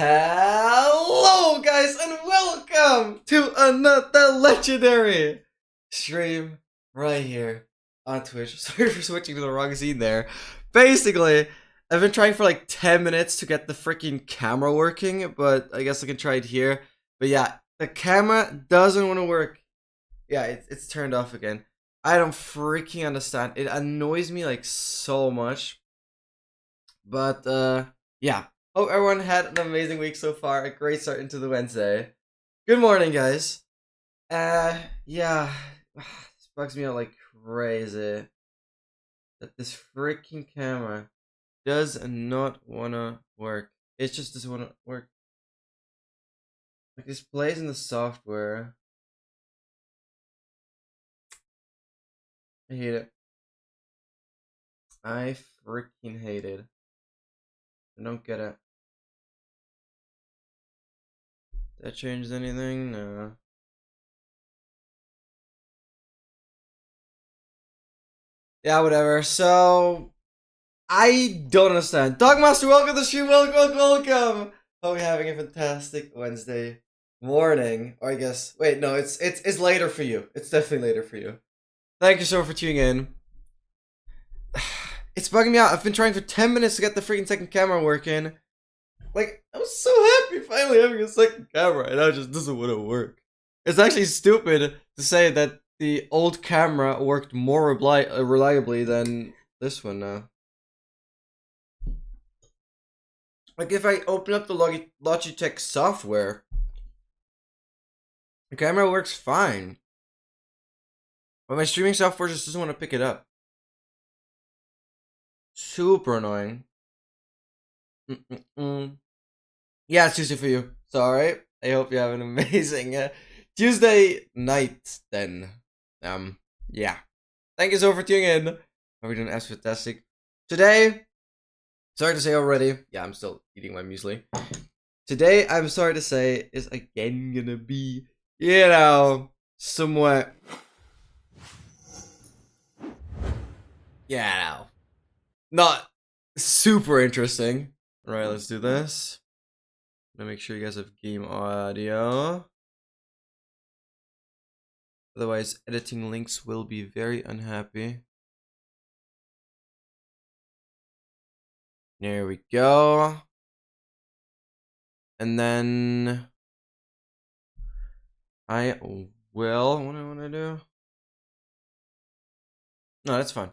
Hello guys and welcome to another legendary stream right here on Twitch. Sorry for switching to the wrong scene there. Basically, I've been trying for like 10 minutes to get the freaking camera working, but I guess I can try it here. But yeah, the camera doesn't want to work. Yeah, it's turned off again. I don't freaking understand. It annoys me like so much. But yeah. Hope everyone had an amazing week so far. A great start into the Wednesday. Good morning, guys. Yeah. This bugs me out like crazy. That this freaking camera does not wanna work. It just doesn't wanna work. Like this plays in the software. I hate it. I freaking hate it. I don't get it. That changed anything? No. Yeah, whatever. So I don't understand. Dogmaster, welcome to the stream. Welcome. Hope you're having a fantastic Wednesday morning. Or I guess wait, no, it's later for you. It's definitely later for you. Thank you so much for tuning in. It's bugging me out. I've been trying for 10 minutes to get the freaking second camera working. Like, I was so happy finally having a second camera, and now it just doesn't want to work. It's actually stupid to say that the old camera worked more reliably than this one now. Like, if I open up the Logitech software, the camera works fine. But my streaming software just doesn't want to pick it up. Super annoying. Yeah, it's Tuesday for you. Sorry. I hope you have an amazing Tuesday night then. Yeah. Thank you so much for tuning in. Hope you're doing as fantastic. Today, sorry to say already. Yeah, I'm still eating my muesli. Today, I'm sorry to say, is again gonna be, you know, somewhat, yeah, not super interesting. Alright, let's do this. I'm gonna make sure you guys have game audio. Otherwise, editing links will be very unhappy. There we go. And then I will. What do I want to do? No, that's fine.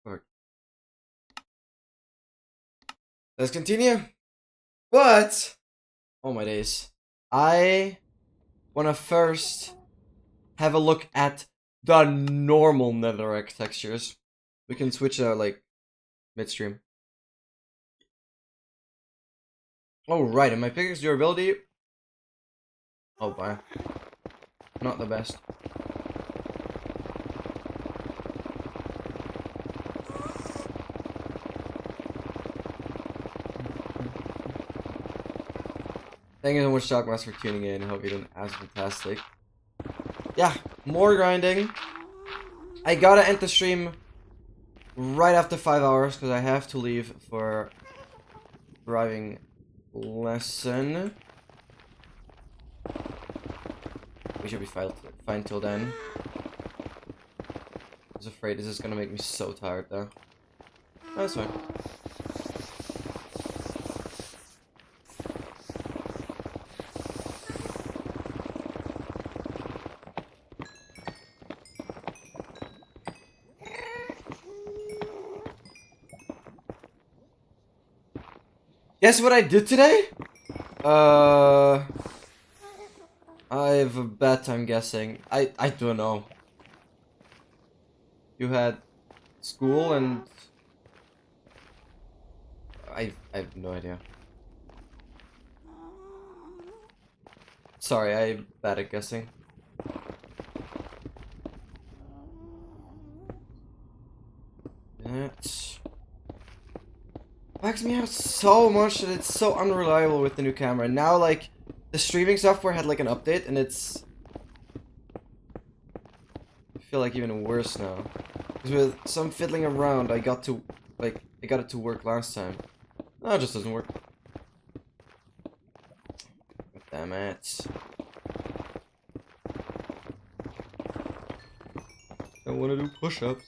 Perfect. Let's continue. But oh my days, I want to first have a look at the normal Netherite textures. We can switch out like midstream. Oh right, and my pickaxe durability. Oh boy, not the best. Thank you so much, Shockmaster, for tuning in. I hope you're doing as fantastic. Yeah, more grinding. I gotta end the stream right after 5 hours because I have to leave for driving lesson. We should be fine till then. I was afraid this is gonna make me so tired though. That's fine. Guess what I did today? I have a bad time guessing. I don't know. You had school and I have no idea. Sorry, I'm bad at guessing. It bugs me out so much that it's so unreliable with the new camera. Now, like, the streaming software had like an update, and it's, I feel like even worse now. Because with some fiddling around, I got it to work last time. No, it just doesn't work. Damn it. I want to do push-ups.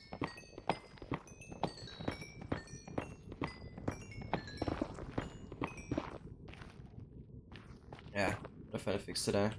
Yeah, I'll find a fix today.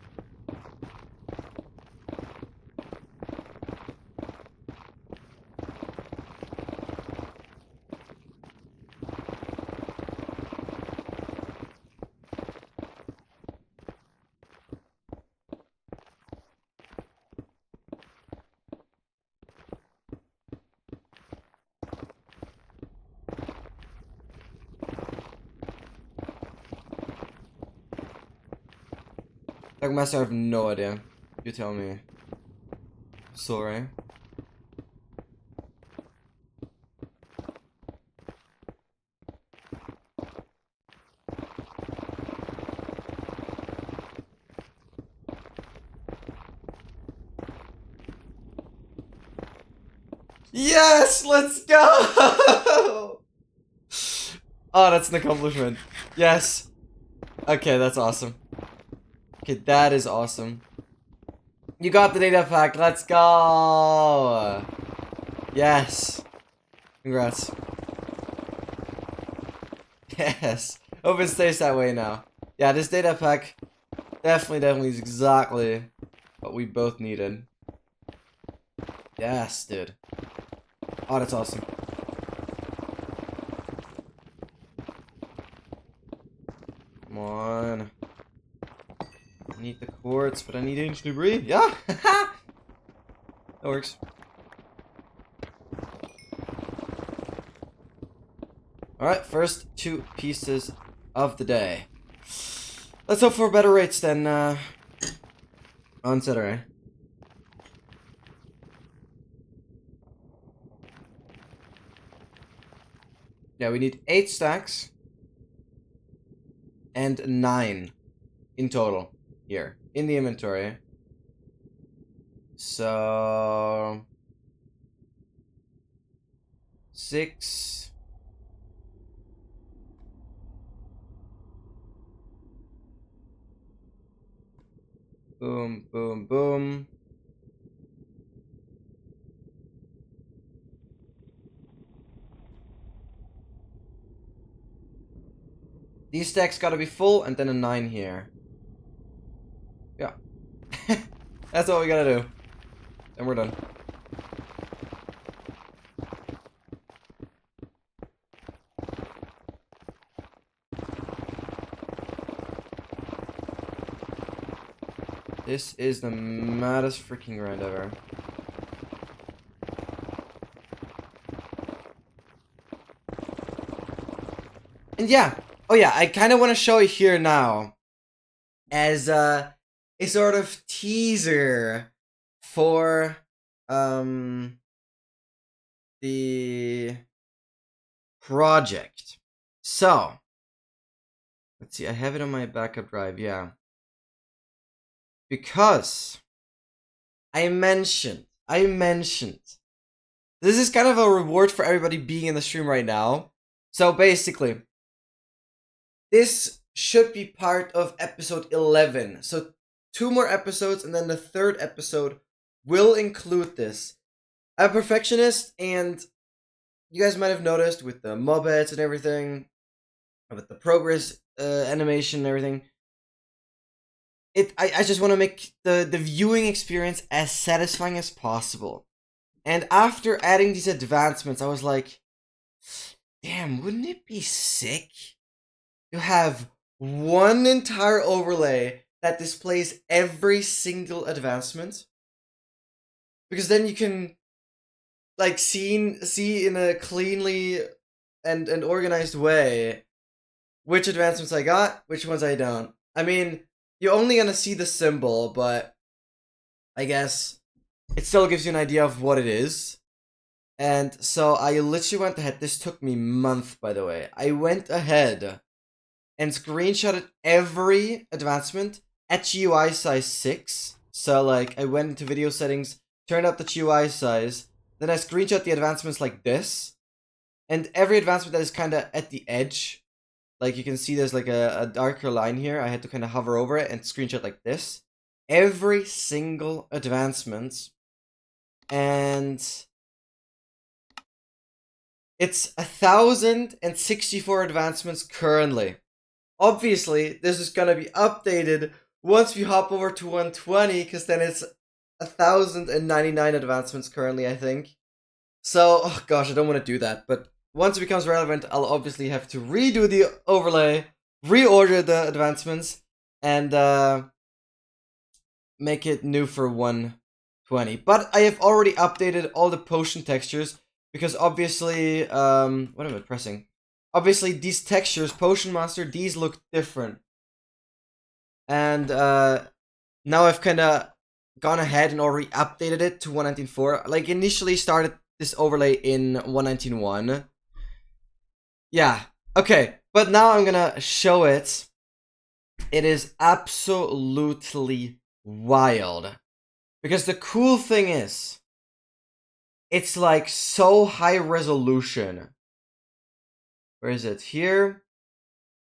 Master, I have no idea. You tell me. Sorry. Yes! Let's go! Oh, that's an accomplishment. Yes. Okay, that's awesome. Okay, that is awesome. You got the data pack. Let's go! Yes. Congrats. Yes. Hope it stays that way now. Yeah, this data pack definitely is exactly what we both needed. Yes, dude. Oh, that's awesome. Come on. I need the quartz, but I need ancient debris. Yeah! That works. Alright, first 2 pieces of the day. Let's hope for better rates than on Saturday. Yeah, we need 8 stacks and 9 in total here in the inventory. So 6. Boom, boom, boom. These stacks gotta be full, and then a 9 here. Yeah. That's what we gotta do. And we're done. This is the maddest freaking grind ever. And yeah. Oh yeah, I kind of want to show you here now as a sort of teaser for the project. So let's see, I have it on my backup drive, yeah. Because I mentioned this is kind of a reward for everybody being in the stream right now. So basically, this should be part of episode 11. So 2 more episodes, and then the 3rd episode will include this. I'm a perfectionist, and you guys might have noticed with the mobets and everything, with the progress animation and everything. I just want to make the viewing experience as satisfying as possible. And after adding these advancements, I was like, damn, wouldn't it be sick to have one entire overlay that displays every single advancement? Because then you can like see in a cleanly and organized way which advancements I got, which ones I don't. I mean, you're only gonna see the symbol, but I guess it still gives you an idea of what it is. And so I literally went ahead. This took me months, by the way. I went ahead and screenshotted every advancement at GUI size 6. So like I went into video settings, turned up the GUI size, then I screenshot the advancements like this. And every advancement that is kind of at the edge like you can see there's like a darker line here. I had to kind of hover over it and screenshot like this. Every single advancement. And it's 1,064 advancements currently. Obviously, this is gonna be updated once we hop over to 120, because then it's 1,099 advancements currently, I think. So, oh gosh, I don't want to do that, but once it becomes relevant, I'll obviously have to redo the overlay, reorder the advancements, and make it new for 120. But I have already updated all the potion textures, because obviously, what am I pressing? Obviously, these textures, Potion Master, these look different. And now I've kind of gone ahead and already updated it to 119.4. Like, initially started this overlay in 119.1. Yeah, okay. But now I'm gonna show it. It is absolutely wild. Because the cool thing is, it's like so high resolution. Where is it? Here.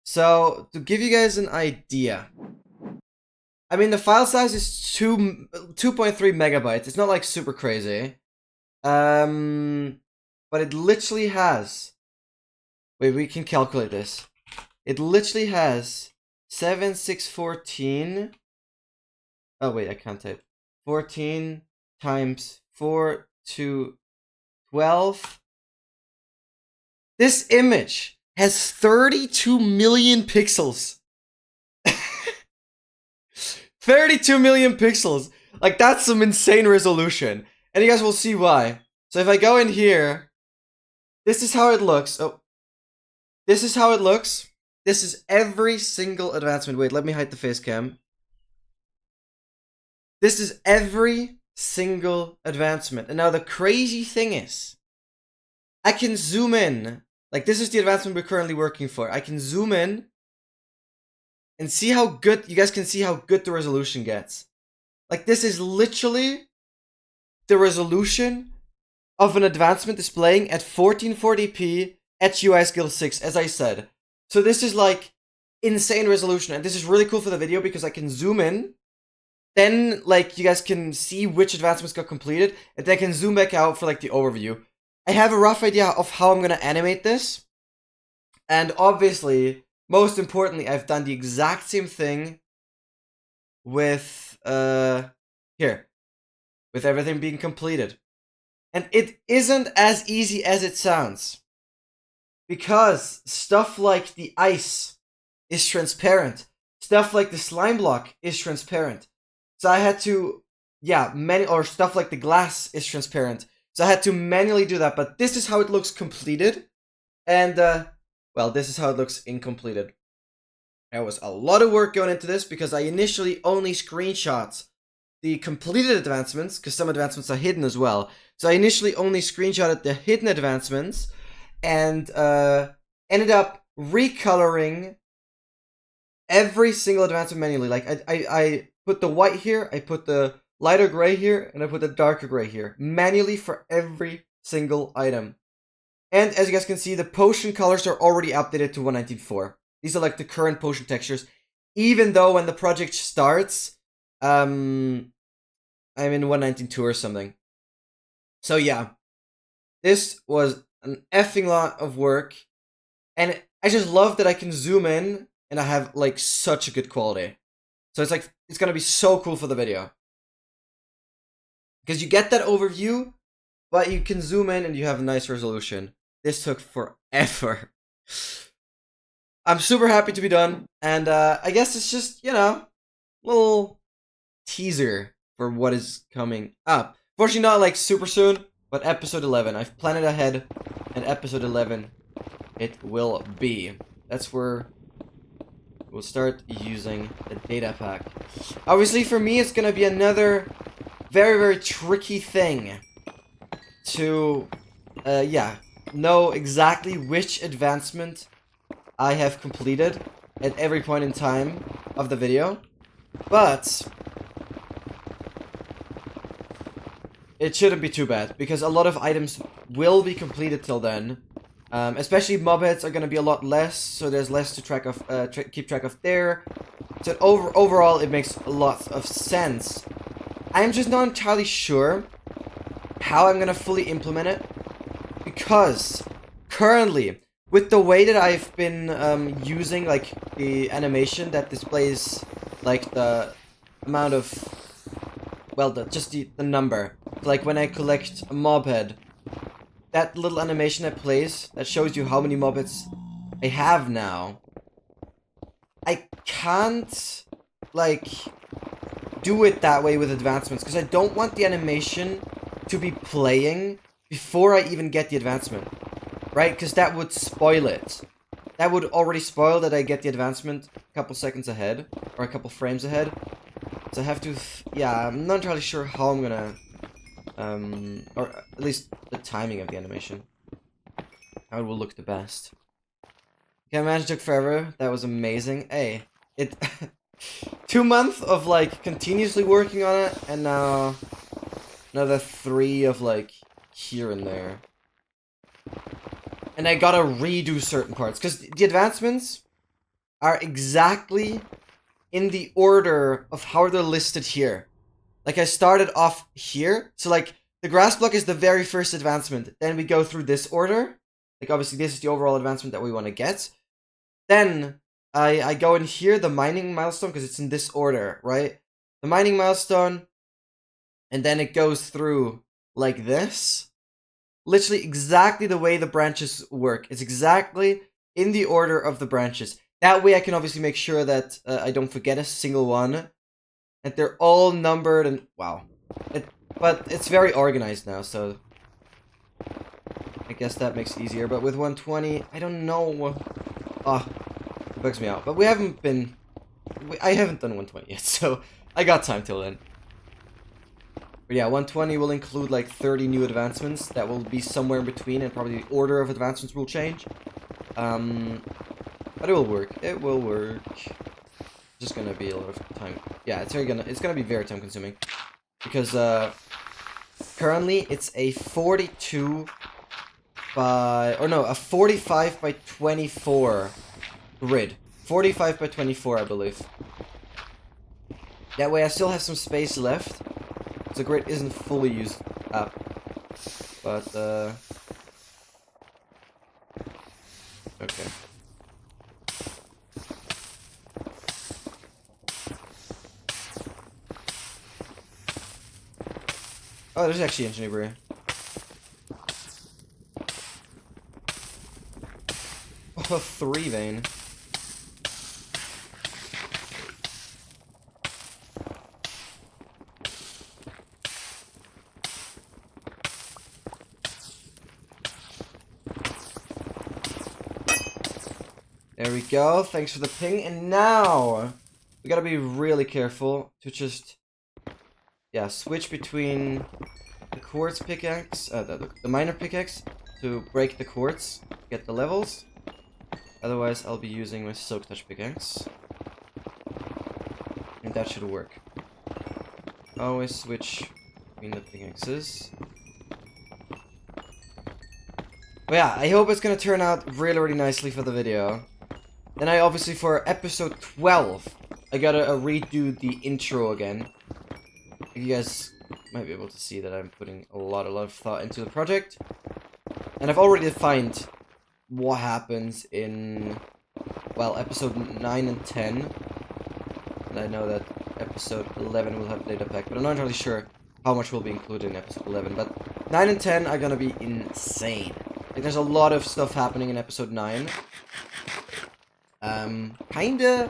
So, to give you guys an idea, I mean, the file size is 2.3 megabytes. It's not like super crazy. But it literally has... Wait, we can calculate this. It literally has 7,614... Oh, wait, I can't type. 14 times 4 to 12... This image has 32 million pixels. 32 million pixels. Like, that's some insane resolution. And you guys will see why. So if I go in here, this is how it looks. Oh, this is how it looks. This is every single advancement. Wait, let me hide the face cam. This is every single advancement. And now the crazy thing is, I can zoom in. Like, this is the advancement we're currently working for. I can zoom in and see how good, you guys can see how good the resolution gets. Like, this is literally the resolution of an advancement displaying at 1440p at UI skill 6, as I said. So this is like insane resolution, and this is really cool for the video because I can zoom in, then like you guys can see which advancements got completed, and then I can zoom back out for like the overview. I have a rough idea of how I'm gonna animate this, and obviously, most importantly, I've done the exact same thing with here, with everything being completed. And it isn't as easy as it sounds, because stuff like the ice is transparent. Stuff like the slime block is transparent. So I had to, yeah, or stuff like the glass is transparent. So I had to manually do that, but this is how it looks completed. And, well, this is how it looks incompleted. There was a lot of work going into this because I initially only screenshot the completed advancements, because some advancements are hidden as well. So I initially only screenshotted the hidden advancements and ended up recoloring every single advancement manually. Like, I put the white here, I put the lighter gray here, and I put the darker gray here. Manually for every single item. And as you guys can see, the potion colors are already updated to 119.4. These are like the current potion textures. Even though when the project starts, I'm in 119.2 or something. So yeah, this was an effing lot of work. And I just love that I can zoom in and I have like such a good quality. So it's like, it's gonna be so cool for the video. Because you get that overview, but you can zoom in and you have a nice resolution. This took forever. I'm super happy to be done, and I guess it's just, you know, a little teaser for what is coming up. Fortunately not like super soon, but episode 11. I've planned it ahead, and episode 11 it will be. That's where we'll start using the data pack. Obviously for me it's gonna be another very, very tricky thing to, yeah, know exactly which advancement I have completed at every point in time of the video, but it shouldn't be too bad, because a lot of items will be completed till then, Especially mob heads are gonna be a lot less, so there's less to keep track of there. So overall, it makes lots of sense. I'm just not entirely sure how I'm gonna fully implement it, because currently, with the way that I've been using like the animation that displays like the amount of, well, just the number. Like when I collect a mob head, that little animation that plays that shows you how many mob heads I have now. I can't like do it that way with advancements, because I don't want the animation to be playing before I even get the advancement, right? Because that would spoil it. That would already spoil that I get the advancement a couple seconds ahead, or a couple frames ahead. So I have to, yeah, I'm not entirely sure how I'm gonna, or at least the timing of the animation. How it will look the best. Okay, imagine it took forever. That was amazing. Hey, it 2 months of like continuously working on it, and now another 3 of like here and there. And I gotta redo certain parts, because the advancements are exactly in the order of how they're listed here. Like, I started off here, so like, the grass block is the very first advancement, then we go through this order. Like, obviously this is the overall advancement that we want to get. Then, I go in here, the mining milestone, because it's in this order, right? The mining milestone, and then it goes through like this. Literally exactly the way the branches work. It's exactly in the order of the branches. That way I can obviously make sure that I don't forget a single one. That they're all numbered and... wow. But it's very organized now, so... I guess that makes it easier. But with 120, I don't know... it bugs me out. But we haven't been... I haven't done 120 yet, so I got time till then. But yeah, 120 will include like 30 new advancements that will be somewhere in between, and probably the order of advancements will change. But it will work. It will work. Just gonna be a lot of time. Yeah, it's gonna be very time consuming, because currently it's a 42 by, or no, a 45 by 24 grid. 45 by 24, I believe. That way I still have some space left. The grid isn't fully used up, but okay. Oh, there's actually engineering. Oh, 3 vein. There we go, thanks for the ping, and now we gotta be really careful to just, yeah, switch between the quartz pickaxe, the miner pickaxe, to break the quartz, get the levels. Otherwise, I'll be using my silk touch pickaxe, and that should work. Always switch between the pickaxes. But yeah, I hope it's gonna turn out really, really nicely for the video. Then I obviously, for episode 12, I gotta redo the intro again. You guys might be able to see that I'm putting a lot of thought into the project. And I've already defined what happens in, well, episode 9 and 10. And I know that episode 11 will have a data pack, but I'm not entirely sure how much will be included in episode 11. But 9 and 10 are gonna be insane. Like, there's a lot of stuff happening in episode 9. Kinda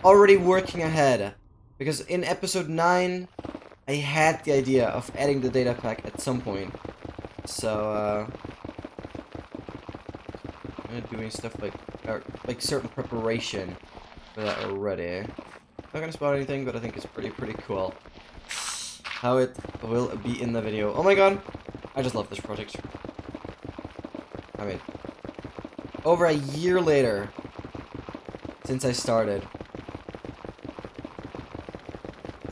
already working ahead, because in episode 9 I had the idea of adding the data pack at some point, so I'm doing stuff like certain preparation for that already. Not gonna spot anything, but I think it's pretty cool how it will be in the video. Oh my god, I just love this project. I mean, over a year later since I started,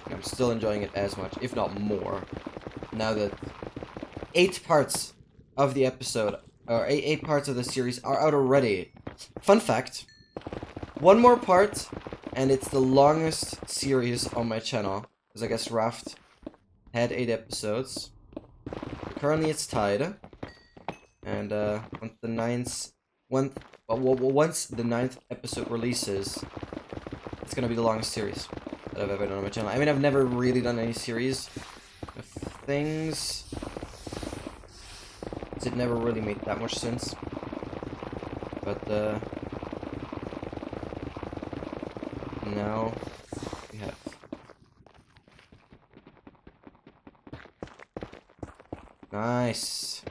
I'm still enjoying it as much, if not more, now that 8 parts of the episode or eight parts of the series are out already. Fun fact, one more part, and it's the longest series on my channel, because I guess Raft had 8 episodes. Currently it's tied, and once the ninth episode releases, it's gonna be the longest series that I've ever done on my channel. I mean, I've never really done any series of things, because it never really made that much sense. But now we have. Nice.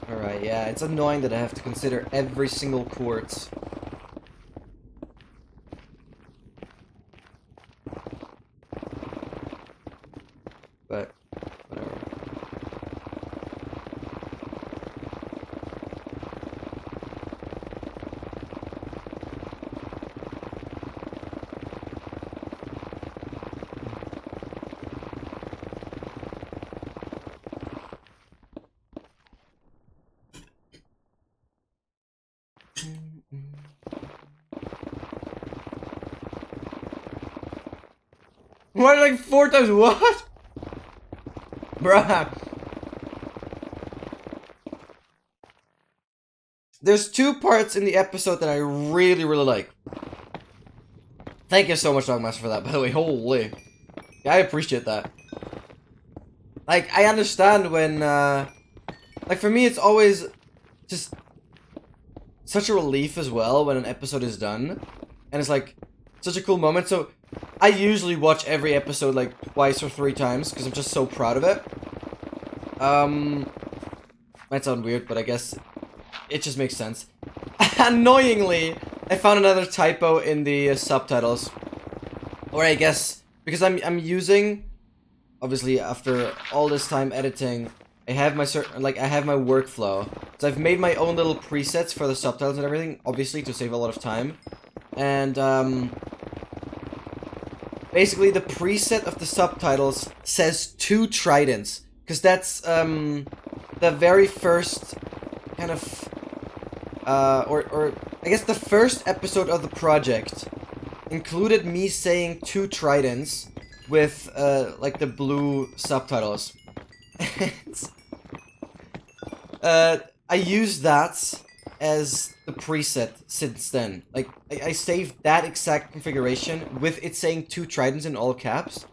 Alright, yeah, it's annoying that I have to consider every single quartz. But, whatever. What, like 4 times what? Bruh. There's 2 parts in the episode that I really, really like. Thank you so much, Dogmaster, for that, by the way. Holy. Yeah, I appreciate that. Like, I understand when, like, for me, it's always just such a relief as well when an episode is done. And it's, like, such a cool moment. So, I usually watch every episode, like, twice or 3 times, because I'm just so proud of it. Might sound weird, but I guess it just makes sense. Annoyingly, I found another typo in the subtitles. Or I guess, because I'm using, obviously, after all this time editing, I have my I have my workflow. So I've made my own little presets for the subtitles and everything, obviously, to save a lot of time. And, basically, the preset of the subtitles says 2 tridents. Because that's, the very first kind of, or I guess the first episode of the project included me saying 2 tridents with, like, the blue subtitles. I used that as the preset since then. Like, I saved that exact configuration with it saying 2 tridents in all caps.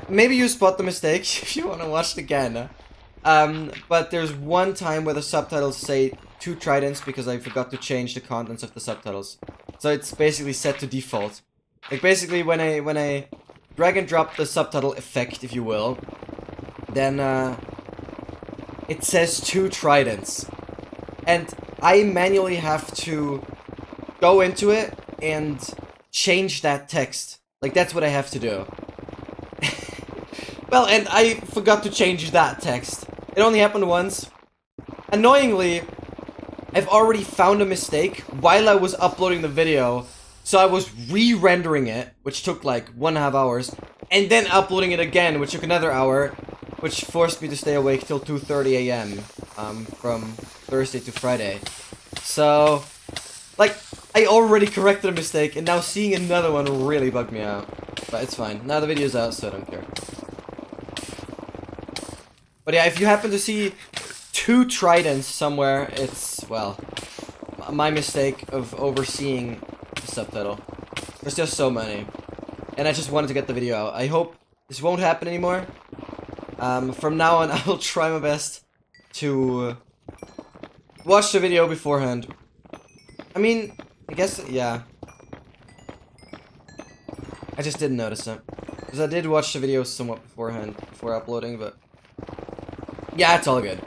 Maybe you spot the mistake if you want to watch it again. But there's one time where the subtitles say 2 tridents because I forgot to change the contents of the subtitles. So it's basically set to default. Like, basically, when I drag and drop the subtitle effect, if you will, then, it says 2 tridents. And I manually have to go into it and change that text. Like, that's what I have to do. Well, and I forgot to change that text. It only happened once. Annoyingly, I've already found a mistake while I was uploading the video. So I was re-rendering it, which took like 1.5 hours, and then uploading it again, which took another hour, which forced me to stay awake till 2:30 a.m. From Thursday to Friday. So, like, I already corrected a mistake, and now seeing another one really bugged me out. But it's fine. Now the video's out, so I don't care. But yeah, if you happen to see 2 tridents somewhere, it's, well, my mistake of overseeing the subtitle. There's just so many. And I just wanted to get the video out. I hope this won't happen anymore. From now on, I will try my best to watch the video beforehand. I mean, I guess, yeah. I just didn't notice it. Because I did watch the video somewhat beforehand, before uploading, but... yeah, it's all good.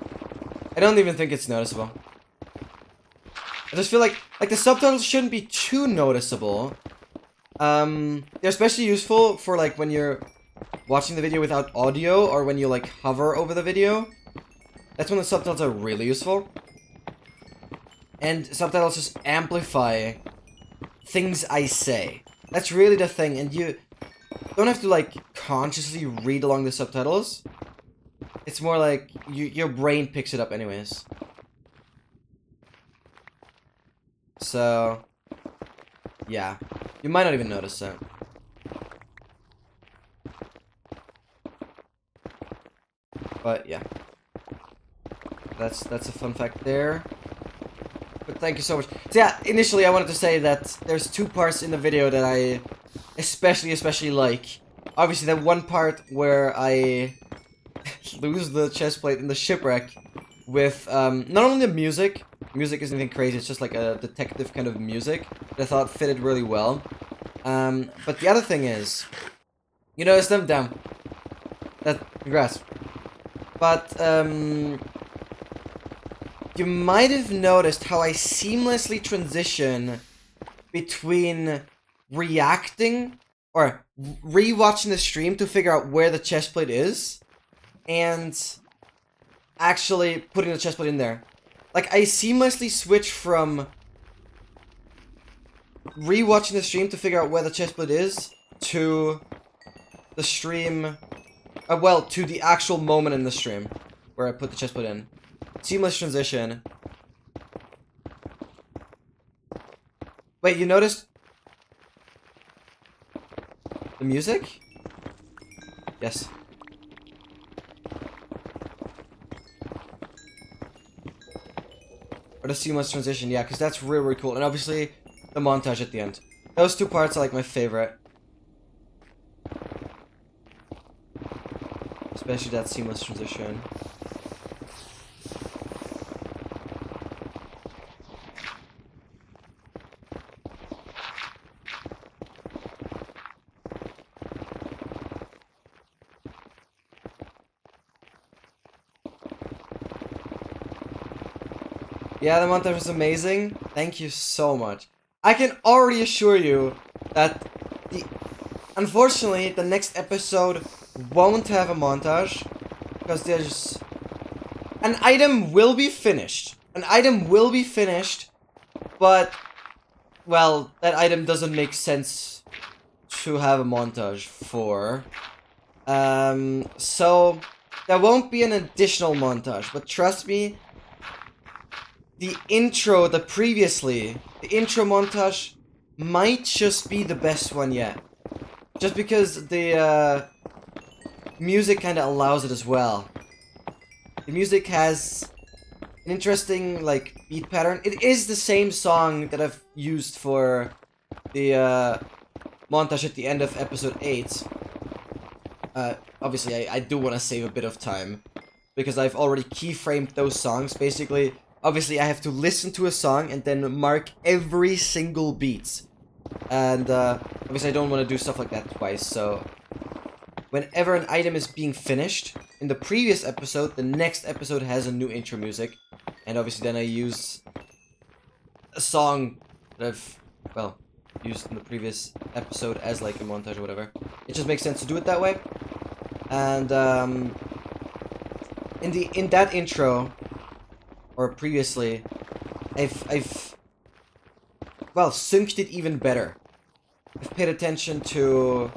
I don't even think it's noticeable. I just feel like the subtitles shouldn't be too noticeable. They're especially useful for like when you're watching the video without audio or when you like hover over the video. That's when the subtitles are really useful. And subtitles just amplify things I say. That's really the thing, and you don't have to like consciously read along the subtitles. It's more like your brain picks it up anyways. So, yeah. You might not even notice that. But, yeah. That's a fun fact there. But thank you so much. So, yeah, initially I wanted to say that there's two parts in the video that I especially like. Obviously, that one part where I lose the chest plate in the shipwreck with, not only the music isn't anything crazy, it's just like a detective kind of music that I thought fitted really well. But the other thing is, you notice them down. Congrats. But, you might have noticed how I seamlessly transition between reacting or rewatching the stream to figure out where the chestplate is and actually putting the chestplate in there. Like, I seamlessly switch from rewatching the stream to figure out where the chestplate is to the stream, well, to the actual moment in the stream where I put the chestplate in. Seamless transition. Wait, you noticed the music? Yes. Or the seamless transition, yeah, because that's really, really cool. And obviously, the montage at the end. Those two parts are like my favorite. Especially that seamless transition. Yeah, the montage was amazing. Thank you so much. I can already assure you that unfortunately, the next episode won't have a montage because there's an item will be finished. An item will be finished, but well, that item doesn't make sense to have a montage for. So there won't be an additional montage, but trust me, the intro montage might just be the best one yet. Just because the music kind of allows it as well. The music has an interesting, like, beat pattern. It is the same song that I've used for the montage at the end of episode 8. Obviously, I do want to save a bit of time, because I've already keyframed those songs, basically. Obviously, I have to listen to a song and then mark every single beat. And, obviously I don't want to do stuff like that twice, so whenever an item is being finished, in the previous episode, the next episode has a new intro music. And obviously then I use a song that I've, well, used in the previous episode as like a montage or whatever. It just makes sense to do it that way. And, in that intro, or previously, I've well, synced it even better. I've paid attention to,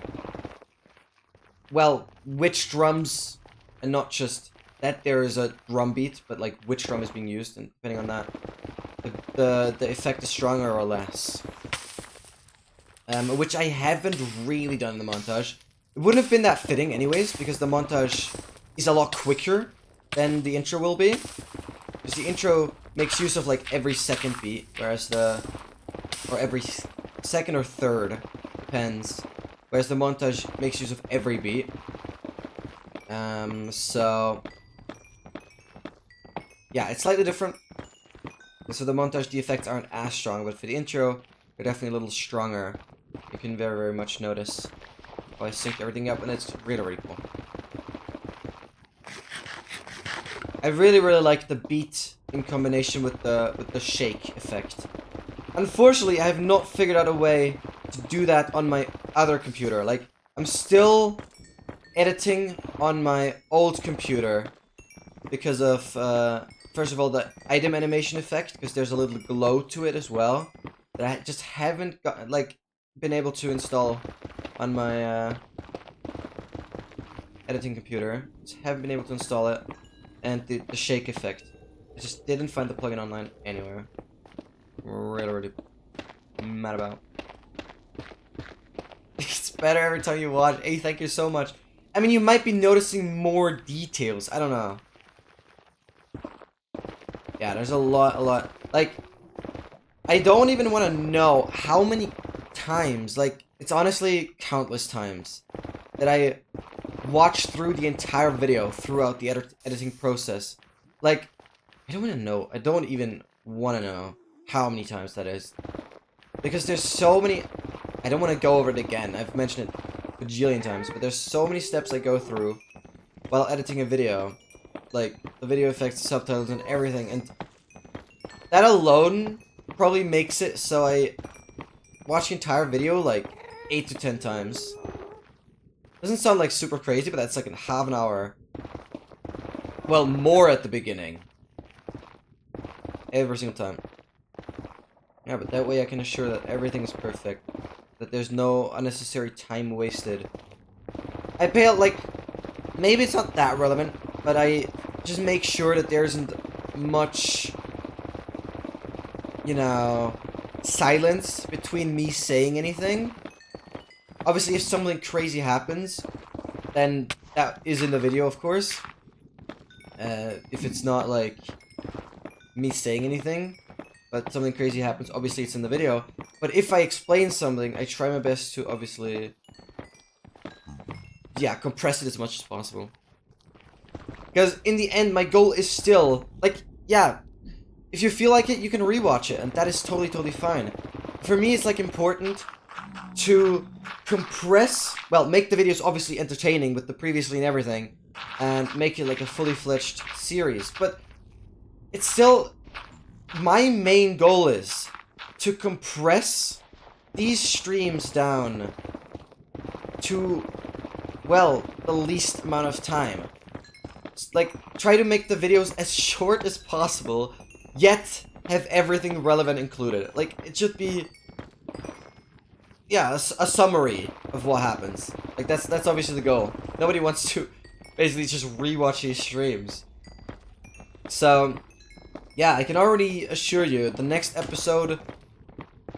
well, which drums, and not just that there is a drum beat, but like which drum is being used, and depending on that, the effect is stronger or less. Which I haven't really done in the montage. It wouldn't have been that fitting anyways, because the montage is a lot quicker than the intro will be. Because the intro makes use of like every second beat, whereas or every second or third, depends. Whereas the montage makes use of every beat. So yeah, it's slightly different. So the montage, the effects aren't as strong, but for the intro, they're definitely a little stronger. You can very, very much notice how I synced everything up, and it's really, really cool. I really, really like the beat in combination with the shake effect. Unfortunately, I have not figured out a way to do that on my other computer. Like, I'm still editing on my old computer because of, first of all, the item animation effect, because there's a little glow to it as well, that I just haven't got, like, been able to install on my, editing computer. Just haven't been able to install it. And the shake effect. I just didn't find the plugin online anywhere. Really mad about. It's better every time you watch. Hey, thank you so much. I mean, you might be noticing more details. I don't know. Yeah, there's a lot. Like, I don't even want to know how many times, like, it's honestly countless times, that I watched through the entire video throughout the editing process. Like, I don't want to know. I don't even want to know how many times that is. Because there's so many... I don't want to go over it again. I've mentioned it a bajillion times, but there's so many steps I go through while editing a video. Like, the video effects, the subtitles, and everything. And that alone probably makes it so I watch the entire video, like, 8 to 10 times. Doesn't sound like super crazy, but that's like in half an hour. Well, more at the beginning. Every single time. Yeah, but that way I can assure that everything is perfect. That there's no unnecessary time wasted. I pay out, like, maybe it's not that relevant, but I just make sure that there isn't much, you know, silence between me saying anything. Obviously, if something crazy happens, then that is in the video, of course. If it's not, like, me saying anything, but something crazy happens, obviously it's in the video. But if I explain something, I try my best to, obviously, yeah, compress it as much as possible. Because in the end, my goal is still, like, yeah, if you feel like it, you can rewatch it, and that is totally fine. For me, it's, like, important to compress, well, make the videos obviously entertaining with the previously and everything, and make it like a fully fledged series, but it's still, my main goal is to compress these streams down to, well, the least amount of time. Like, try to make the videos as short as possible, yet have everything relevant included. Like, it should be, yeah, a summary of what happens. Like, that's obviously the goal. Nobody wants to basically just rewatch these streams. So, yeah, I can already assure you, the next episode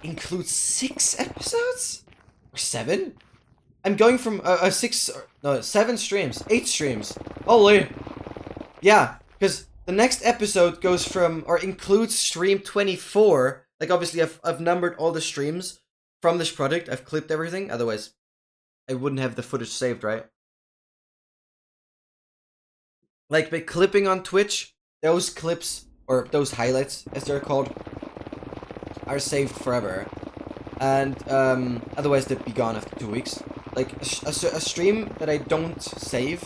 includes 6 episodes? Or 7? I'm going from 7 streams, 8 streams. Holy. Yeah, because the next episode goes from, or includes stream 24. Like, obviously, I've numbered all the streams from this project. I've clipped everything, otherwise I wouldn't have the footage saved, right? Like, by clipping on Twitch, those clips, or those highlights, as they're called, are saved forever. And, otherwise they'd be gone after 2 weeks. Like, a stream that I don't save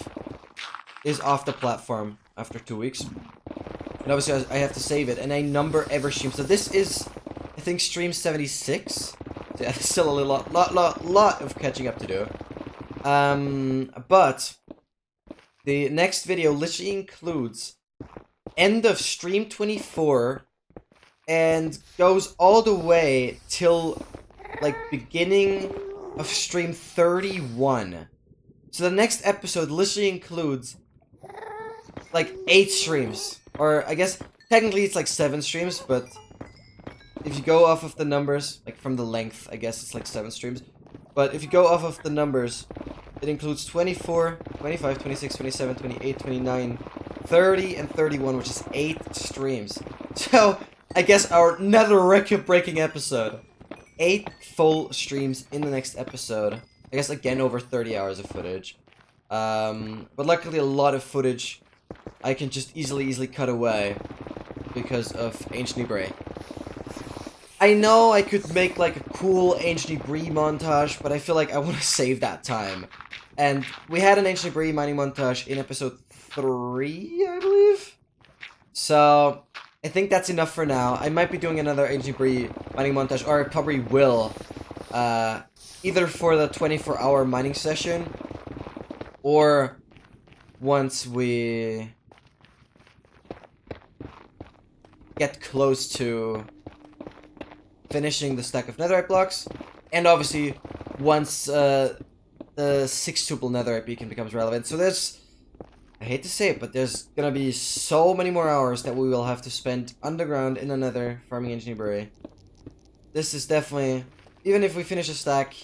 is off the platform after 2 weeks. And obviously I have to save it, and I number every stream. So this is, I think, stream 76. So yeah, still a lot of catching up to do. But the next video literally includes end of stream 24 and goes all the way till, like, beginning of stream 31. So the next episode literally includes, like, 8 streams. Or, I guess, technically it's like 7 streams, but if you go off of the numbers, like, from the length, I guess it's like 7 streams. But if you go off of the numbers, it includes 24, 25, 26, 27, 28, 29, 30, and 31, which is 8 streams. So, I guess our another record-breaking episode. 8 full streams in the next episode. I guess, again, over 30 hours of footage. But luckily a lot of footage I can just easily cut away because of Ancient Bray. I know I could make, like, a cool Ancient Bray montage, but I feel like I want to save that time. And we had an Ancient Bray mining montage in episode 3, I believe? So, I think that's enough for now. I might be doing another Ancient Debris mining montage, or I probably will. Either for the 24-hour mining session, or once we get close to finishing the stack of netherite blocks, and obviously once the 6-tuple netherite beacon becomes relevant. So there's, I hate to say it, but there's gonna be so many more hours that we will have to spend underground in the nether farming Ancient Debris. This is definitely, even if we finish a stack,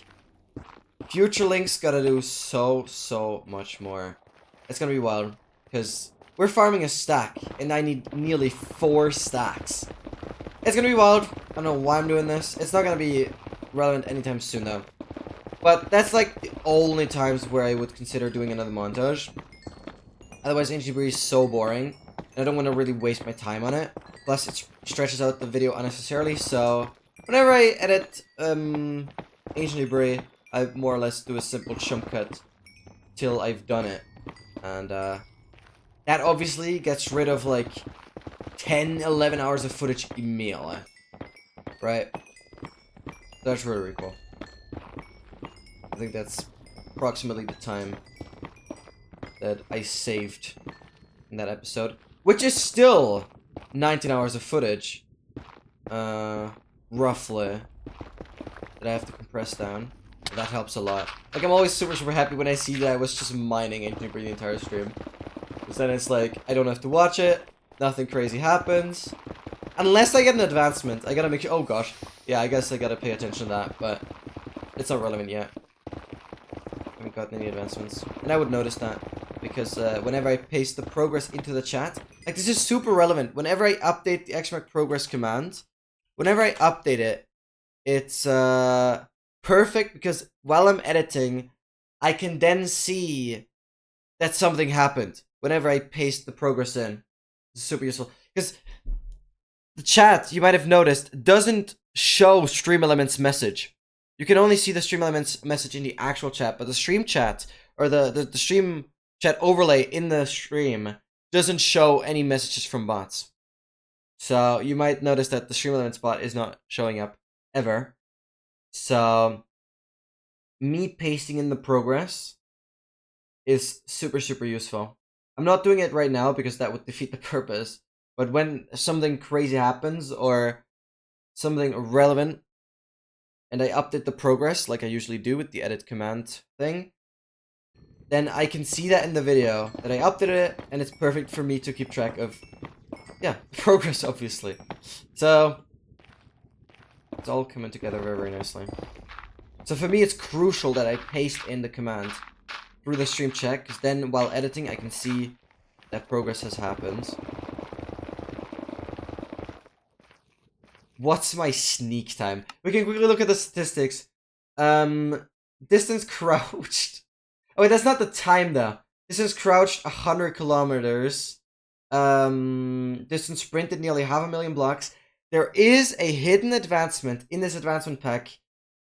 Future Link's gotta do so much more. It's gonna be wild, because we're farming a stack, and I need nearly 4 stacks. It's gonna be wild. I don't know why I'm doing this. It's not gonna be relevant anytime soon, though. But that's like the only times where I would consider doing another montage. Otherwise, Ancient Debris is so boring, and I don't want to really waste my time on it. Plus, it stretches out the video unnecessarily, so whenever I edit Ancient Debris, I more or less do a simple jump cut till I've done it. And that obviously gets rid of like 10, 11 hours of footage immediately. Right? That's really cool. I think that's approximately the time that I saved in that episode. Which is still 19 hours of footage. Roughly. That I have to compress down. That helps a lot. Like, I'm always super happy when I see that I was just mining Ancient Debris the entire stream. Because then it's like, I don't have to watch it. Nothing crazy happens. Unless I get an advancement. I gotta make sure. Oh gosh. Yeah, I guess I gotta pay attention to that. But it's not relevant yet. I haven't gotten any advancements. And I would notice that. Because whenever I paste the progress into the chat. Like, this is super relevant. Whenever I update the extract progress command. Whenever I update it. It's perfect, because while I'm editing, I can then see that something happened whenever I paste the progress in. It's super useful, because the chat, you might have noticed, doesn't show Stream Elements message. You can only see the Stream Elements message in the actual chat, but the stream chat, or the stream chat overlay in the stream doesn't show any messages from bots. So you might notice that the Stream Elements bot is not showing up ever. So me pasting in the progress is super useful. I'm not doing it right now because that would defeat the purpose. But when something crazy happens or something relevant and I update the progress like I usually do with the edit command thing, then I can see that in the video that I updated it, and it's perfect for me to keep track of, yeah, progress, obviously. So it's all coming together very nicely. So for me, it's crucial that I paste in the command through the stream chat, because then while editing, I can see that progress has happened. What's my sneak time? We can quickly look at the statistics. Distance crouched. Oh wait, that's not the time though. Distance crouched 100 kilometers. Distance sprinted nearly 500,000 blocks. There is a hidden advancement in this advancement pack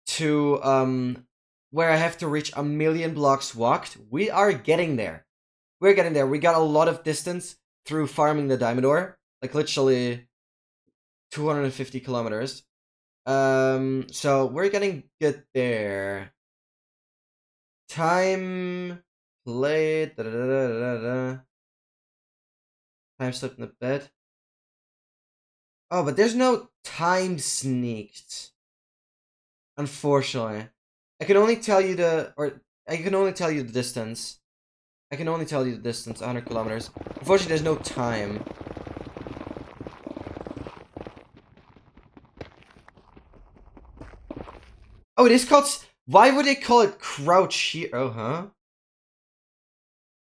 to where I have to reach 1,000,000 blocks walked. We are getting there. We're getting there. We got a lot of distance through farming the diamond ore, like literally 250 kilometers. So we're getting good there. Time played. Time slept in the bed. Oh, but there's no time sneaked. Unfortunately. I can only tell you the distance. I can only tell you the distance, 100 kilometers. Unfortunately, there's no time. Oh, it is called... Why would they call it crouch here? Oh, huh?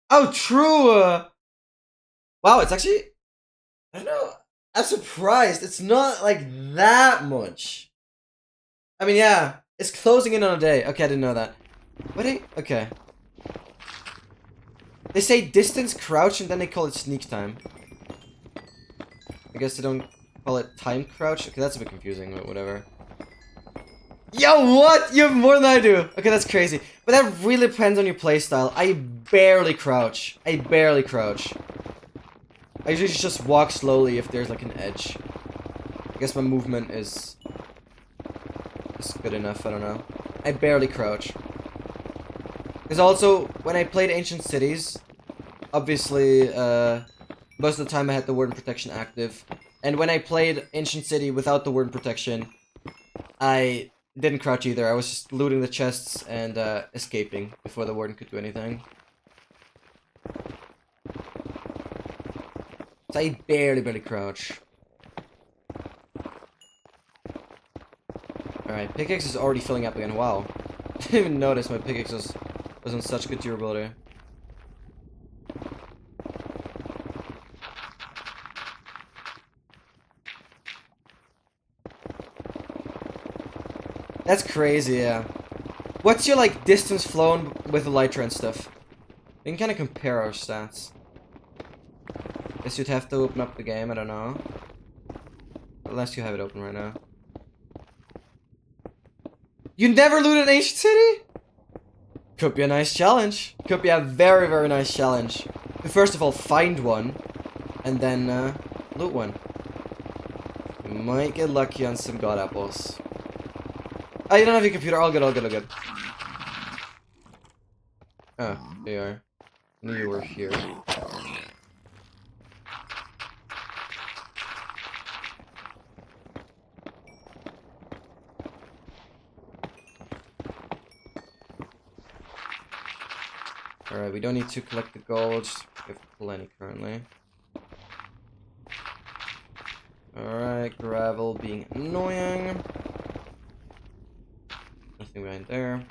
Oh, true! Wow, it's actually... I don't know. I'm surprised. It's not, like, that much. I mean, yeah. It's closing in on a day. Okay, I didn't know that. What? Okay. They say distance crouch and then they call it sneak time. I guess they don't call it time crouch. Okay, that's a bit confusing, but whatever. Yo, what? You have more than I do. Okay, that's crazy. But that really depends on your playstyle. I barely crouch. I usually just walk slowly if there's like an edge. I guess my movement is good enough, I don't know. I barely crouch. Because also, when I played Ancient Cities, obviously, most of the time I had the Warden Protection active. And when I played Ancient City without the Warden Protection, I didn't crouch either. I was just looting the chests and escaping before the Warden could do anything. So I barely crouch. Alright, pickaxe is already filling up again. Wow. I didn't even notice my pickaxe was on such good durability. That's crazy, yeah. What's your, like, distance flown with Elytra and stuff? We can kind of compare our stats. Guess you'd have to open up the game, I don't know. Unless you have it open right now. You never loot an Ancient City? Could be a nice challenge. Could be a very nice challenge. First of all, find one. And then, loot one. You might get lucky on some god apples. Oh, you don't have your computer. All good. Oh, there you are. I knew you were here. Alright, we don't need to collect the gold. We have plenty currently. Alright, gravel being annoying. Nothing behind there.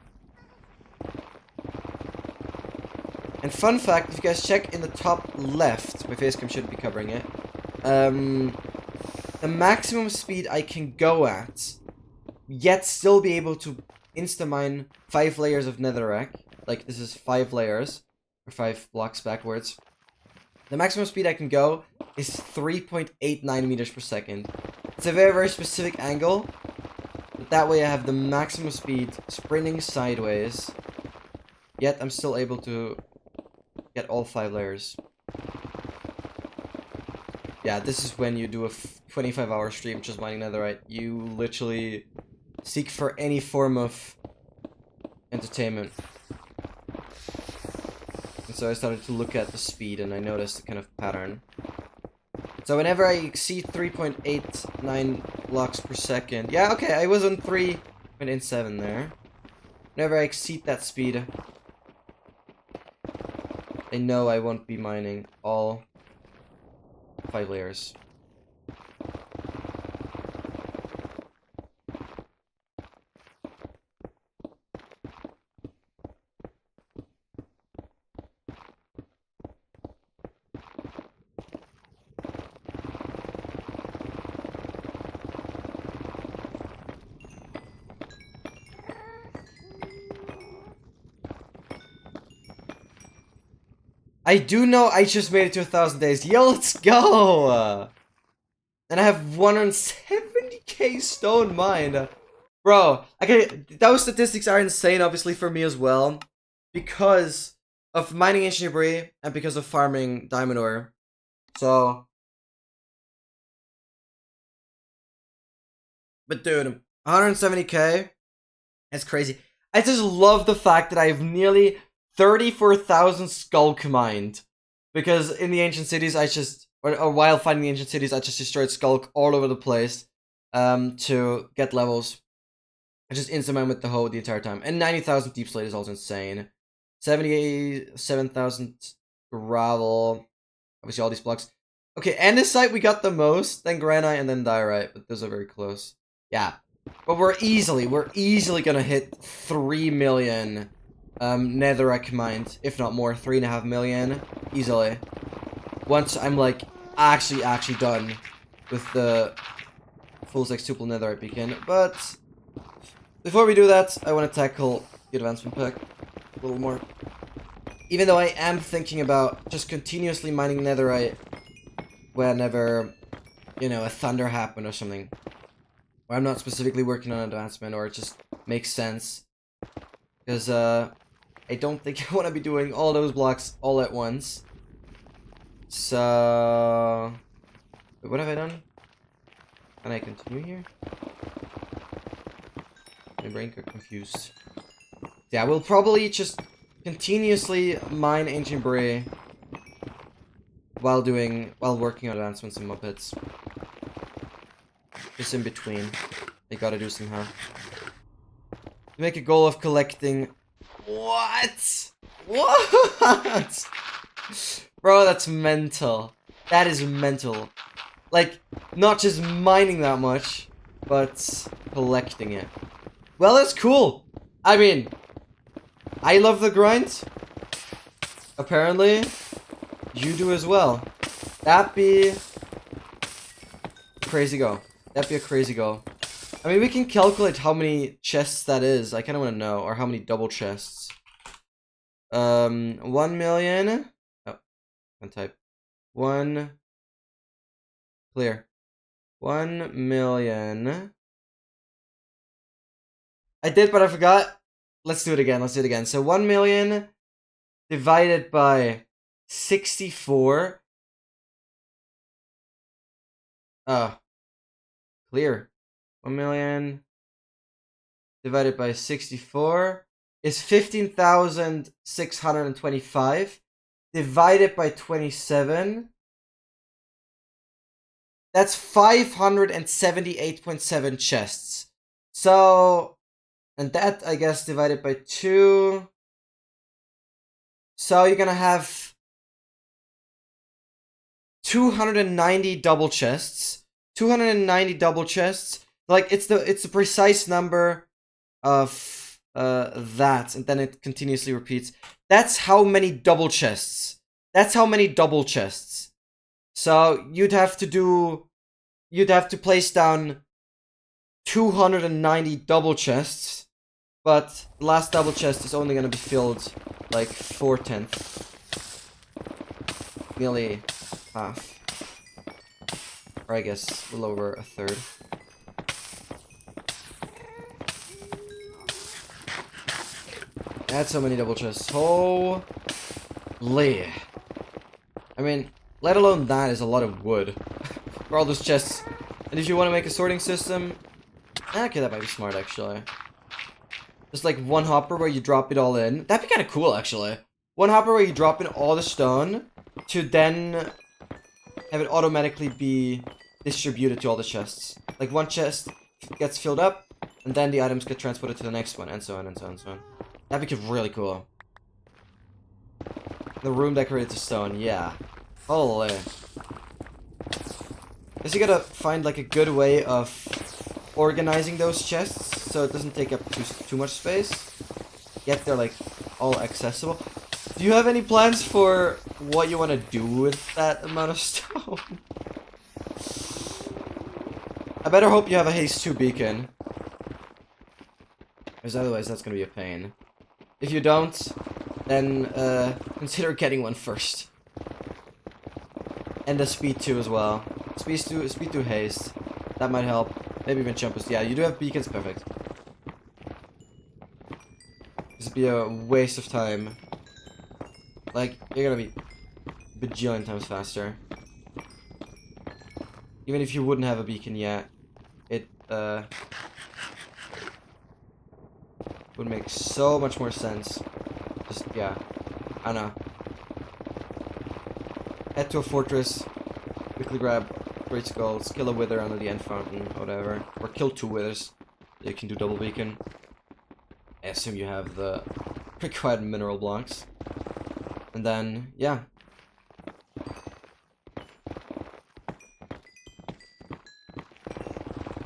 And fun fact, if you guys check in the top left, my facecam should be covering it. The maximum speed I can go at, yet still be able to insta-mine 5 layers of netherrack. Like, this is 5 layers, or 5 blocks backwards. The maximum speed I can go is 3.89 meters per second. It's a very specific angle, but that way I have the maximum speed sprinting sideways, yet I'm still able to get all 5 layers. Yeah, this is when you do a 25-hour stream just mining netherite. You literally seek for any form of entertainment. And so I started to look at the speed and I noticed a kind of pattern. So whenever I exceed 3.89 blocks per second... Yeah, okay, I was on 3.87 there. Whenever I exceed that speed, I know I won't be mining all 5 layers. I do know I just made it to 1,000 days. Yo, let's go! And I have 170k stone mined. Bro, okay, those statistics are insane, obviously, for me as well. Because of mining ancient debris and because of farming diamond ore. So... But dude, 170k? That's crazy. I just love the fact that I have nearly 34,000 skulk mined. Because in the ancient cities, I just... Or while finding the ancient cities, I just destroyed skulk all over the place. To get levels. I just instant mine with the hoe the entire time. And 90,000 deep slate is also insane. 77,000 gravel. Obviously all these blocks. Okay, andesite we got the most, then granite, and then diorite. But those are very close. Yeah. But we're easily gonna hit 3 million netherrack mined. If not more, 3.5 million. Easily. Once I'm like actually done with the full sextuple netherite beacon. But before we do that, I want to tackle the advancement pack a little more. Even though I am thinking about just continuously mining netherite whenever, you know, a thunder happened or something. Or I'm not specifically working on advancement, or it just makes sense. Because, I don't think I want to be doing all those blocks all at once. So... Wait, what have I done? Can I continue here? My brain got confused. Yeah, we'll probably just continuously mine ancient bray while working on advancements and Muppets. Just in between. They gotta do somehow. Make a goal of collecting... What? What? Bro, that's mental. That is mental. Like, not just mining that much, but collecting it. Well, that's cool. I mean, I love the grind. Apparently, you do as well. That'd be a crazy go. That'd be a crazy go. I mean, we can calculate how many chests that is. I kind of want to know. Or how many double chests. 1 million. Oh, one type. 1. Clear. 1 million. I did, but I forgot. Let's do it again. Let's do it again. So 1 million divided by 64. Clear. 1 million divided by 64 is 15,625. Divided by 27. That's 578.7 chests. So, and that, I guess, divided by 2. So you're gonna have 290 double chests. 290 double chests. Like, it's the precise number of that, and then it continuously repeats. That's how many double chests. That's how many double chests. So you'd have to place down 290 double chests, but the last double chest is only gonna be filled like 4/10, nearly half, or I guess a little over a third. That's so many double chests. Holy. I mean, let alone that is a lot of wood for all those chests. And if you want to make a sorting system, okay, that might be smart actually. Just like one hopper where you drop it all in. That'd be kind of cool actually. One hopper where you drop in all the stone to then have it automatically be distributed to all the chests. Like one chest gets filled up, and then the items get transported to the next one, and so on and so on and so on. That'd be really cool. The room decorated to stone, yeah. Holy. Guess you gotta find like a good way of organizing those chests so it doesn't take up too much space. Yet they're like all accessible. Do you have any plans for what you want to do with that amount of stone? I better hope you have a haste 2 beacon. Because otherwise that's gonna be a pain. If you don't, then consider getting one first. And a speed 2 as well. Speed 2 haste. That might help. Maybe even jump boost. Yeah, you do have beacons, perfect. This would be a waste of time. Like, you're gonna be bajillion times faster. Even if you wouldn't have a beacon yet, it would make so much more sense. Just, yeah. I don't know. Head to a fortress, quickly grab great skulls, kill a wither under the end fountain, whatever. Or kill 2 withers. You can do double beacon. I assume you have the required mineral blocks. And then, yeah.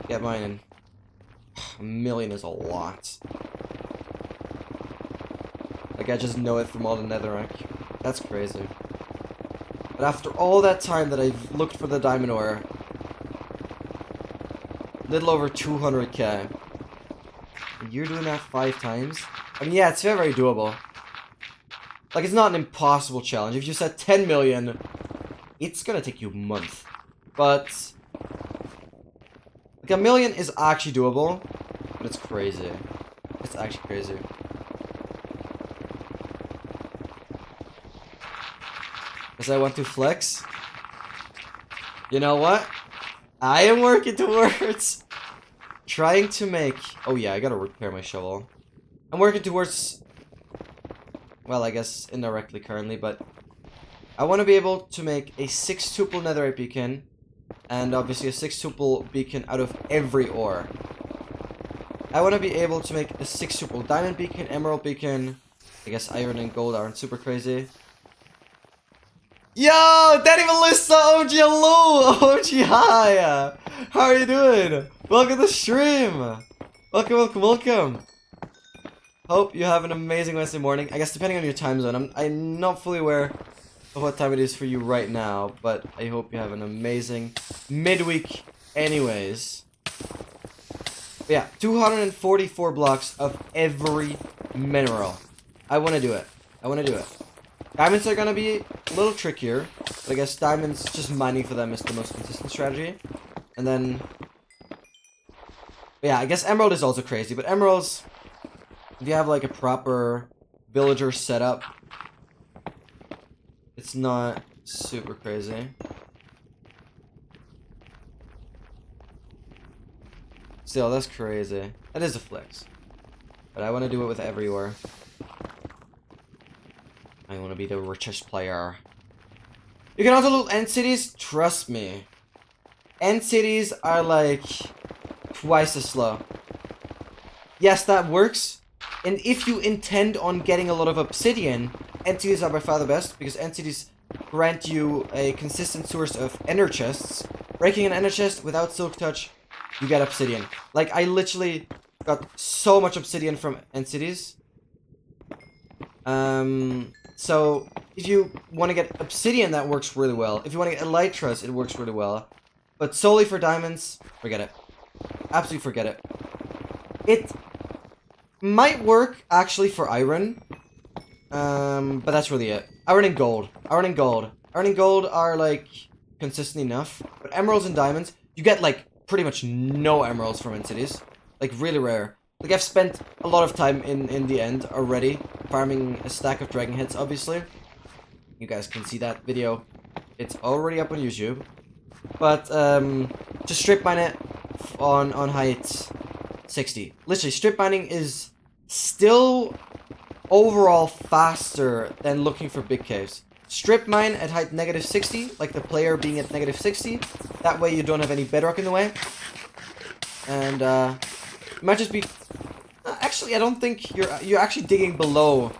Get mining. 1 million is a lot. Like, I just know it from all the netherite. That's crazy. But after all that time that I've looked for the diamond ore, little over 200k. And you're doing that 5 times? I mean, yeah, it's very, very doable. Like, it's not an impossible challenge. If you set 10 million, it's gonna take you a month. But like, 1 million is actually doable, but it's crazy. It's actually crazy. Because I want to flex. You know what? I am working towards trying to make... Oh yeah, I gotta repair my shovel. I'm working towards... Well, I guess indirectly currently, but... I want to be able to make a 6-tuple netherite beacon. And obviously a 6-tuple beacon out of every ore. I want to be able to make a 6-tuple diamond beacon, emerald beacon. I guess iron and gold aren't super crazy. Yo, Danny Melissa, OG, hello! OG, hi! How are you doing? Welcome to the stream! Welcome, welcome, welcome! Hope you have an amazing Wednesday morning. I guess depending on your time zone. I'm not fully aware of what time it is for you right now, but I hope you have an amazing midweek anyways. But yeah, 244 blocks of every mineral. I want to do it. I want to do it. Diamonds are going to be a little trickier, but I guess diamonds, just mining for them is the most consistent strategy. And then, yeah, I guess emerald is also crazy, but emeralds, if you have like a proper villager setup, it's not super crazy. Still, that's crazy. That is a flex. But I want to do it with every ore. I want to be the richest player. You can also loot end cities. Trust me. End cities are like twice as slow. Yes, that works. And if you intend on getting a lot of obsidian, end cities are by far the best, because end cities grant you a consistent source of ender chests. Breaking an ender chest without silk touch, you get obsidian. Like, I literally got so much obsidian from end cities. So, if you want to get obsidian, that works really well. If you want to get elytras, it works really well. But solely for diamonds, forget it. Absolutely forget it. It might work, actually, for iron. But that's really it. Iron and gold. Iron and gold. Iron and gold are, like, consistent enough. But emeralds and diamonds, you get, like, pretty much no emeralds from end cities. Like, really rare. Like, I've spent a lot of time in the end already, farming a stack of dragon heads, obviously. You guys can see that video. It's already up on YouTube. But, just strip mine it on height 60. Literally, strip mining is still overall faster than looking for big caves. Strip mine at height -60, like the player being at -60. That way you don't have any bedrock in the way. And, it might just be... Actually, I don't think you're actually digging below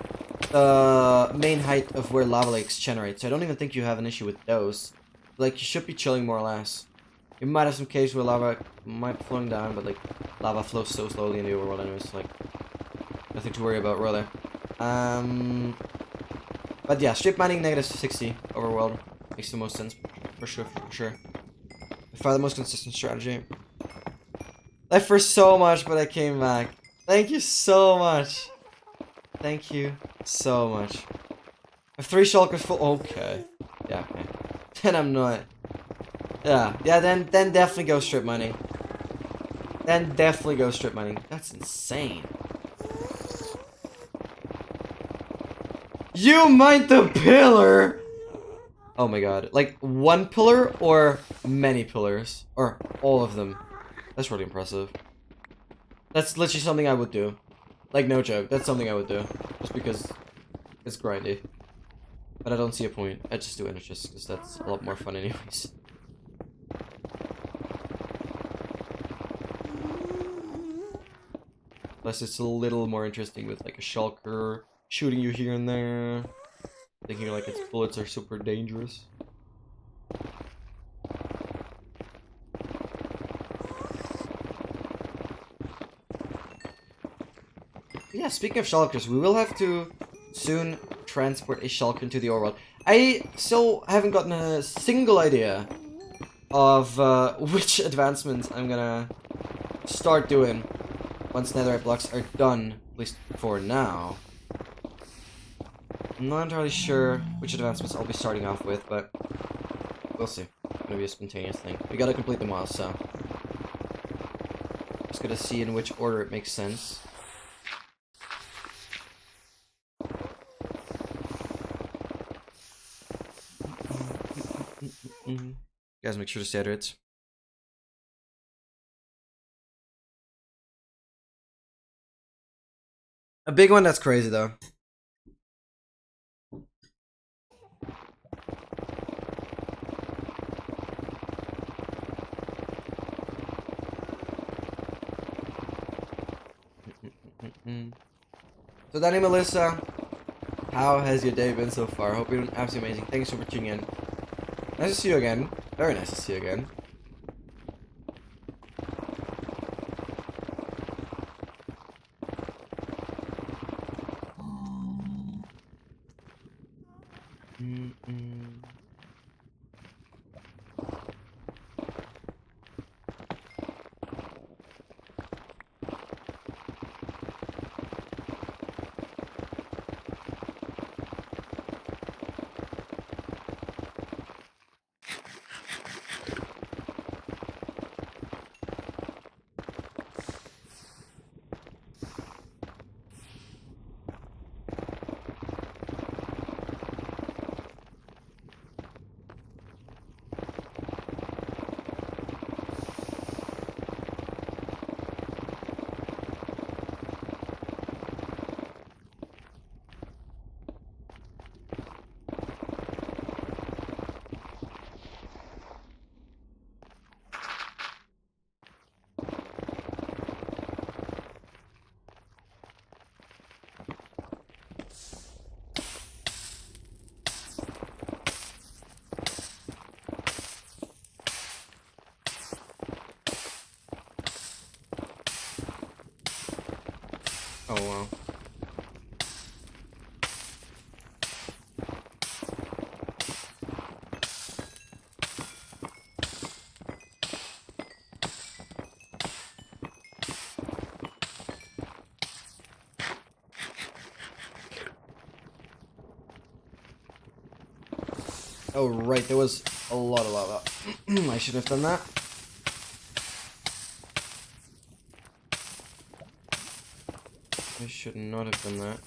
the main height of where lava lakes generate, so I don't even think you have an issue with those. Like, you should be chilling more or less. You might have some caves where lava might be flowing down, but like, lava flows so slowly in the overworld anyways, like, nothing to worry about, really. But yeah, strip mining -60 overworld makes the most sense, for sure, for sure. By far the most consistent strategy. Left for so much, but I came back. Thank you so much. Thank you so much. I have 3 shulkers full. Okay. Yeah, okay. Then I'm not. Yeah, then definitely go strip mining. Then definitely go strip mining. That's insane. You mined the pillar! Oh my god. Like, 1 pillar or many pillars? Or all of them? That's really impressive. That's literally something I would do. Like, no joke. That's something I would do. Just because it's grindy. But I don't see a point. I just do energies, because that's a lot more fun anyways. Plus, it's a little more interesting with, like, a shulker shooting you here and there. Thinking, like, its bullets are super dangerous. Yeah, speaking of shulkers, we will have to soon transport a shulker into the overworld. I still haven't gotten a single idea of which advancements I'm gonna start doing once netherite blocks are done, at least for now. I'm not entirely sure which advancements I'll be starting off with, but we'll see. It's gonna be a spontaneous thing. We gotta complete them all, so just gotta see in which order it makes sense. Guys, make sure to stay hydrated. A big one that's crazy though. So Danny, Melissa, how has your day been so far? Hope you're doing absolutely amazing. Thanks so much for tuning in. Nice to see you again. Very nice to see you again. Oh wow. Oh right, there was a lot of lava. I shouldn't have done that. I should not have done that.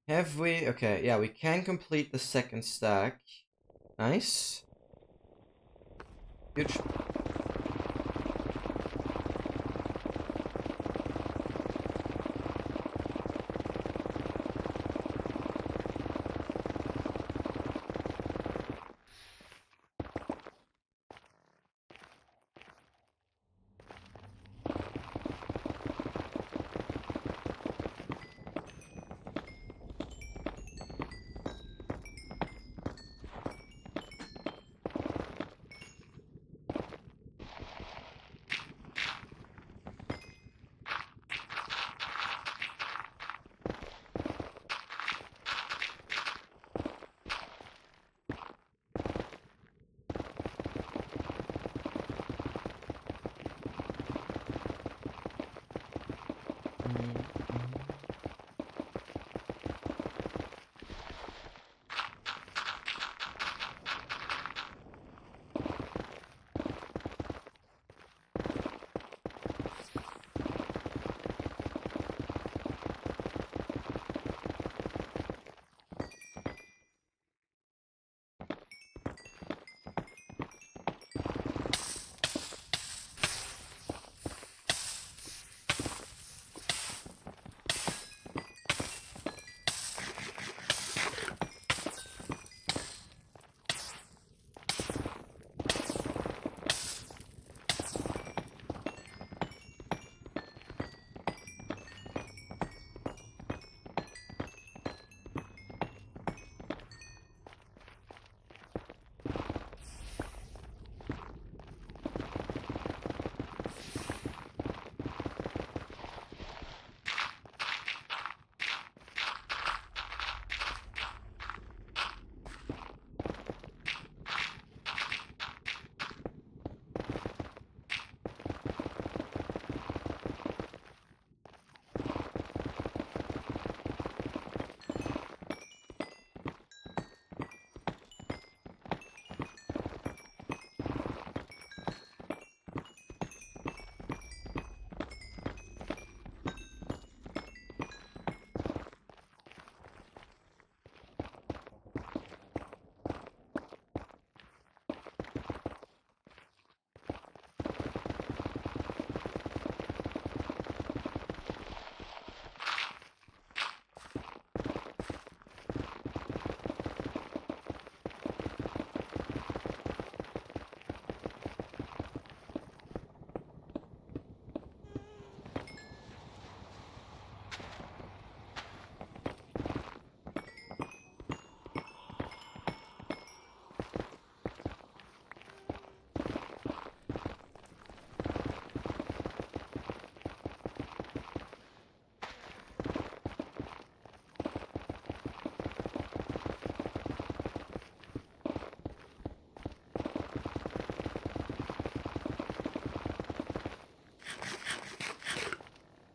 Have we? Okay, yeah, we can complete the second stack. Nice. Huge.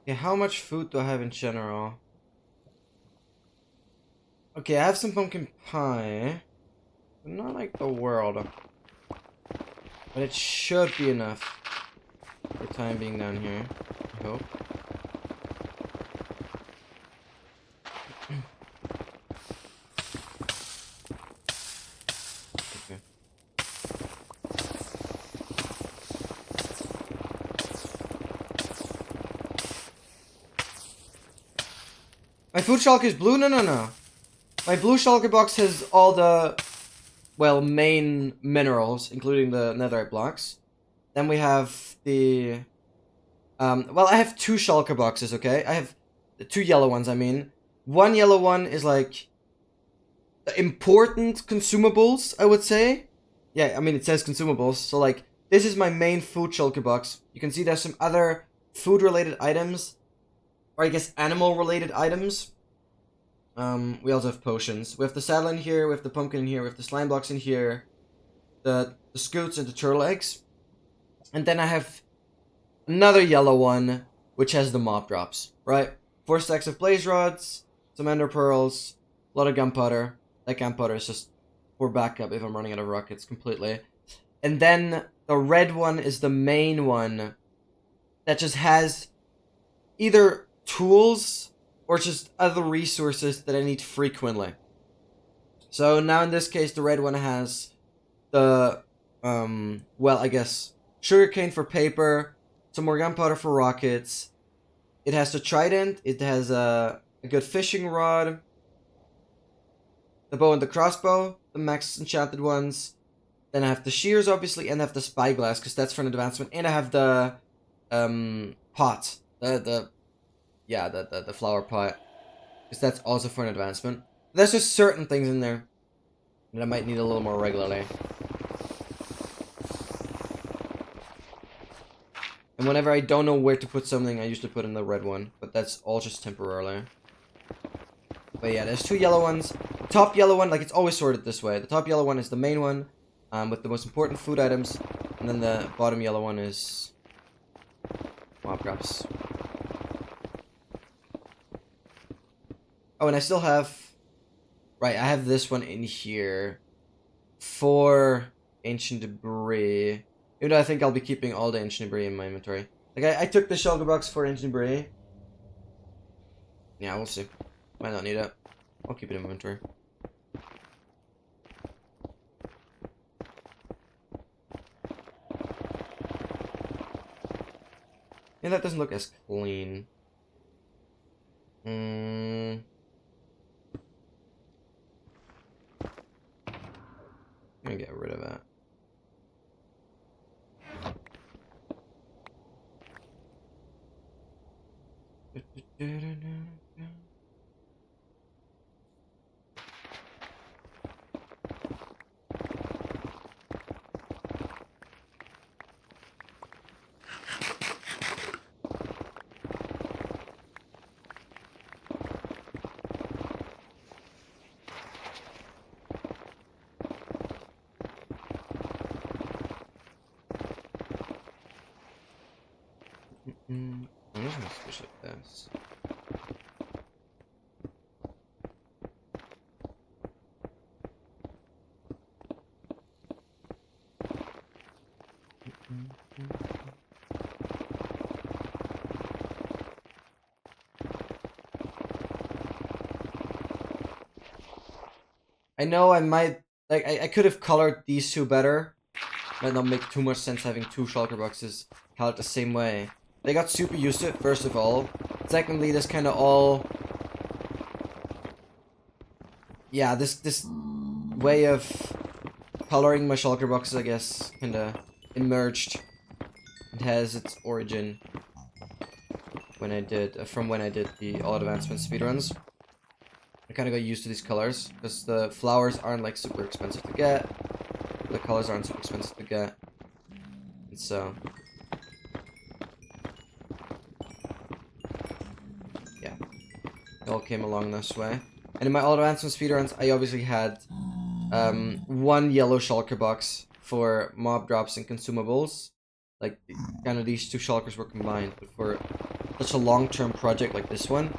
Okay, how much food do I have in general? Okay, I have some pumpkin pie. But not like the world. But it should be enough for time being down here. I hope. Okay. My food shulker is blue? No. My blue shulker box has all the, well, main minerals, including the netherite blocks. Then we have the... well, I have two shulker boxes, okay? I have two yellow ones, I mean. One yellow one is, like, important consumables, I would say. Yeah, I mean, it says consumables. So, like, this is my main food shulker box. You can see there's some other food-related items. Or, I guess, animal-related items. We also have potions. We have the saddle in here, we have the pumpkin in here, we have the slime blocks in here. The scoots and the turtle eggs. And then I have another yellow one, which has the mob drops, right? 4 stacks of blaze rods, some ender pearls, a lot of gunpowder. That gunpowder is just for backup if I'm running out of rockets completely. And then the red one is the main one that just has either tools or just other resources that I need frequently. So now in this case, the red one has the, well, I guess, sugarcane for paper, some more gunpowder for rockets. It has the trident, it has a good fishing rod, the bow and the crossbow, the max enchanted ones. Then I have the shears, obviously, and I have the spyglass, because that's for an advancement. And I have the, pot. The flower pot. Because that's also for an advancement. There's just certain things in there that I might need a little more regularly. And whenever I don't know where to put something, I usually put in the red one. But that's all just temporarily. But yeah, there's two yellow ones. The top yellow one, like, it's always sorted this way. The top yellow one is the main one, with the most important food items. And then the bottom yellow one is mob drops. Oh, and I still have... Right, I have this one in here for ancient debris. Even though I think I'll be keeping all the ancient debris in my inventory. Like, I took the shulker box for ancient debris. Yeah, we'll see. Might not need it. I'll keep it in inventory. Yeah, that doesn't look as clean. I'm gonna get rid of that. I'm just gonna switch like this. I know I might, like, I could have colored these two better. Might not make too much sense having two shulker boxes colored the same way. They got super used to it, first of all. Secondly, this kind of all... Yeah, this way of coloring my shulker boxes, I guess, kind of emerged. It has its origin when I did, from when I did the all advancement speedruns. I kind of got used to these colors, because the flowers aren't, like, super expensive to get. The colors aren't super expensive to get. And so... yeah. It all came along this way. And in my all advancement speedruns, I obviously had one yellow shulker box for mob drops and consumables. Like, kind of these two shulkers were combined, but for such a long-term project like this one,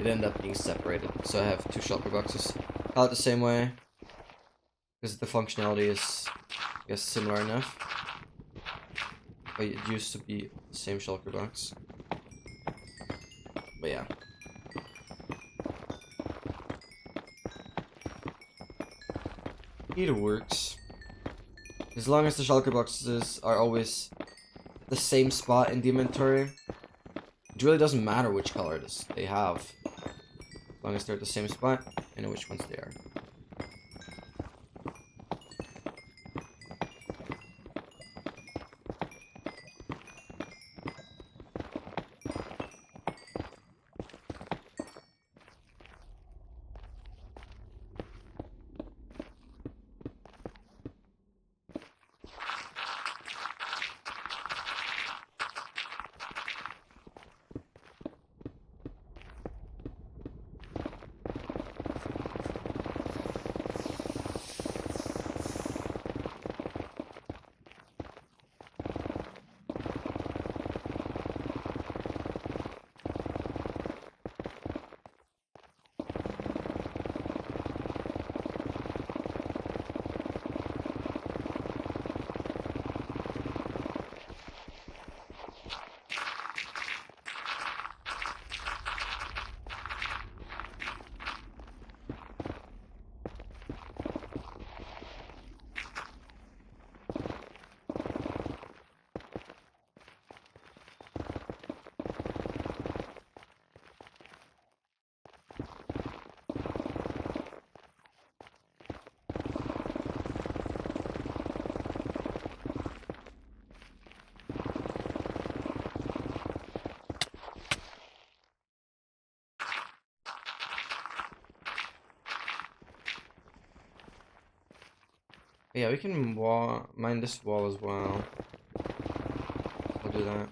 it ended up being separated. So I have 2 shulker boxes. Not the same way, because the functionality is, I guess, similar enough. But it used to be the same shulker box. But yeah. Either works. As long as the shulker boxes are always the same spot in the inventory, it really doesn't matter which color they have. As long as they're at the same spot, I know which ones they are. Yeah, we can mine this wall as well. We'll do that.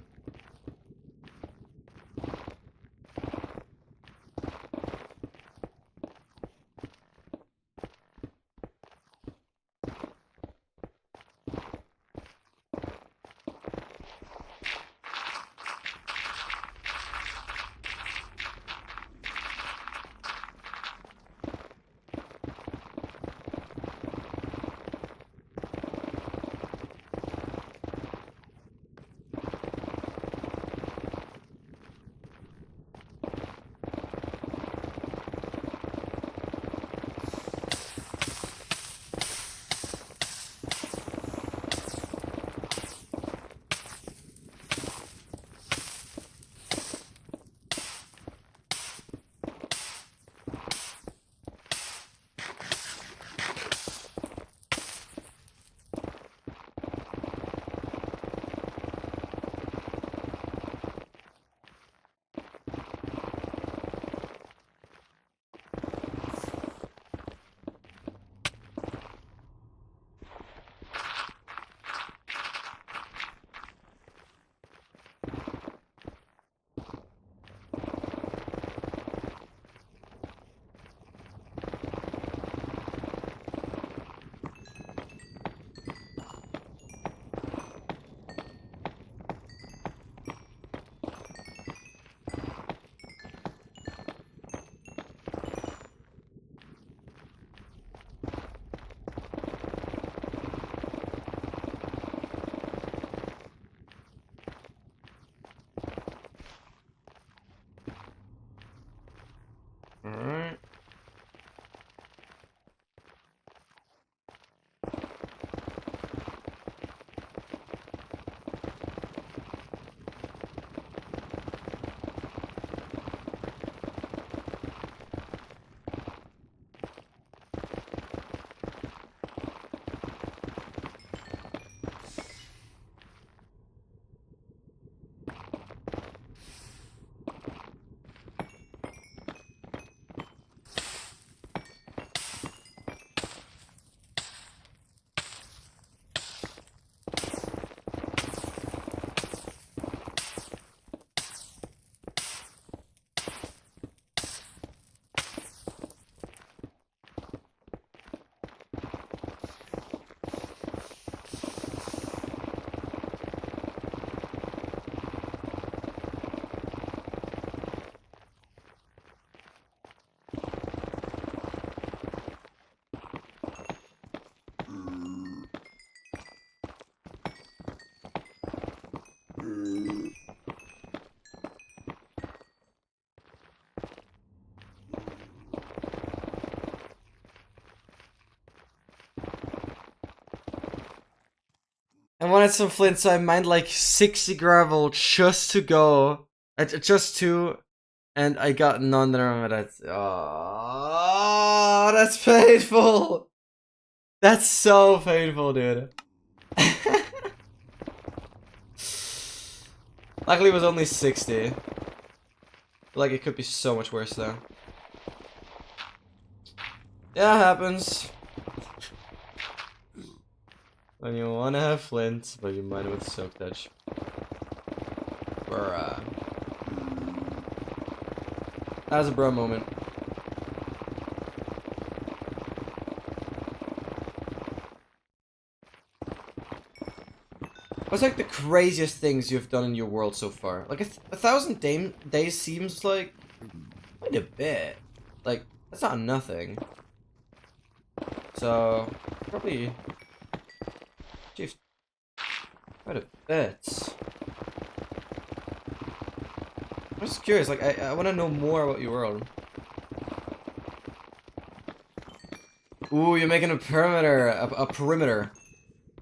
I wanted some flint, so I mined like 60 gravel just to go. Just to. And I got none there. Oh, that's painful. That's so painful, dude. Luckily, it was only 60. Like, it could be so much worse, though. Yeah, it happens. When you want to have flint, but you mine it with soak touch. Bruh. That was a bro moment. What's like the craziest things you've done in your world so far? Like 1,000 days seems like quite a bit. Like, that's not nothing. So, probably achieved quite a bit. I'm just curious, like, I want to know more about your world. Ooh, you're making a perimeter. A perimeter.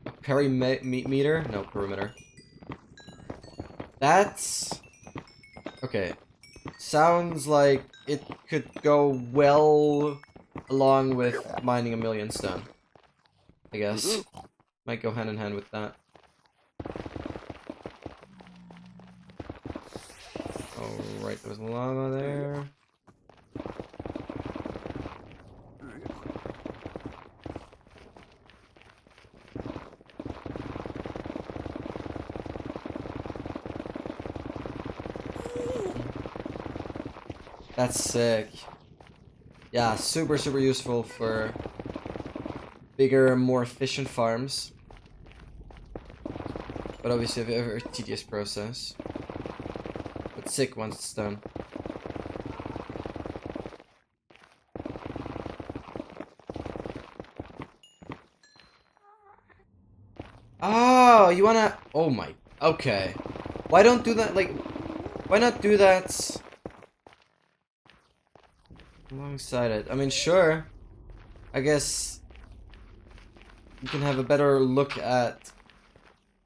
A perimeter? No, perimeter. That's... Okay. Sounds like it could go well along with mining 1,000,000 stone. I guess. Might go hand in hand with that. Alright, there was lava there. That's sick. Yeah, super useful for bigger, more efficient farms. But obviously a very tedious process. But sick once it's done. Oh, you wanna... Oh my... Okay. Why don't do that, like... Why not do that... alongside it? I mean, sure. I guess... You can have a better look at...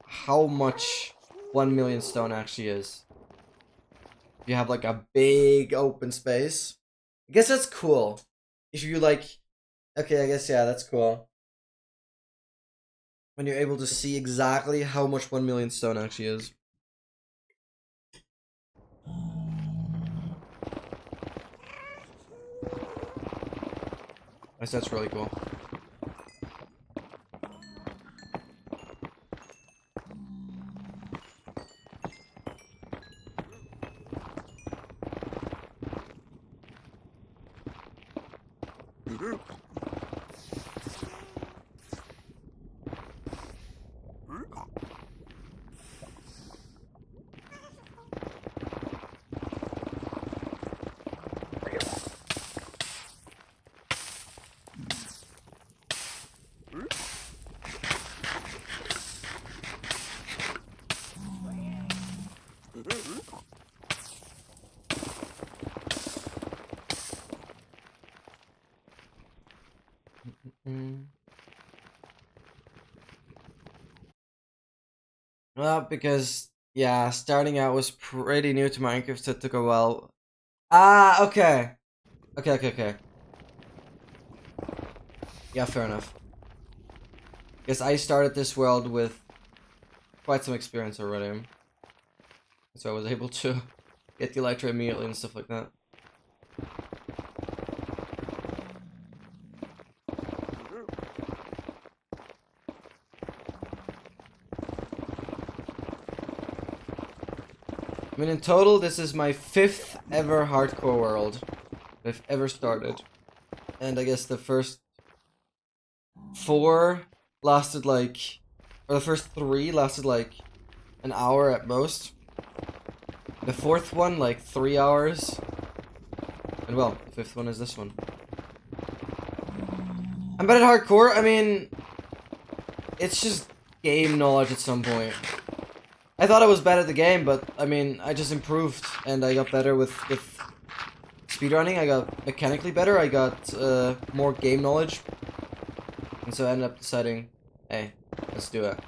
how much 1,000,000 stone actually is. If you have, like, a big open space. I guess that's cool. If you, like... Okay, I guess, yeah, that's cool. When you're able to see exactly how much 1,000,000 stone actually is. I guess that's really cool. Well, because, yeah, starting out was pretty new to Minecraft, so it took a while. Ah, okay. Okay. Yeah, fair enough. Because I started this world with quite some experience already. So I was able to get the elytra immediately and stuff like that. I mean, in total, this is my 5th ever hardcore world I've ever started. And I guess the first 4 lasted like... Or the first 3 lasted like an hour at most. The 4th one, like 3 hours. And well, the 5th one is this one. I'm bad at hardcore. I mean, it's just game knowledge at some point. I thought I was bad at the game, but I mean, I just improved and I got better with speedrunning. I got mechanically better. I got more game knowledge, and so I ended up deciding, hey, let's do it.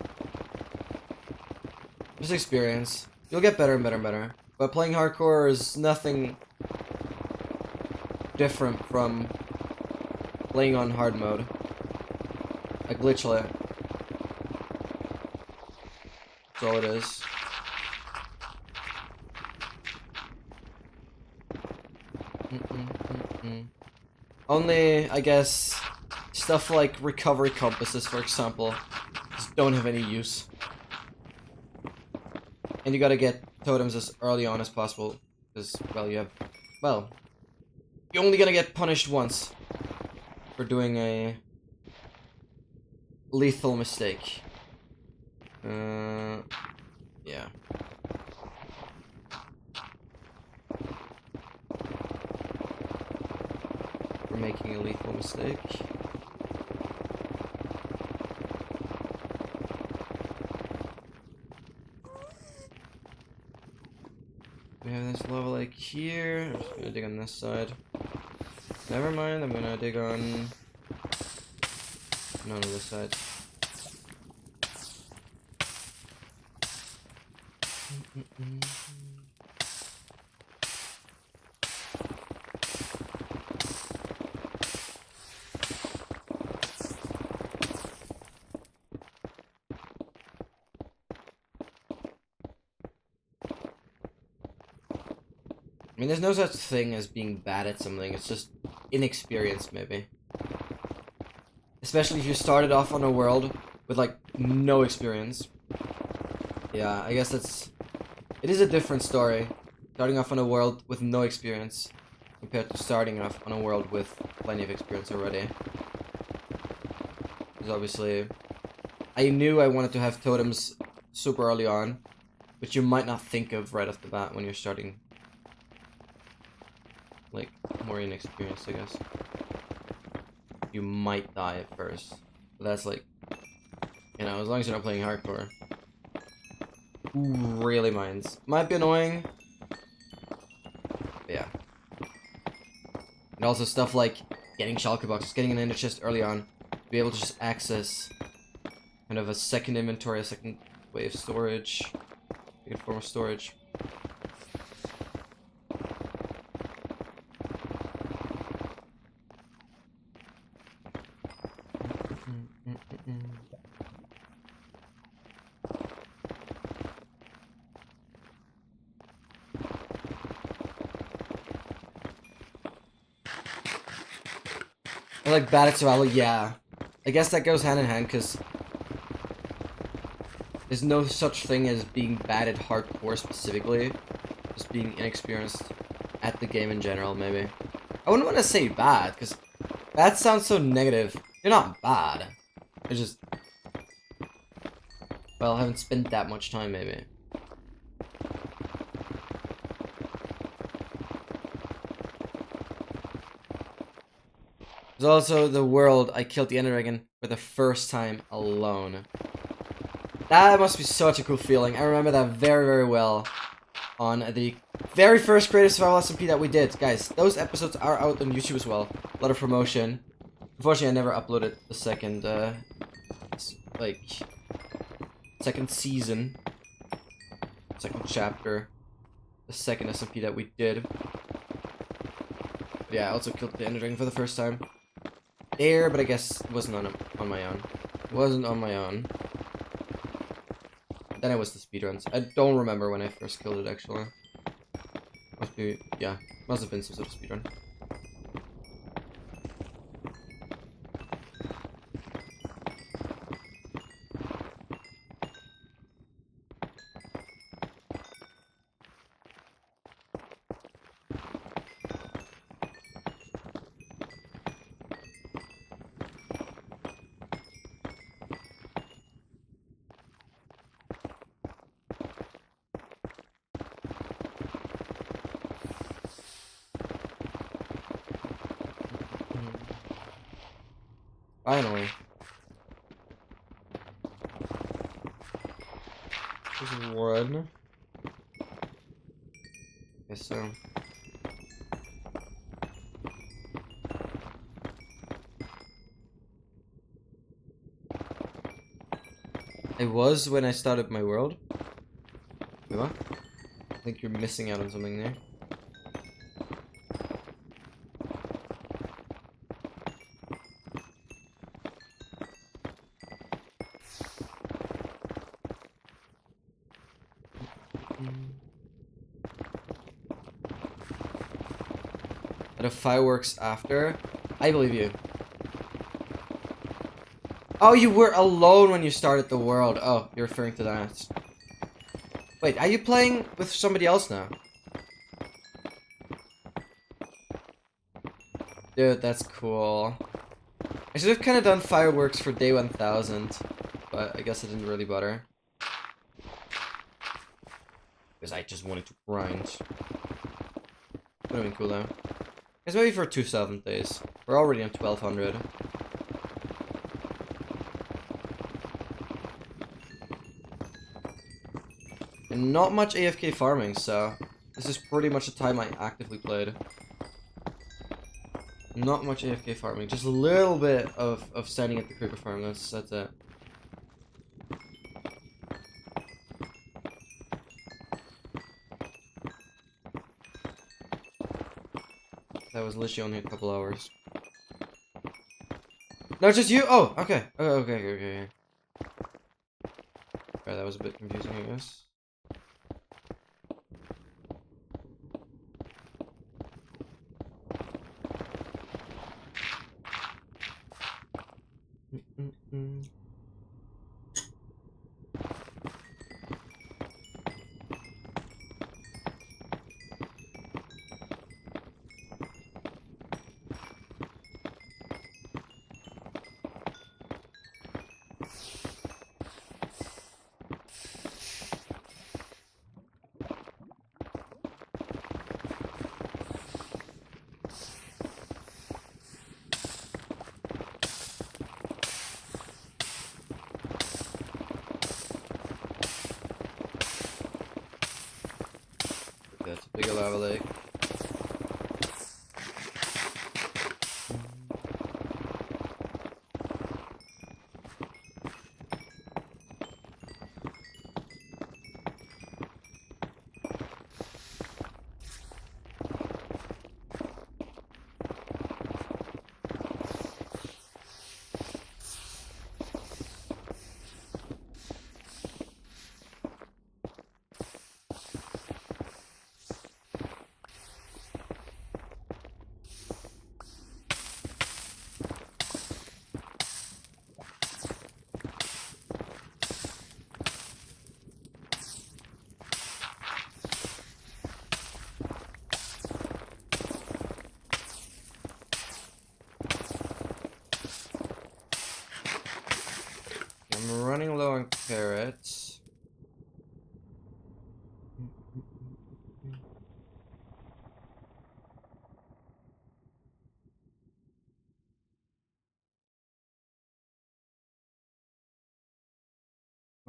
Just experience. You'll get better and better and better. But playing hardcore is nothing different from playing on hard mode. Like literally. That's all it is. Only, I guess, stuff like recovery compasses, for example, just don't have any use. And you gotta get totems as early on as possible, because, well, you're only gonna get punished once for doing a lethal mistake. Yeah. For making a lethal mistake. We have this level like here. I'm just gonna dig on this side. Never mind, I'm gonna dig on none of this side. I mean, there's no such thing as being bad at something, it's just inexperience, maybe. Especially if you started off on a world with, like, no experience. Yeah, I guess it is a different story, starting off on a world with no experience, compared to starting off on a world with plenty of experience already. Because obviously, I knew I wanted to have totems super early on, which you might not think of right off the bat when you're starting, like, more inexperienced, I guess. You might die at first, but that's like, you know, as long as you're not playing hardcore. Who really minds? Might be annoying, but yeah. And also stuff like getting shulker boxes, getting an ender chest early on, to be able to just access kind of a second inventory, a second way of storage, second form of storage. I like bad at survival, yeah. I guess that goes hand in hand, because there's no such thing as being bad at hardcore specifically. Just being inexperienced at the game in general, maybe. I wouldn't want to say bad, because bad sounds so negative. You're not bad. It's just, well, I haven't spent that much time, maybe. There's also the world I killed the Ender Dragon for the first time alone. That must be such a cool feeling. I remember that very, very well on the very first Creative Survival SMP that we did. Guys, those episodes are out on YouTube as well. A lot of promotion. Unfortunately, I never uploaded the second, second season. Second chapter. The second SMP that we did. But yeah, I also killed the Ender Dragon for the first time. There, but I guess it wasn't on my own. It wasn't on my own. Then it was the speedruns. I don't remember when I first killed it, actually. Must be, yeah, must have been some sort of speedrun. Finally. There's one. Guess so. I was when I started my world. Wait, what? I think you're missing out on something there. The fireworks after? I believe you. Oh, you were alone when you started the world. Oh, you're referring to that. Wait, are you playing with somebody else now? Dude, that's cool. I should have kind of done fireworks for day 1000, but I guess it didn't really bother. Because I just wanted to grind. Would have been cool though. It's maybe for 2000 days. We're already on 1200. And not much AFK farming, so this is pretty much the time I actively played. Not much AFK farming, just a little bit of standing at the creeper farm, that's it. That was literally only a couple hours. No, just you? Oh, okay. Okay. Alright, that was a bit confusing, I guess. That's a big lava lake. I'm running low on carrots.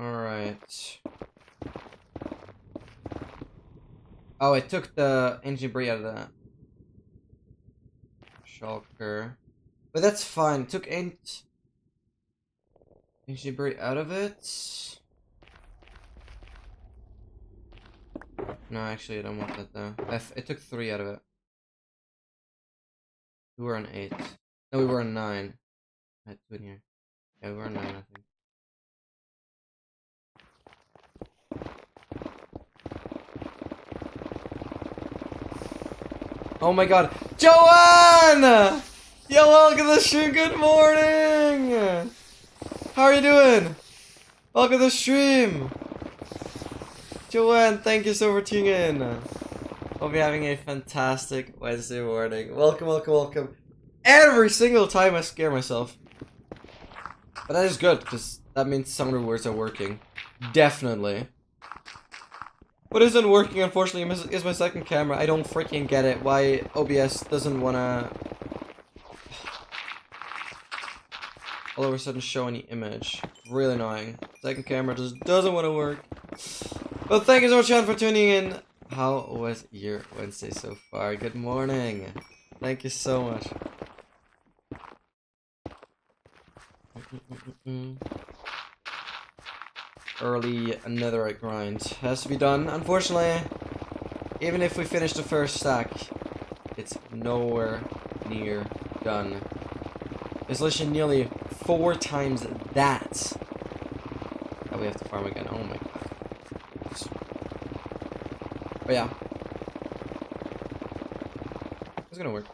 Alright. Oh, I took the engine debris out of that. Shulker. But that's fine. Took engine debris out of it. No, actually, I don't want that though. I took 3 out of it. We were on 8. No, we were on 9. I had 2 in here. Yeah, we were on 9, I think. Oh my god. Joanne! Yo, welcome to the stream. Good morning! How are you doing? Welcome to the stream. Joanne, thank you so much for tuning in. Hope you're having a fantastic Wednesday morning. Welcome. Every single time I scare myself. But that is good, because that means some rewards are working. Definitely. What isn't working, unfortunately, is my second camera. I don't freaking get it. Why OBS doesn't wanna all of a sudden show any image. Really annoying. Second camera just doesn't want to work. Well, thank you so much, Sean, for tuning in. How was your Wednesday so far? Good morning. Thank you so much. early netherite grind. Has to be done. Unfortunately, even if we finish the first stack, it's nowhere near done. It's literally nearly 4 times that. Oh, we have to farm again. Oh my god. But yeah. It's gonna work.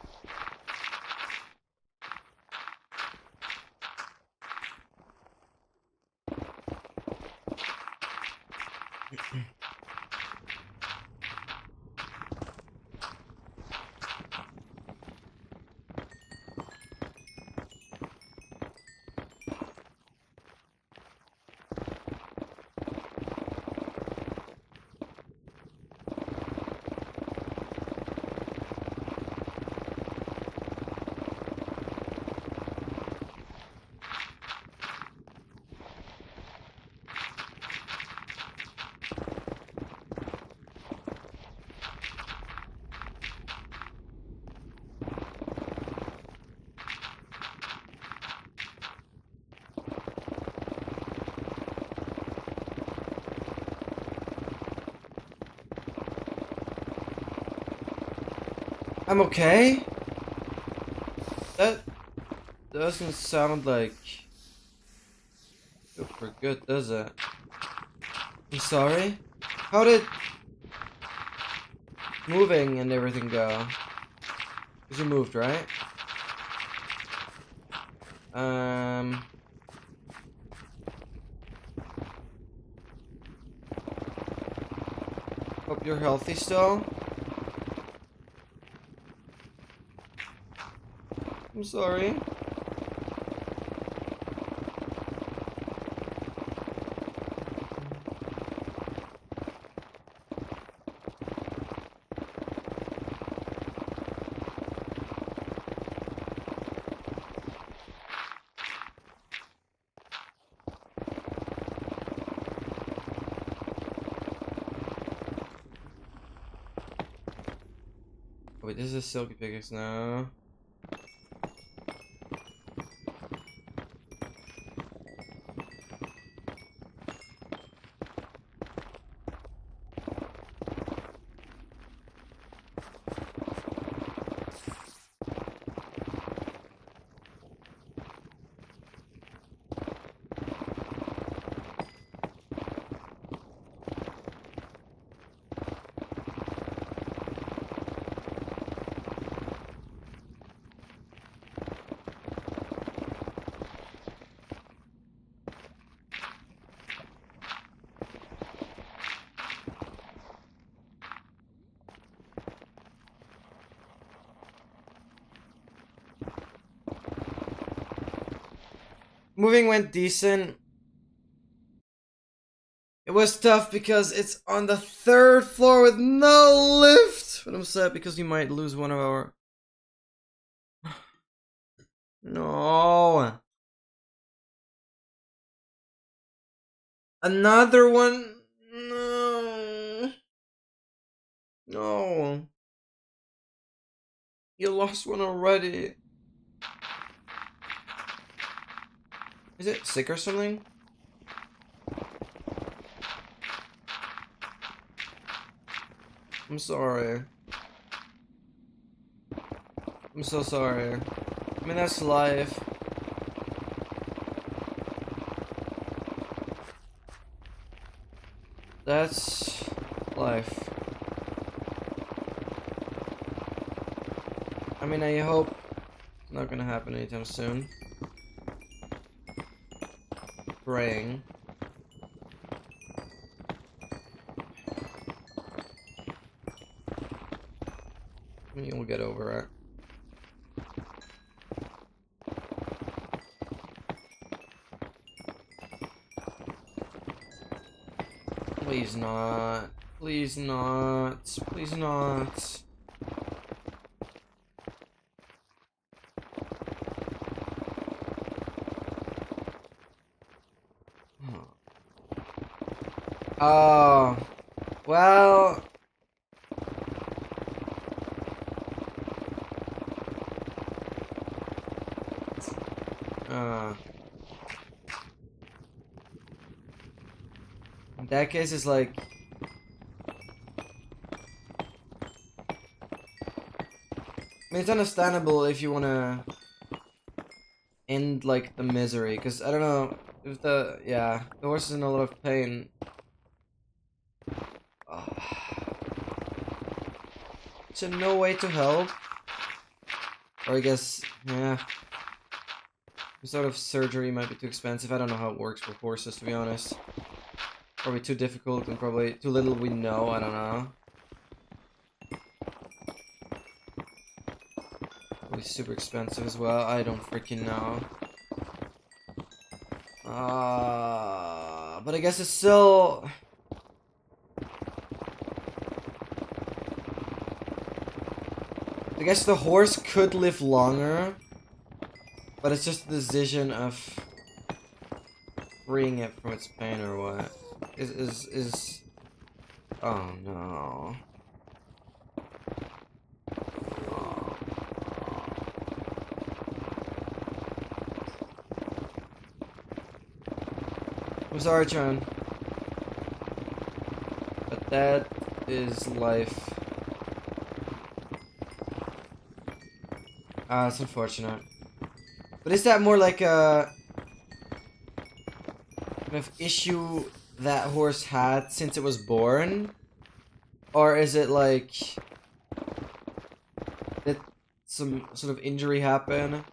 I'm okay? That doesn't sound like super good, does it? I'm sorry? How did moving and everything go? Because you moved, right? Hope you're healthy still. I'm sorry. Wait, this is a silky pickaxe now. Moving went decent. It was tough because it's on the 3rd floor with no lift. But I'm sad because we might lose one of our... No. Another one? No. No. You lost one already. Is it sick or something? I'm sorry. I'm so sorry. I mean, that's life. That's life. I mean, I hope it's not gonna happen anytime soon. Praying. I mean, we'll get over it. Please not. Please not. Please not. Oh. Well. In that case, it's like... I mean, it's understandable if you wanna end, like, the misery, because, I don't know, if the... Yeah, the horse is in a lot of pain. So no way to help? Or I guess, yeah. Some sort of surgery might be too expensive. I don't know how it works with horses, to be honest. Probably too difficult and probably too little we know. I don't know. Probably super expensive as well. I don't freaking know. But I guess it's still... I guess the horse could live longer. But it's just the decision of freeing it from its pain or what. Is... Oh no. I'm sorry, Chan. But that is life. It's unfortunate. But is that more like a kind of issue that horse had since it was born? Or is it like... did some sort of injury happen?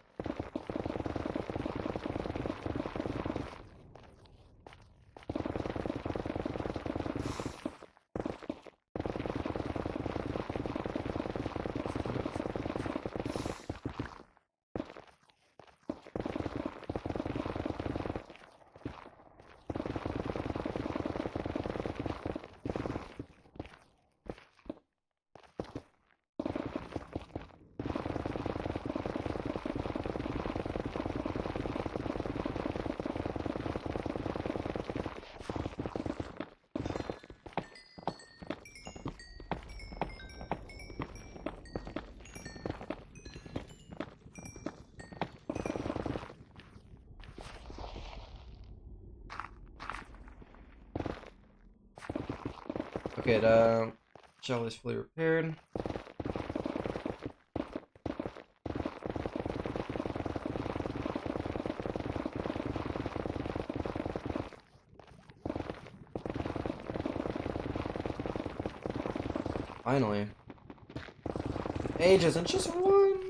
Okay, the shell is fully repaired. Finally. Ages and just one.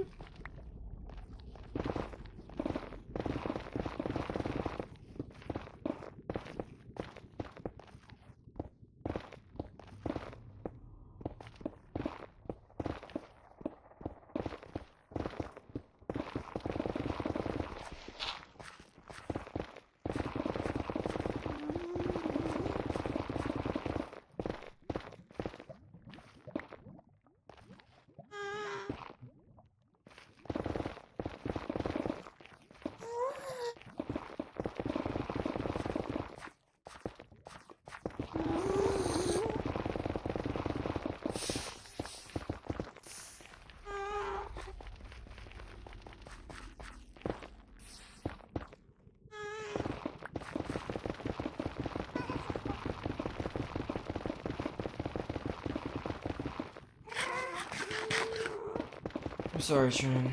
I'm sorry, Trin.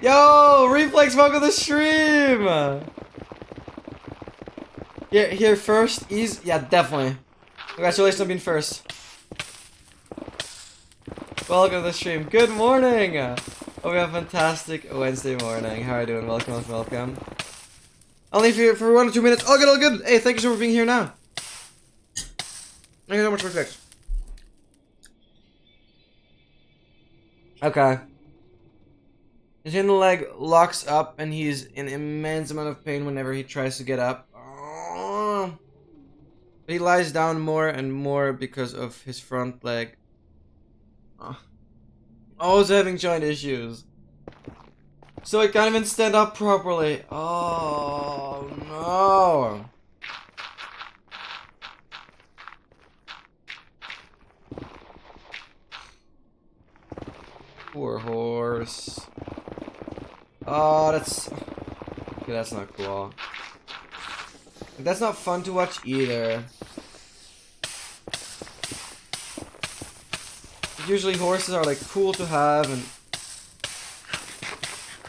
Yo, Reflex, welcome to the stream. Yeah, here first. Yeah, definitely. Congratulations on being first. Welcome to the stream. Good morning. Hope you have a fantastic Wednesday morning. How are you doing? Welcome, welcome. Only for 1 or 2 minutes. All good, all good. Hey, thank you so much for being here now. Thank you so much for Reflex. Okay. His inner leg locks up and he's in immense amount of pain whenever he tries to get up. Oh. He lies down more and more because of his front leg. Oh. Also having joint issues. So he can't even stand up properly. Oh no. Poor horse. Oh, that's... okay, that's not cool. That's not fun to watch either. Usually horses are like cool to have and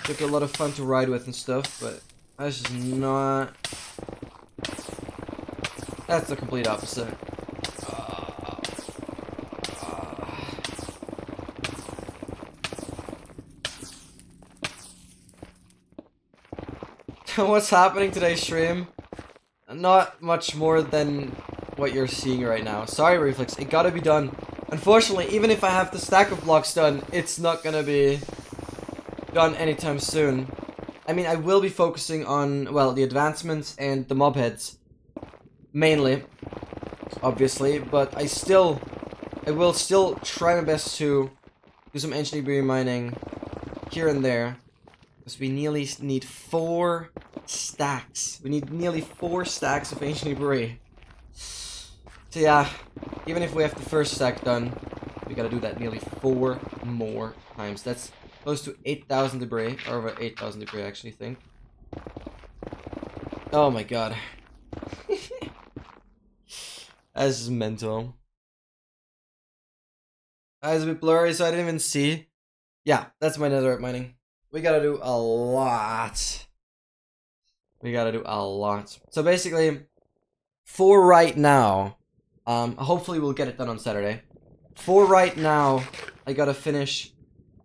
like a lot of fun to ride with and stuff, but that's just not. That's the complete opposite. What's happening today's stream? Not much more than what you're seeing right now. Sorry, Reflex. It gotta be done. Unfortunately, even if I have the stack of blocks done, it's not gonna be done anytime soon. I mean, I will be focusing on, well, the advancements and the mob heads. Mainly. Obviously. But I will still try my best to do some ancient debris mining here and there. Because we nearly need 4 stacks. We need nearly 4 stacks of ancient debris. So yeah, even if we have the first stack done, we gotta do that nearly 4 more times. That's close to 8,000 debris, or over 8,000 debris I actually think. Oh my god. That's just mental. Eyes a bit blurry, so I didn't even see. Yeah, that's my netherite mining. We gotta do a lot. We gotta do a lot. So basically, for right now, hopefully we'll get it done on Saturday. For right now, I gotta finish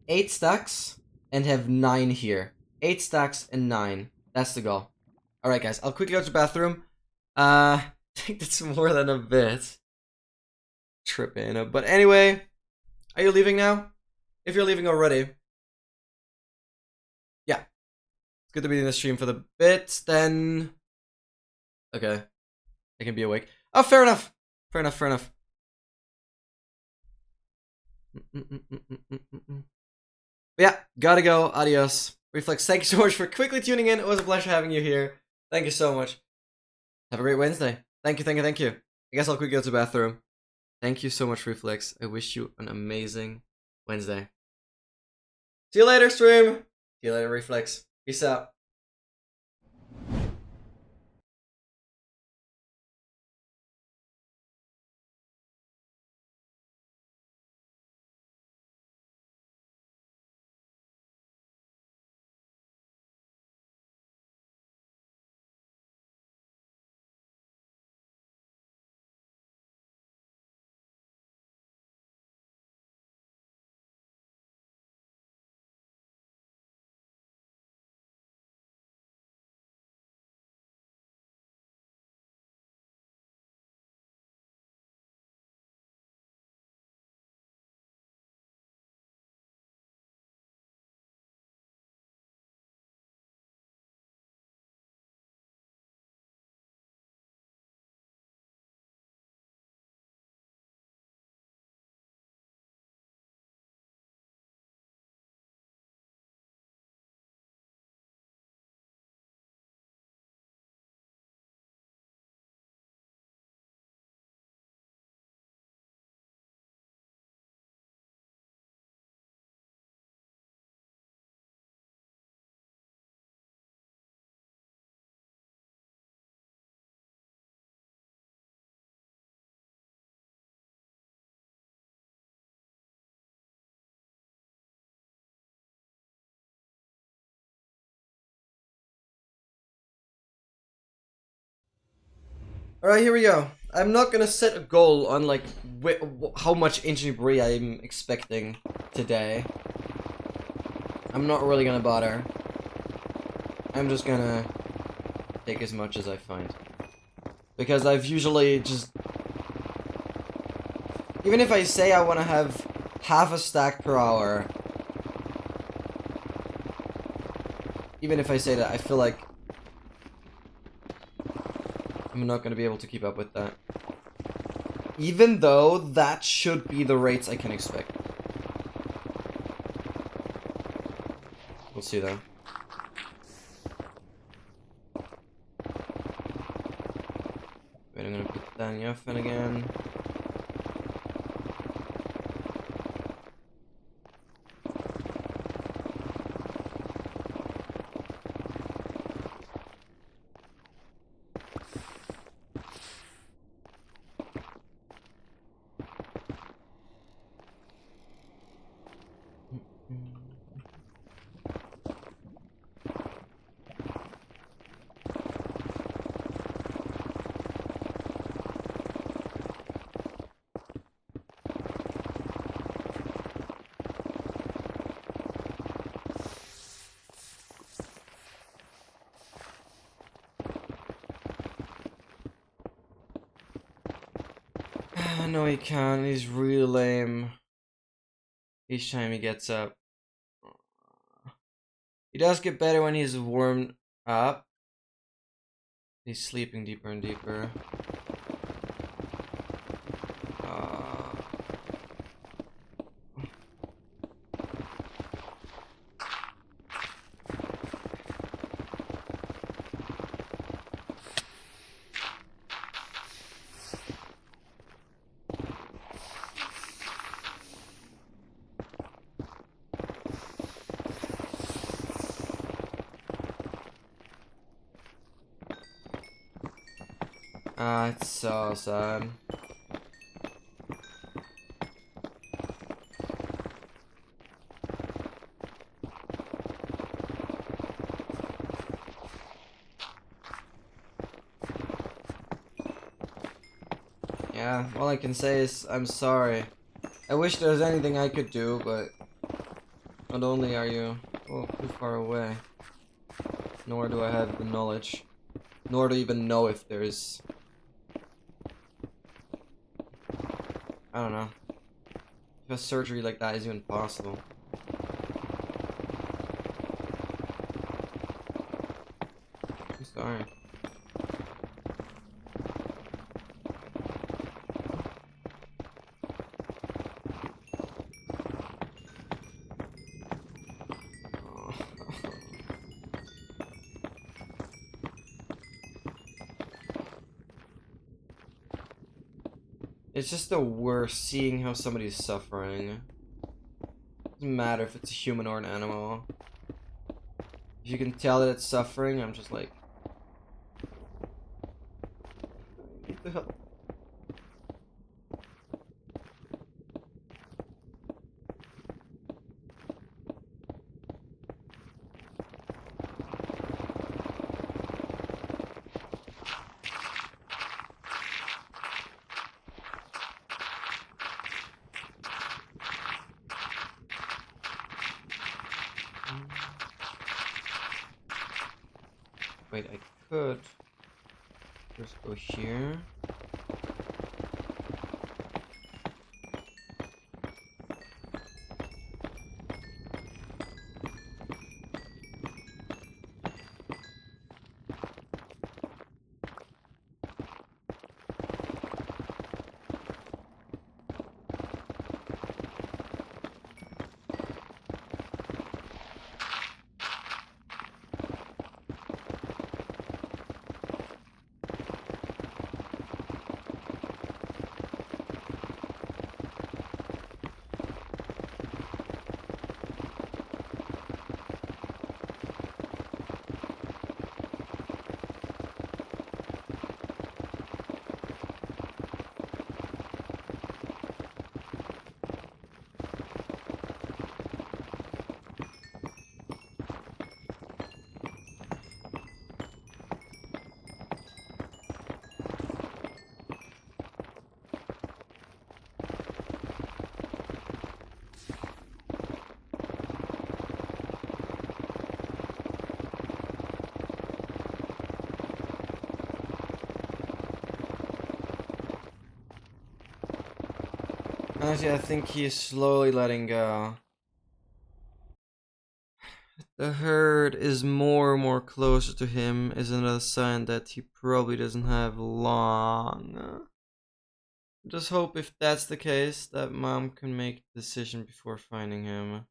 8 stacks and have 9 here. 8 stacks and 9. That's the goal. Alright guys, I'll quickly go to the bathroom. I think that's more than a bit. Tripping. But anyway, are you leaving now? If you're leaving already. Yeah. It's good to be in the stream for the bit, then. Okay. I can be awake. Oh, fair enough. Fair enough, fair enough. But yeah, gotta go. Adios. Reflex, thank you so much for quickly tuning in. It was a pleasure having you here. Thank you so much. Have a great Wednesday. Thank you, thank you, thank you. I guess I'll quickly go to the bathroom. Thank you so much, Reflex. I wish you an amazing Wednesday. See you later, stream. See you later, Reflex. Peace out. Alright, here we go. I'm not gonna set a goal on like how much ancient debris I'm expecting today. I'm not really gonna bother. I'm just gonna take as much as I find. Because I've usually just... Even if I say I want to have half a stack per hour, even if I say that, I feel like I'm not going to be able to keep up with that. Even though that should be the rates I can expect. We'll see though. Wait, I'm going to put that in the oven again. no, he can't. He's really lame. Each time he gets up. He does get better when he's warmed up. He's sleeping deeper and deeper. It's so sad. Yeah, all I can say is I'm sorry. I wish there was anything I could do, but not only are you too far away, nor do I have the knowledge, nor do I even know if there's, I don't know, if a surgery like that is even possible. I'm sorry. It's just the worst seeing how somebody's suffering. Doesn't matter if it's a human or an animal. If you can tell that it's suffering, I'm just like, I need to help. Wait, I could just go here. Honestly, I think he is slowly letting go. The herd is more and more closer to him is another sign that he probably doesn't have long. Just hope if that's the case that mom can make the decision before finding him.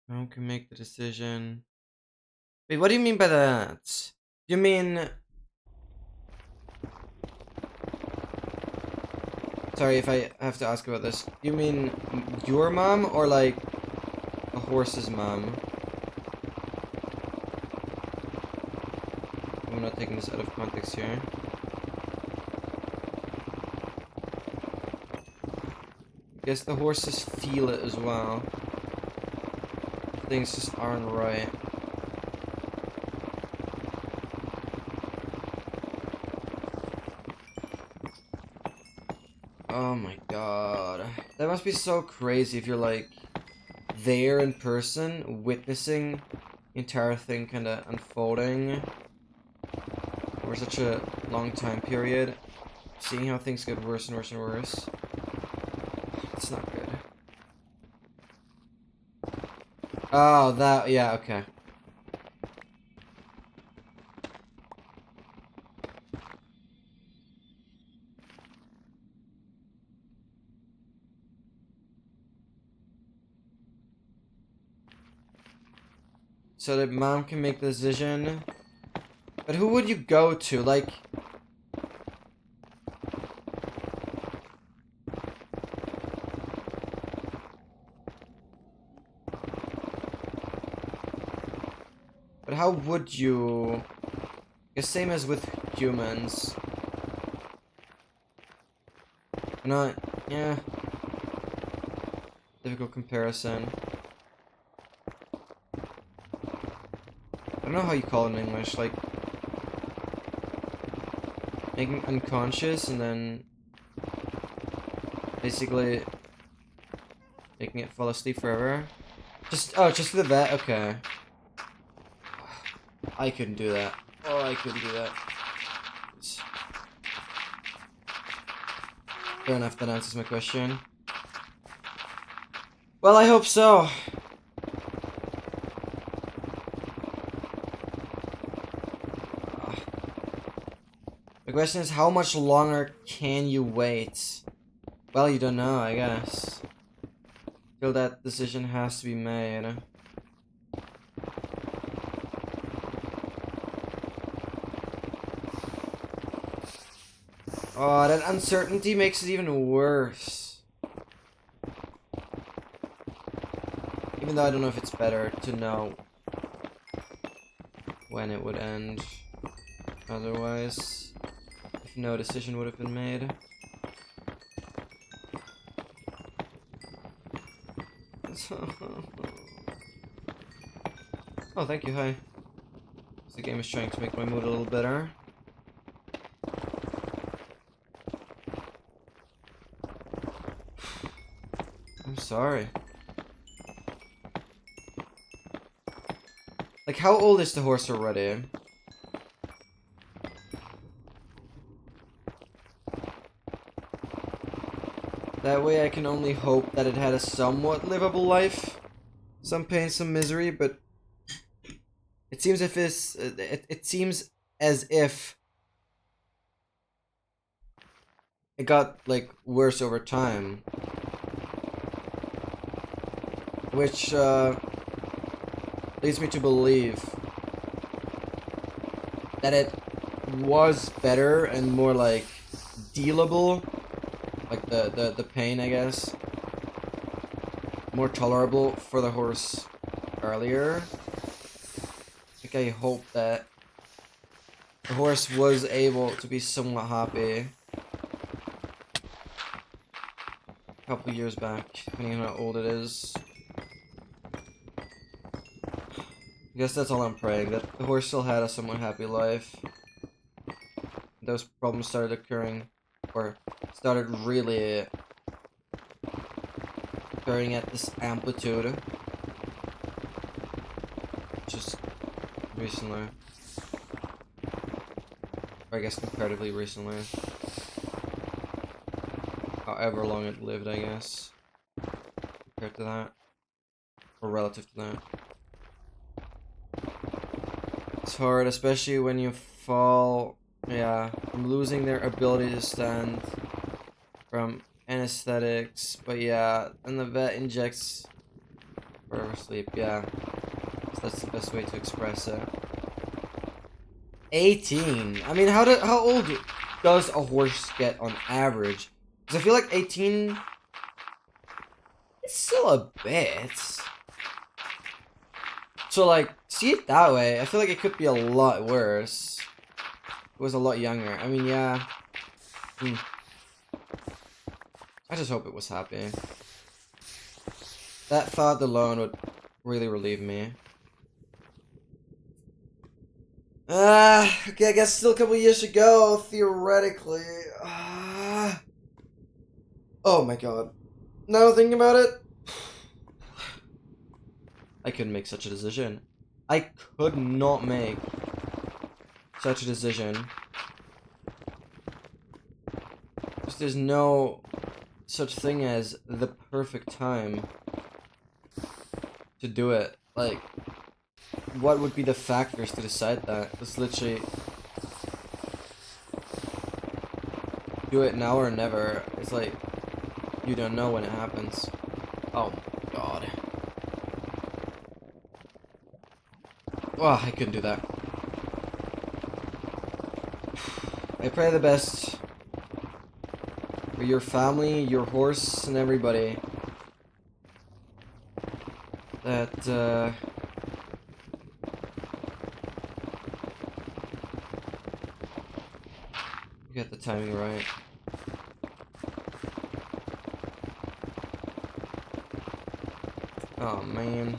Mom can make the decision. Wait, what do you mean by that? You mean... Sorry if I have to ask about this. You mean your mom or like a horse's mom? I'm not taking this out of context here. I guess the horses feel it as well. Things just aren't right. Oh my god. That must be so crazy if you're like there in person, witnessing the entire thing kind of unfolding over such a long time period, seeing how things get worse and worse and worse. It's not good. Oh, that, yeah, okay. So that mom can make the decision. But who would you go to? Like... But how would you... I guess same as with humans. Not... Yeah. Difficult comparison. I don't know how you call it in English, like... Making unconscious and then... Basically... Making it fall asleep forever. Just to the vet? Okay. I couldn't do that. Oh, I couldn't do that. Fair enough, that answers my question. Well, I hope so. The question is, how much longer can you wait? Well, you don't know, I guess. Till that decision has to be made. Oh, that uncertainty makes it even worse. Even though I don't know if it's better to know when it would end. Otherwise, if no decision would have been made. Oh, thank you, hi. The game is trying to make my mood a little better. I'm sorry. Like, how old is the horse already? That way I can only hope that it had a somewhat livable life. Some pain, some misery, but... It seems if it's... It seems as if... It got, like, worse over time. Which, leads me to believe that it was better and more, like, dealable. Like, the pain, I guess. More tolerable for the horse earlier. Like, I hope that the horse was able to be somewhat happy a couple years back, depending on how old it is. I guess that's all I'm praying, that the horse still had a somewhat happy life. Those problems started occurring, or started really occurring at this amplitude. Just recently. Or I guess comparatively recently. However long it lived, I guess. Compared to that. Or relative to that. It's hard, especially when you fall, yeah, from losing their ability to stand, from anesthetics, but yeah, and the vet injects forever sleep, yeah. So that's the best way to express it. 18. I mean, how old does a horse get on average? Because I feel like 18 is still a bit. So, like, see it that way, I feel like it could be a lot worse. It was a lot younger. I mean, yeah. I just hope it was happy. That thought alone would really relieve me. Okay, I guess still a couple years to go, theoretically. Oh my god. Now thinking about it, I couldn't make such a decision. I could not make such a decision. Because there's no such thing as the perfect time to do it. Like, what would be the factors to decide that? It's literally do it now or never. It's like you don't know when it happens. Oh my god. Oh, I couldn't do that. I pray the best for your family, your horse, and everybody. That, you get the timing right. Oh, man.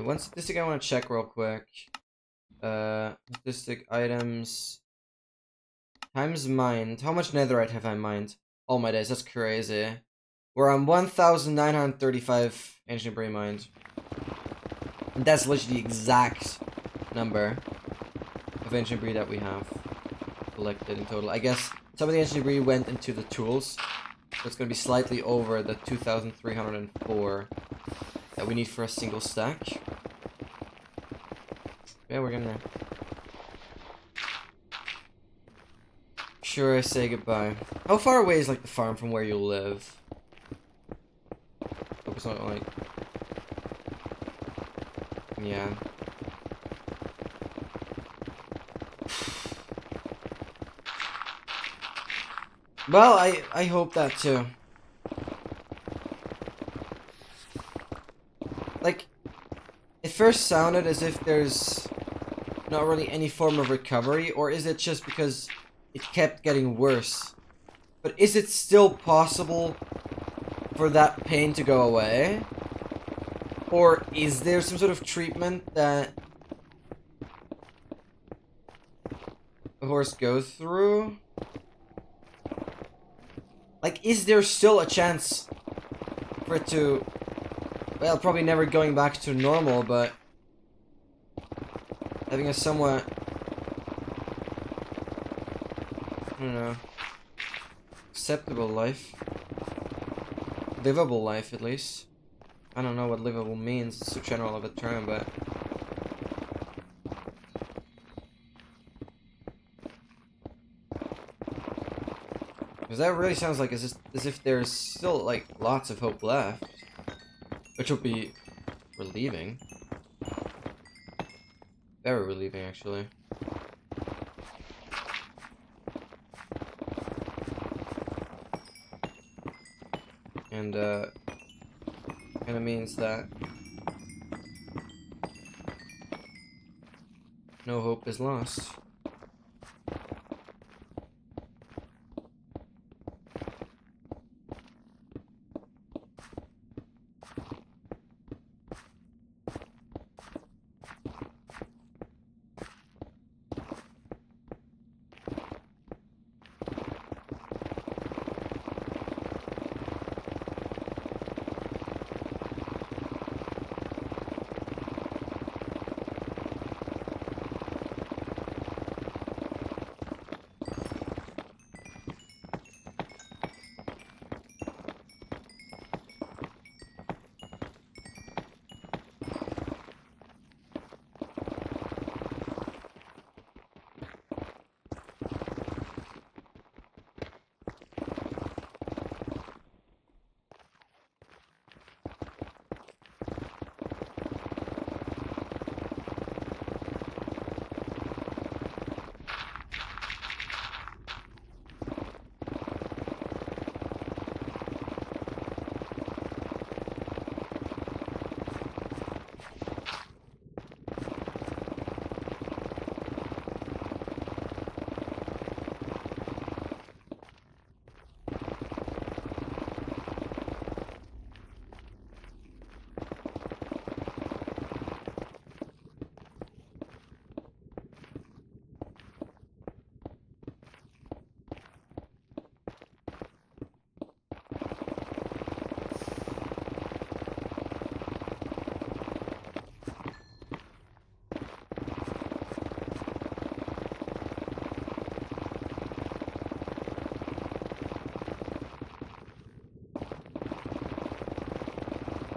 One statistic I want to check real quick. Statistic items. Times mined. How much netherite have I mined? Oh my days, that's crazy. We're on 1,935 ancient debris mined. And that's literally the exact number of ancient debris that we have collected in total. I guess some of the ancient debris went into the tools. So it's going to be slightly over the 2,304 that we need for a single stack. Yeah, we're gonna... Sure, I say goodbye. How far away is, like, the farm from where you live? Hope it's not, like... Yeah. Well, I hope that, too. Like, it first sounded as if there's not really any form of recovery, or is it just because it kept getting worse? But is it still possible for that pain to go away? Or is there some sort of treatment that a horse goes through? Like, is there still a chance for it to... Well, probably never going back to normal, but... having a somewhat... I don't know... acceptable life. Livable life, at least. I don't know what livable means, it's too general of a term, but... Because that really sounds like as if there's still, like, lots of hope left. Which will be relieving. Very relieving, actually. And, kind of means that no hope is lost.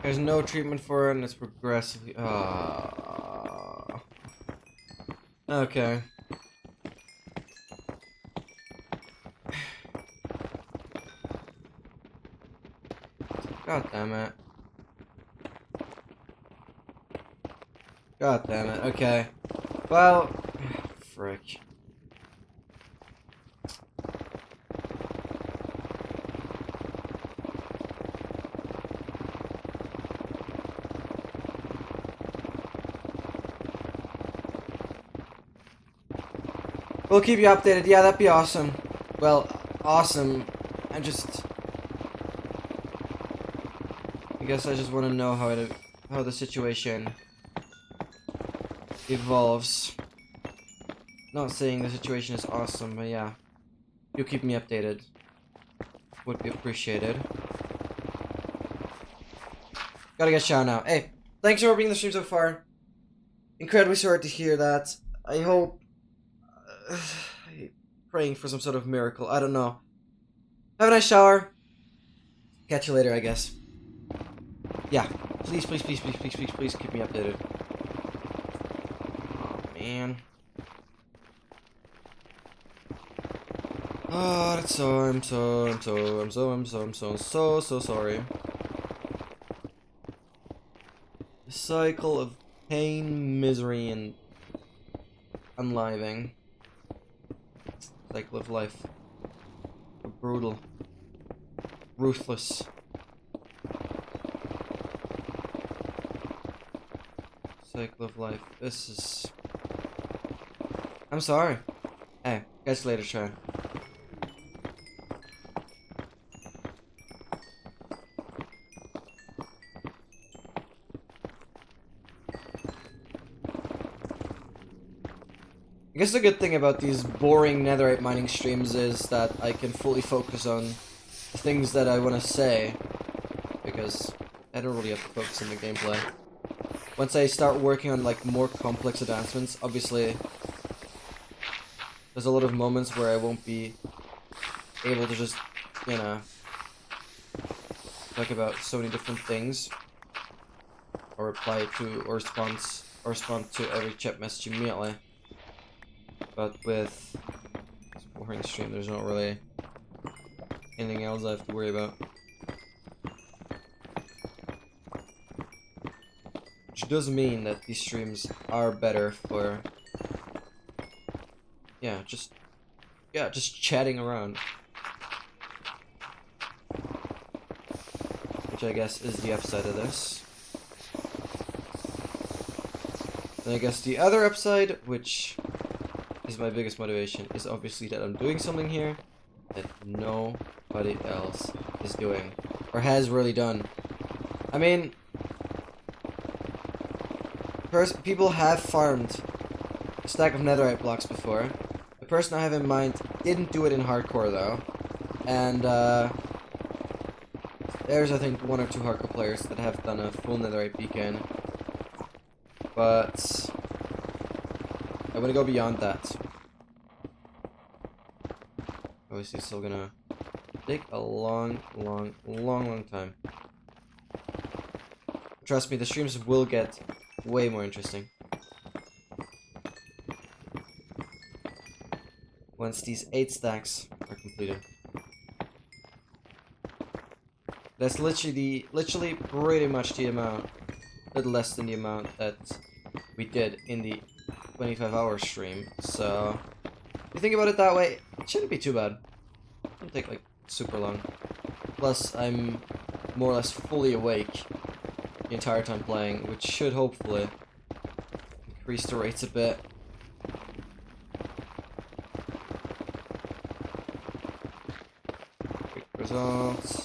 There's no treatment for it, and it's progressively. Okay. God damn it. God damn it. Okay. Well, frick. We'll keep you updated. Yeah, that'd be awesome. Well, awesome. I guess I just want to know how the situation evolves. Not saying the situation is awesome, but yeah. You keep me updated. Would be appreciated. Gotta get shout out. Hey, thanks for opening the stream so far. Incredibly sorry to hear that. I hope... praying for some sort of miracle. I don't know. Have a nice shower. Catch you later, I guess. Yeah. Please, please, please, please, please, please, please keep me updated. Oh, man. Oh, that's I'm so sorry. A cycle of pain, misery, and unliving. Cycle of life. Brutal. Ruthless. Cycle of life. This is... I'm sorry. Hey, catch you later, Sharon. I guess the good thing about these boring netherite mining streams is that I can fully focus on the things that I want to say, because I don't really have to focus on the gameplay. Once I start working on like more complex advancements, obviously there's a lot of moments where I won't be able to just, you know, talk about so many different things, or reply to, or respond to every chat message immediately. But with this boring stream, there's not really anything else I have to worry about. Which does mean that these streams are better for, just chatting around. Which I guess is the upside of this. And I guess the other upside, which is my biggest motivation, is obviously that I'm doing something here that nobody else is doing, or has really done. I mean, people have farmed a stack of netherite blocks before. The person I have in mind didn't do it in hardcore though, and there's I think 1 or 2 hardcore players that have done a full netherite beacon, but I'm gonna go beyond that. Obviously, it's still gonna take a long time. Trust me, the streams will get way more interesting once these 8 stacks are completed. That's literally pretty much the amount, a little less than the amount that we did in the 25-hour stream. So if you think about it that way, it shouldn't be too bad. It won't take like super long. Plus, I'm more or less fully awake the entire time playing, which should hopefully increase the rates a bit. Quick results.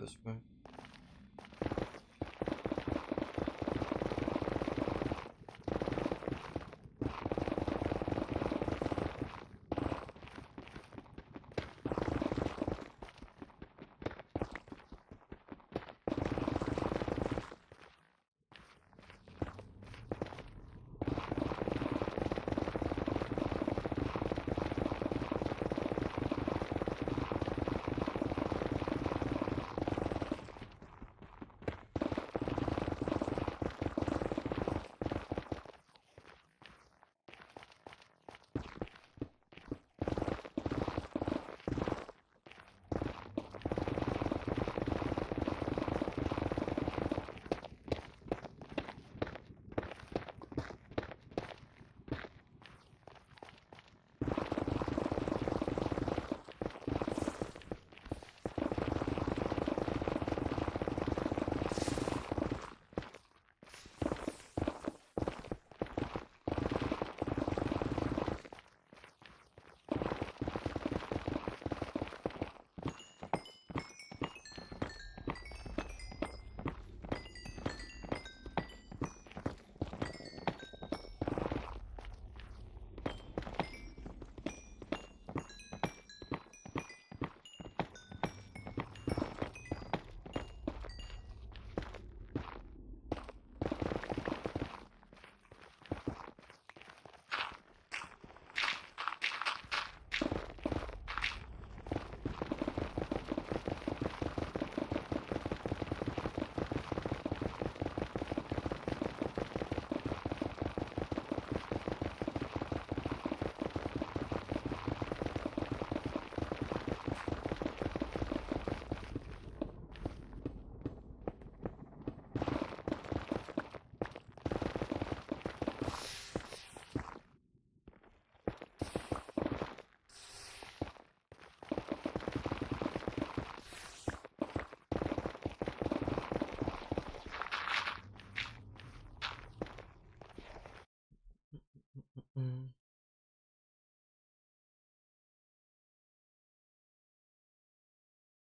this way.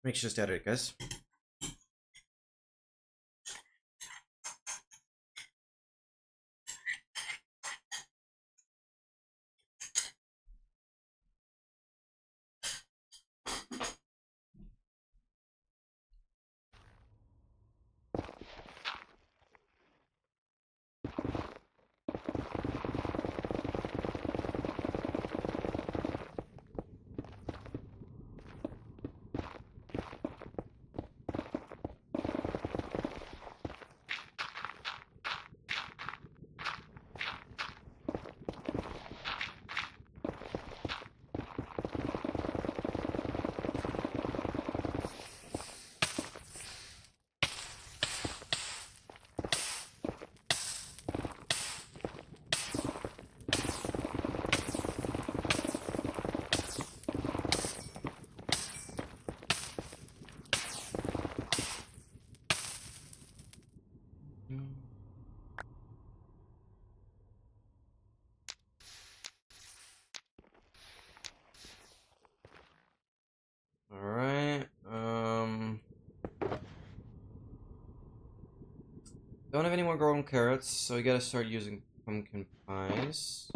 Make sure to start it, guys. Alright, don't have any more golden carrots, so we gotta start using pumpkin pies.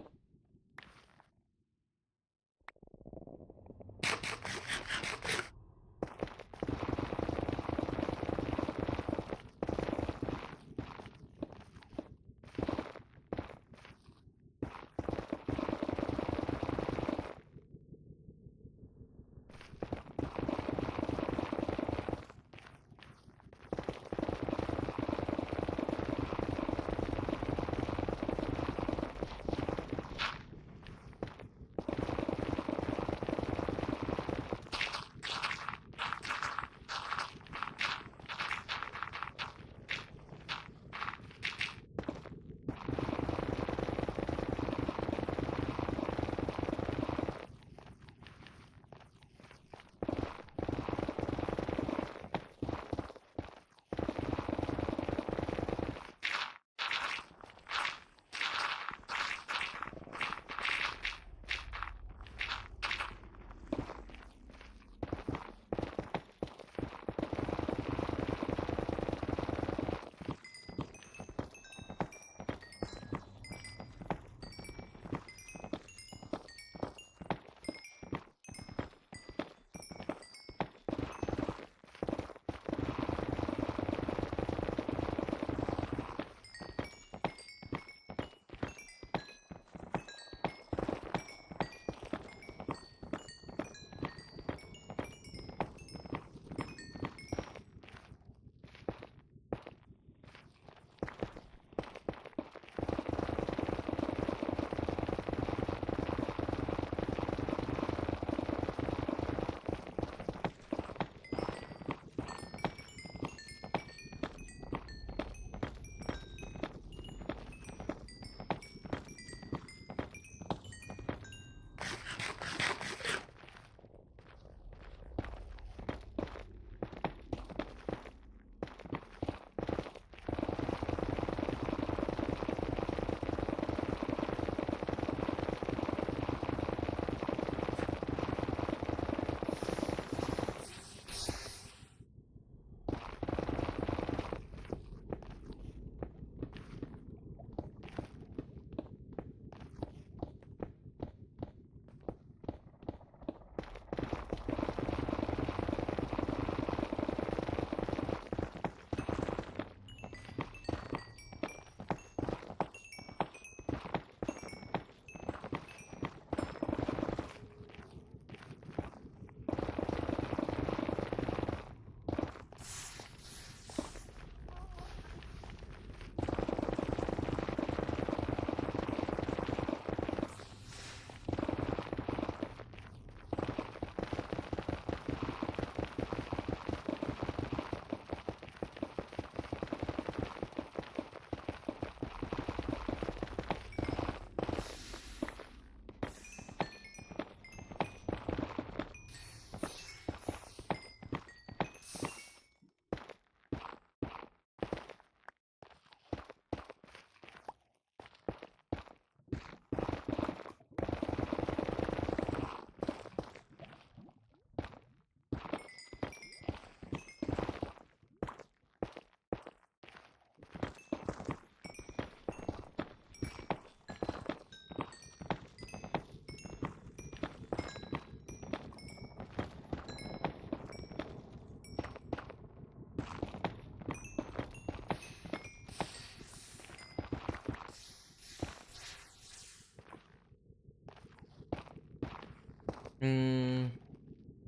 I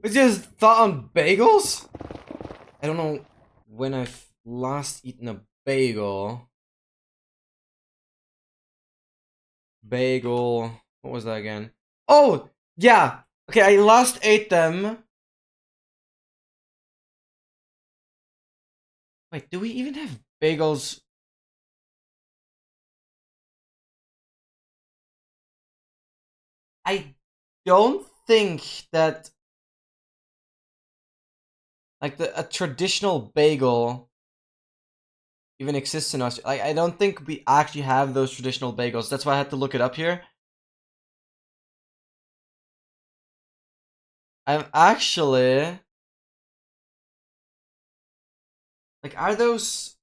just thought on bagels? I don't know when I've last eaten a bagel. Bagel. What was that again? Oh! Yeah! Okay, I last ate them. Wait, do we even have bagels? I don't think that like a traditional bagel even exists in Australia. I don't think we actually have those traditional bagels. That's why I had to look it up here. I'm actually like, are those?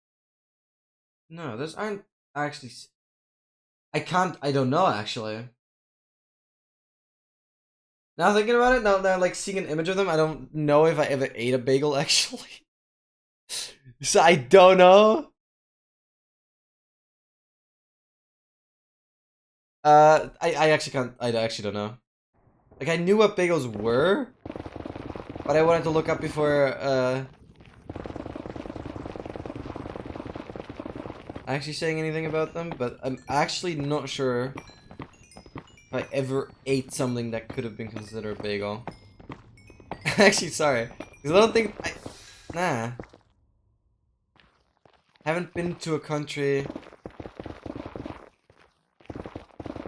No, those aren't actually. I can't. I don't know actually. Now thinking about it, now like seeing an image of them, I don't know if I ever ate a bagel actually. So I don't know. I actually can't. I actually don't know. Like I knew what bagels were, but I wanted to look up before actually saying anything about them. But I'm actually not sure if I ever ate something that could have been considered a bagel. Actually, sorry, because I don't think nah. Haven't been to a country.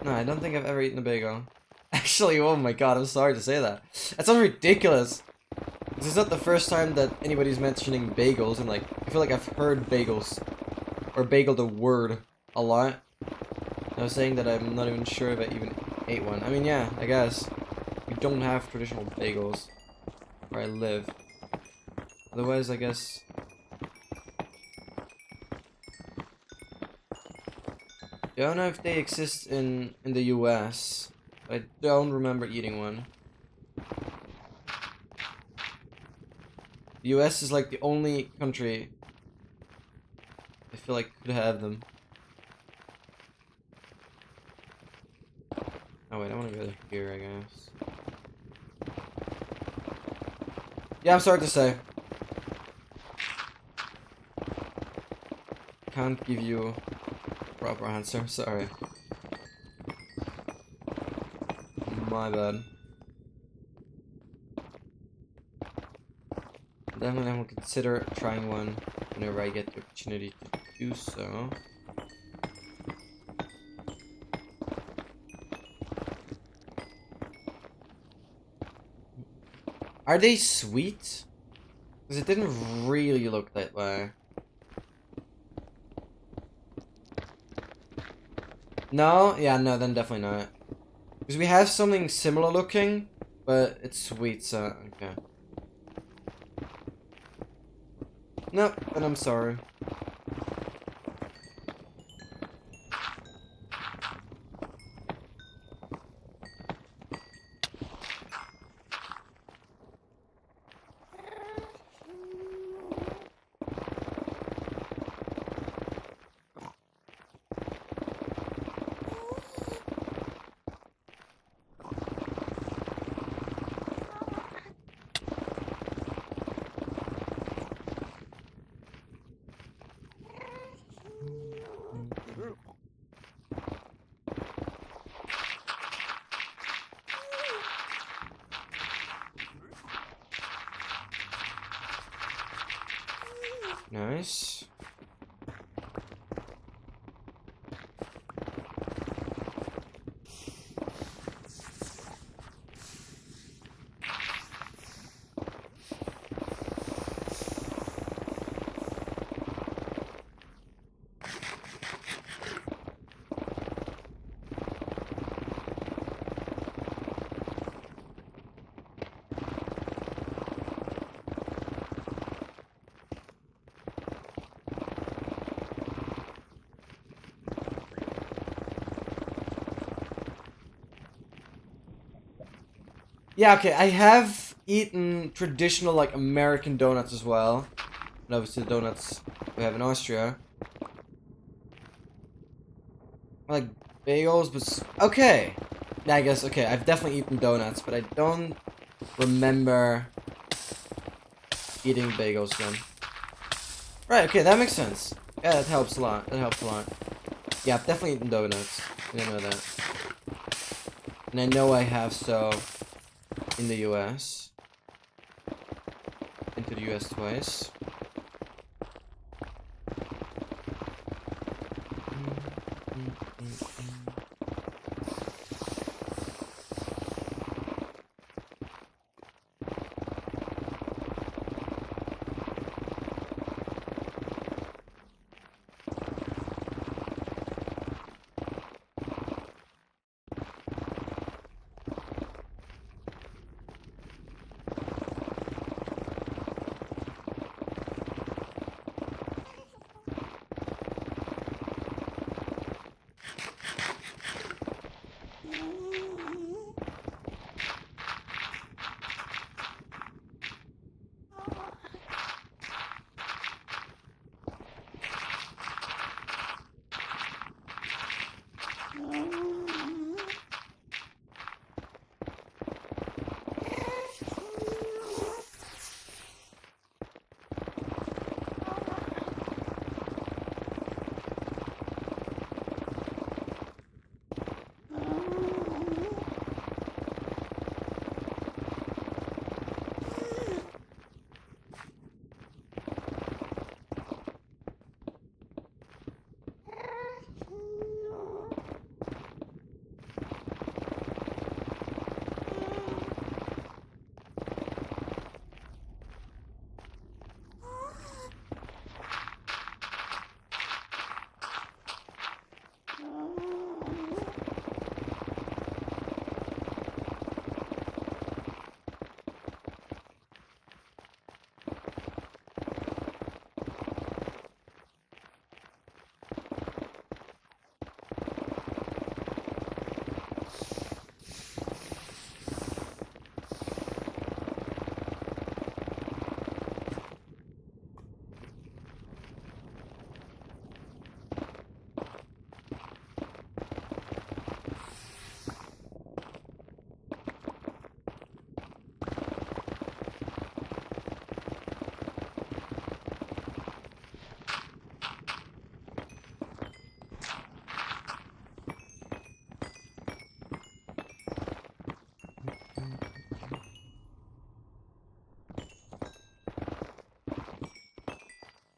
No, I don't think I've ever eaten a bagel. Actually, oh my god, I'm sorry to say that. That sounds ridiculous. This is not the first time that anybody's mentioning bagels, and like, I feel like I've heard bagels, or bagel the word, a lot. I was saying that I'm not even sure if I even ate one. I mean, yeah, I guess. We don't have traditional bagels where I live. Otherwise, I guess... I don't know if they exist in the US. But I don't remember eating one. The US is like the only country I feel like could have them. Oh wait, I want to go here, I guess. Yeah, I'm sorry to say. Can't give you a proper answer, sorry. My bad. Definitely I will consider trying one whenever I get the opportunity to do so. Are they sweet? Because it didn't really look that way. No? Yeah, no, then definitely not. Because we have something similar looking, but it's sweet, so okay. Nope, then I'm sorry. Nice. Yeah, okay, I have eaten traditional, like, American donuts as well. And obviously the donuts we have in Austria. I like bagels, but... Okay. I guess, okay, I've definitely eaten donuts, but I don't remember eating bagels then. Right, okay, that makes sense. Yeah, that helps a lot. That helps a lot. Yeah, I've definitely eaten donuts. I didn't know that. And I know I have so in the US. Into the US twice.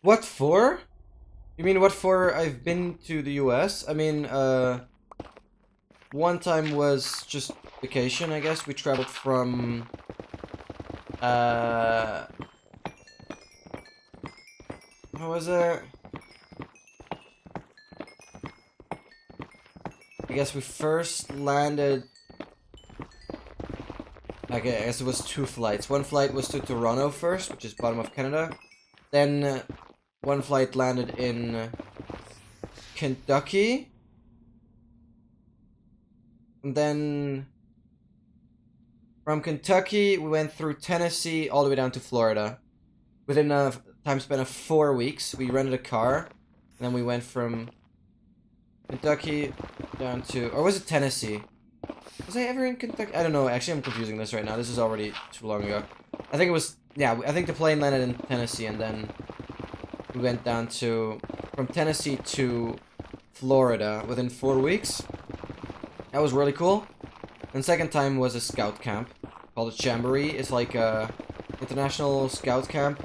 What for? You mean what for I've been to the US? I mean, one time was just vacation, I guess. We traveled from, what was it? I guess we first landed, okay, I guess it was 2 flights. One flight was to Toronto first, which is bottom of Canada. Then, one flight landed in Kentucky. And then from Kentucky, we went through Tennessee all the way down to Florida. Within a time span of 4 weeks, we rented a car. And then we went from Kentucky down to... Or was it Tennessee? Was I ever in Kentucky? I don't know. Actually, I'm confusing this right now. This is already too long ago. I think it was... Yeah, I think the plane landed in Tennessee and then we went down to... From Tennessee to Florida within 4 weeks. That was really cool. And second time was a scout camp called a Jamboree. It's like a international scout camp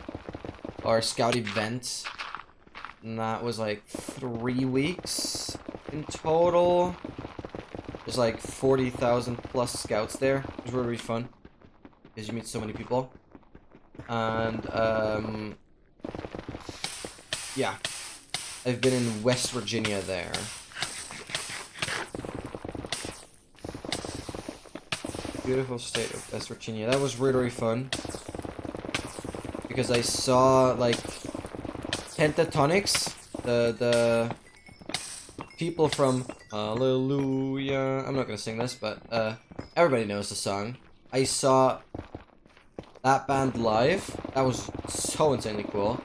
or scout event. And that was like 3 weeks in total. There's like 40,000 plus scouts there. It was really fun because you meet so many people. And yeah, I've been in West Virginia there. Beautiful state of West Virginia. That was really, really fun because I saw like Pentatonics, the people from Hallelujah. I'm not gonna sing this, but everybody knows the song. I saw that band live. That was so insanely cool.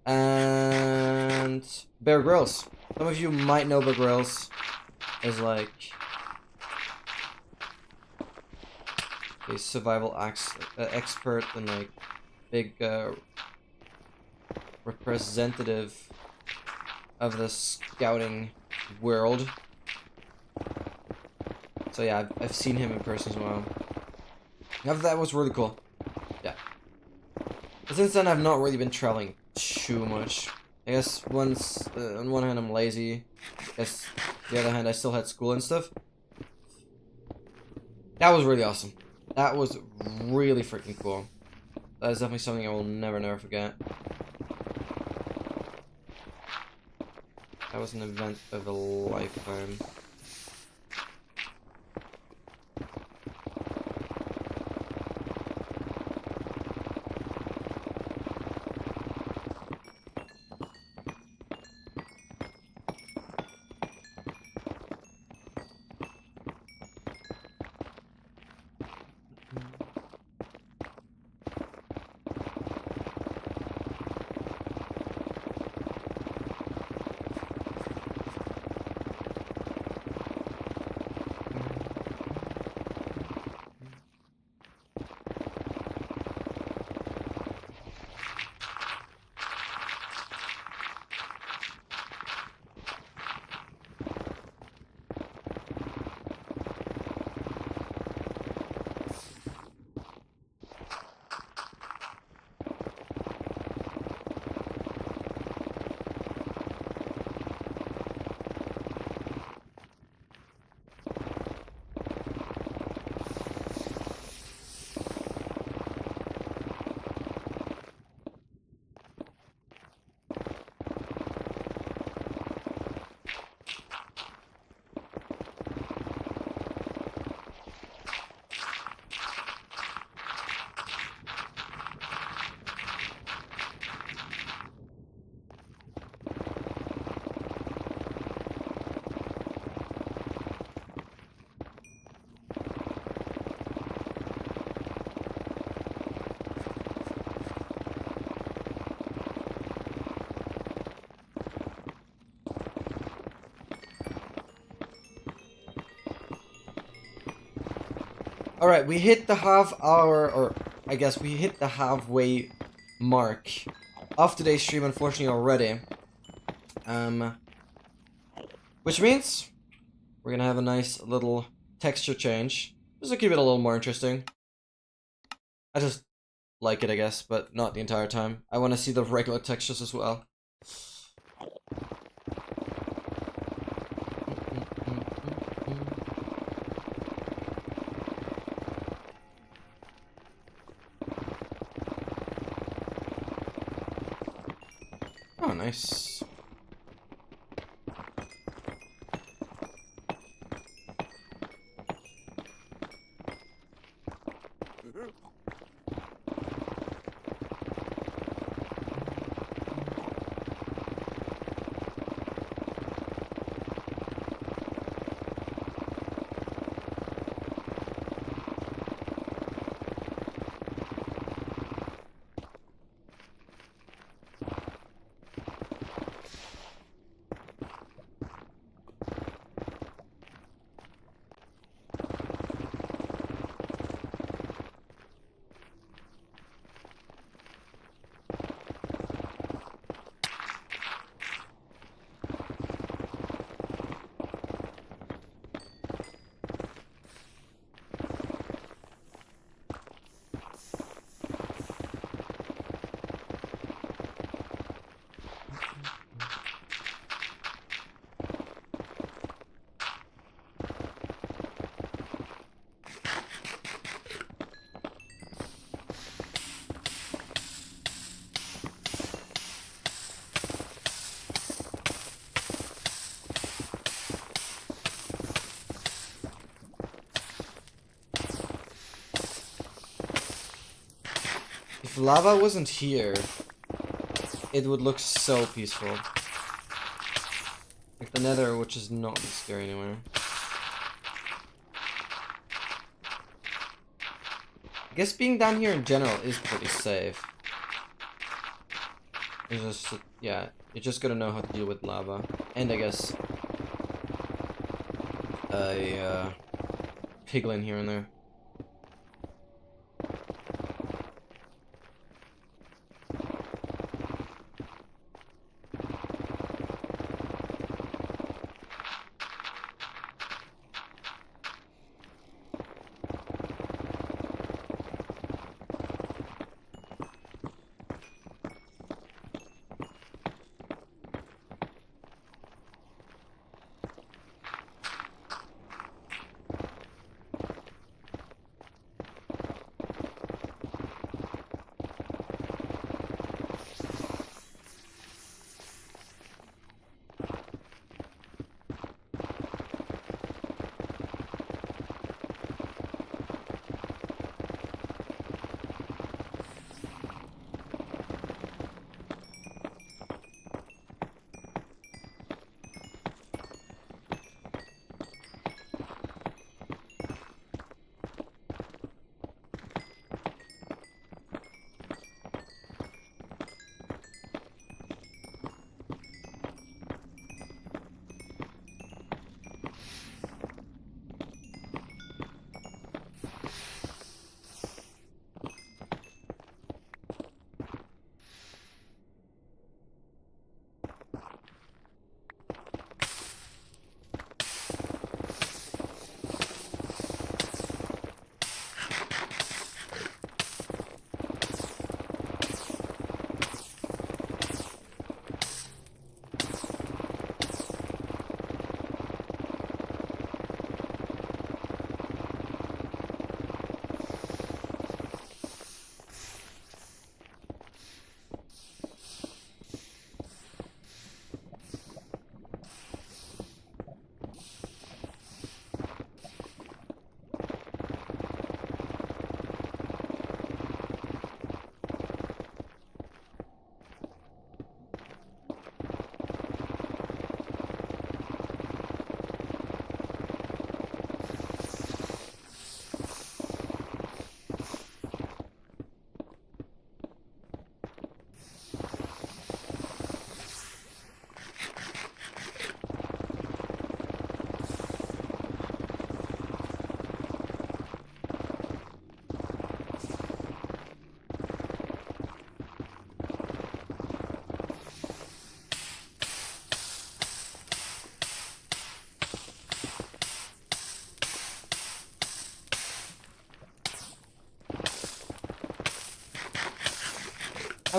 And Bear Grylls. Some of you might know Bear Grylls as like a survival expert and like big representative of the scouting world. So yeah, I've seen him in person as well. That was really cool. Yeah. But since then, I've not really been traveling too much. I guess once, on one hand, I'm lazy. I guess the other hand, I still had school and stuff. That was really awesome. That was really freaking cool. That is definitely something I will never forget. That was an event of a lifetime. Alright, we hit the half hour, or I guess we hit the halfway mark of today's stream, unfortunately, already. Which means we're gonna have a nice little texture change. Just to keep it a little more interesting. I just like it, I guess, but not the entire time. I want to see the regular textures as well. Oh, nice. If lava wasn't here, it would look so peaceful. Like the Nether, which is not scary anywhere. I guess being down here in general is pretty safe. It's just, yeah, you just gotta know how to deal with lava. And I guess a piglin here and there.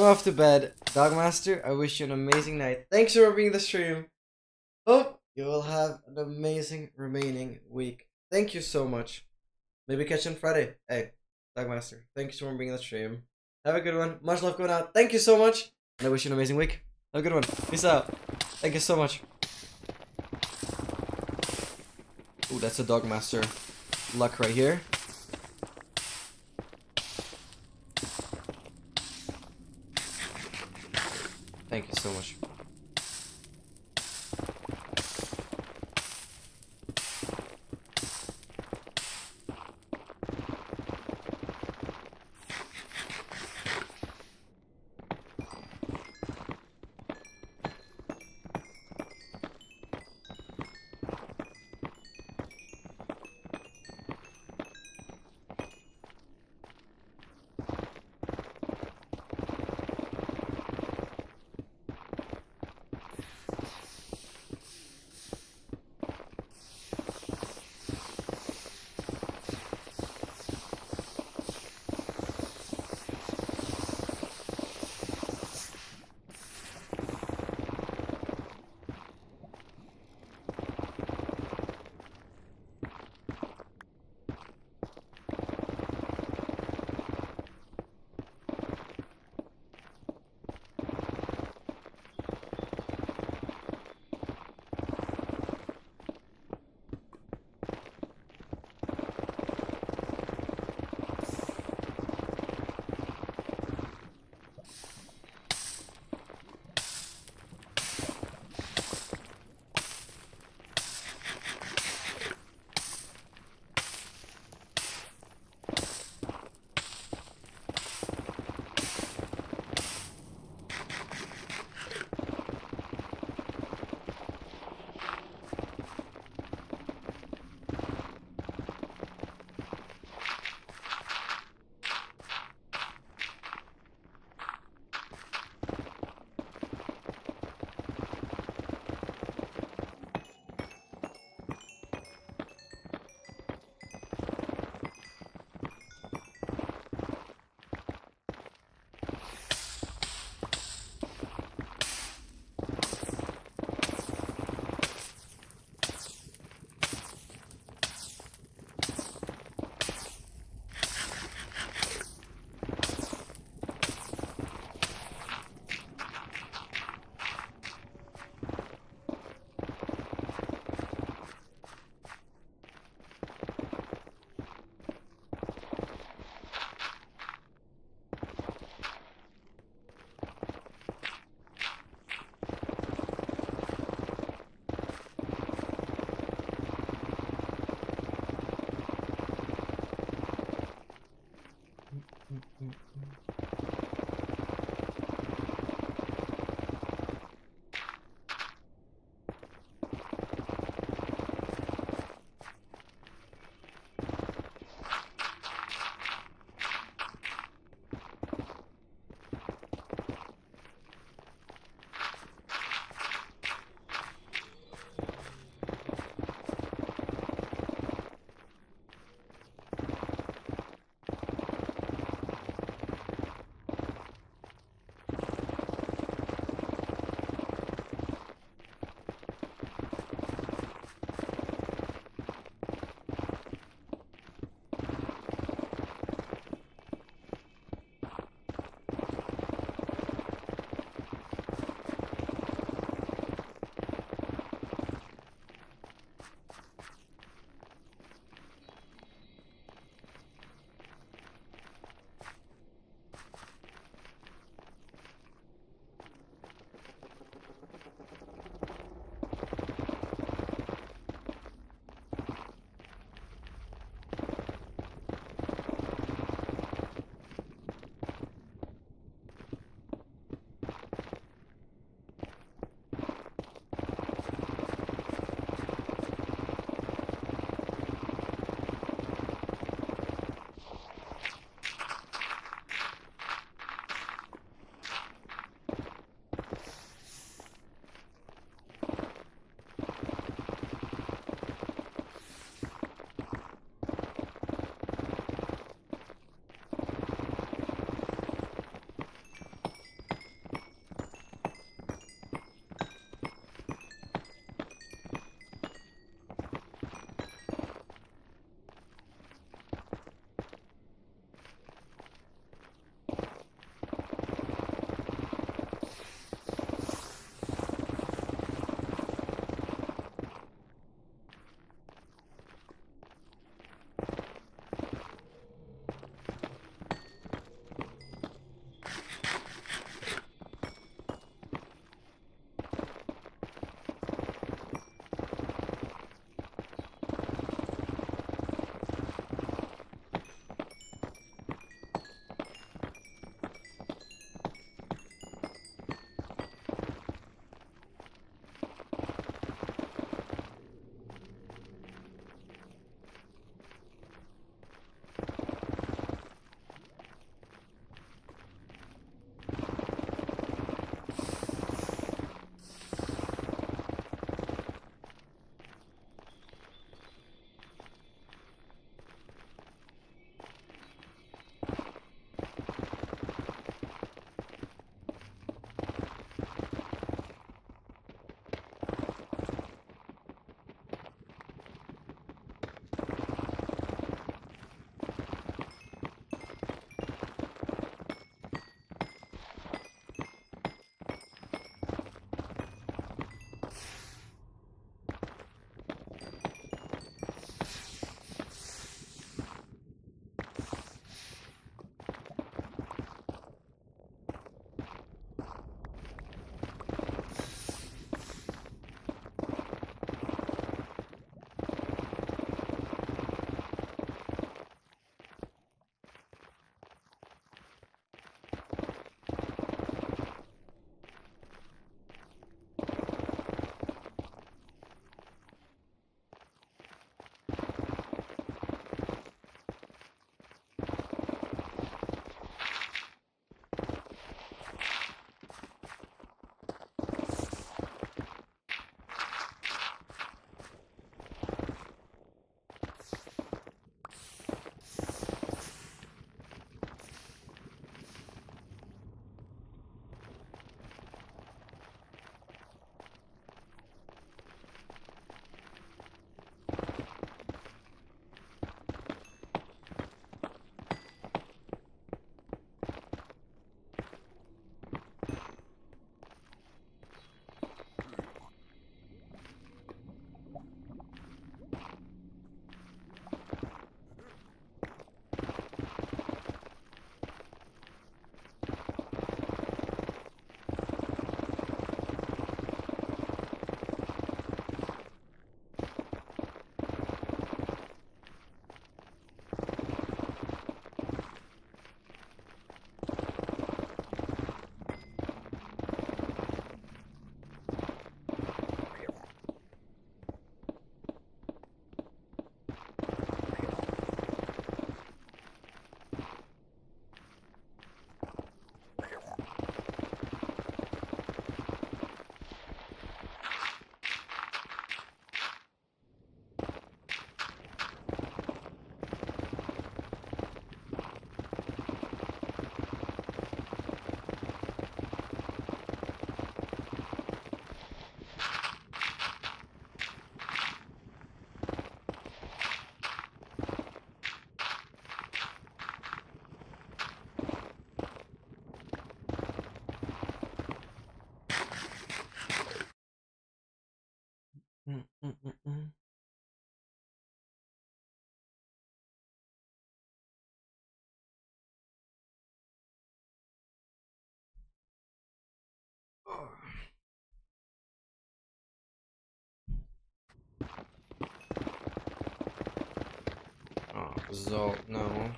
I'm off to bed. Dogmaster, I wish you an amazing night. Thanks for being the stream. Hope you will have an amazing remaining week. Thank you so much. Maybe catch you on Friday. Hey, Dogmaster, thank you for being in the stream. Have a good one. Much love going out. Thank you so much. And I wish you an amazing week. Have a good one. Peace out. Thank you so much. Ooh, that's a Dogmaster luck right here. Thank you so much. Oh, so no.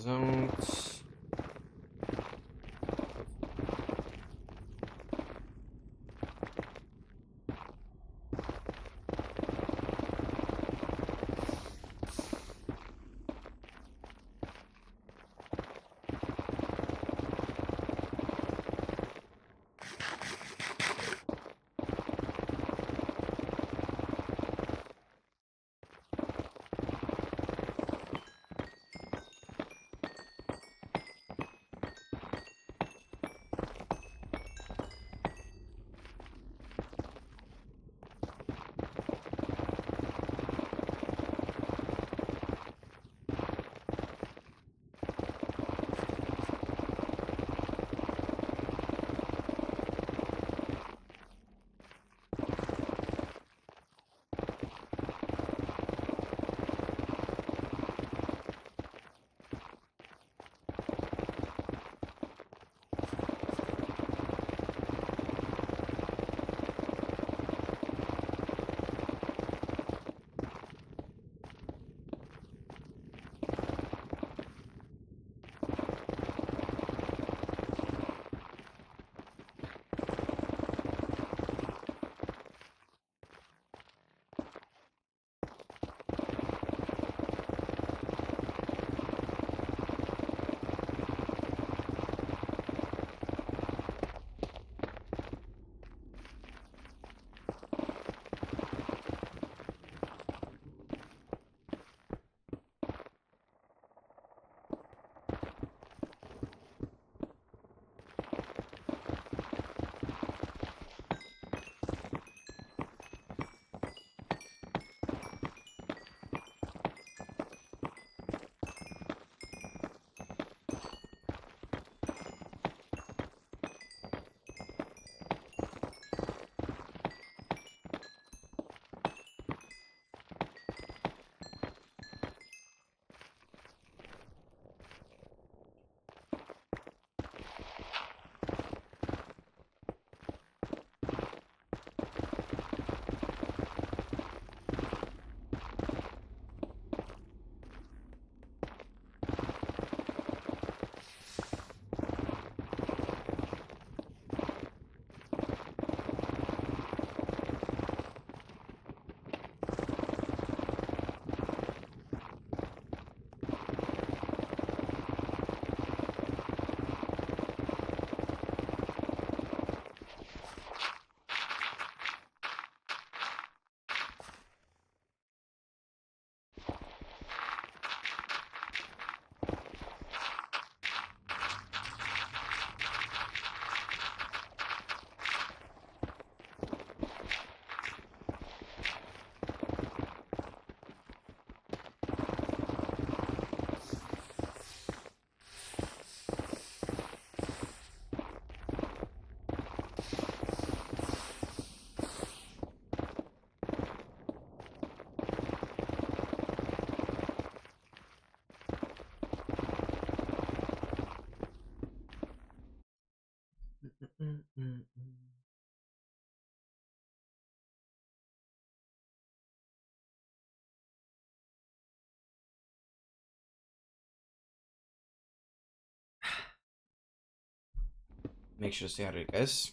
Don't. Make sure to stay hydrated, guys.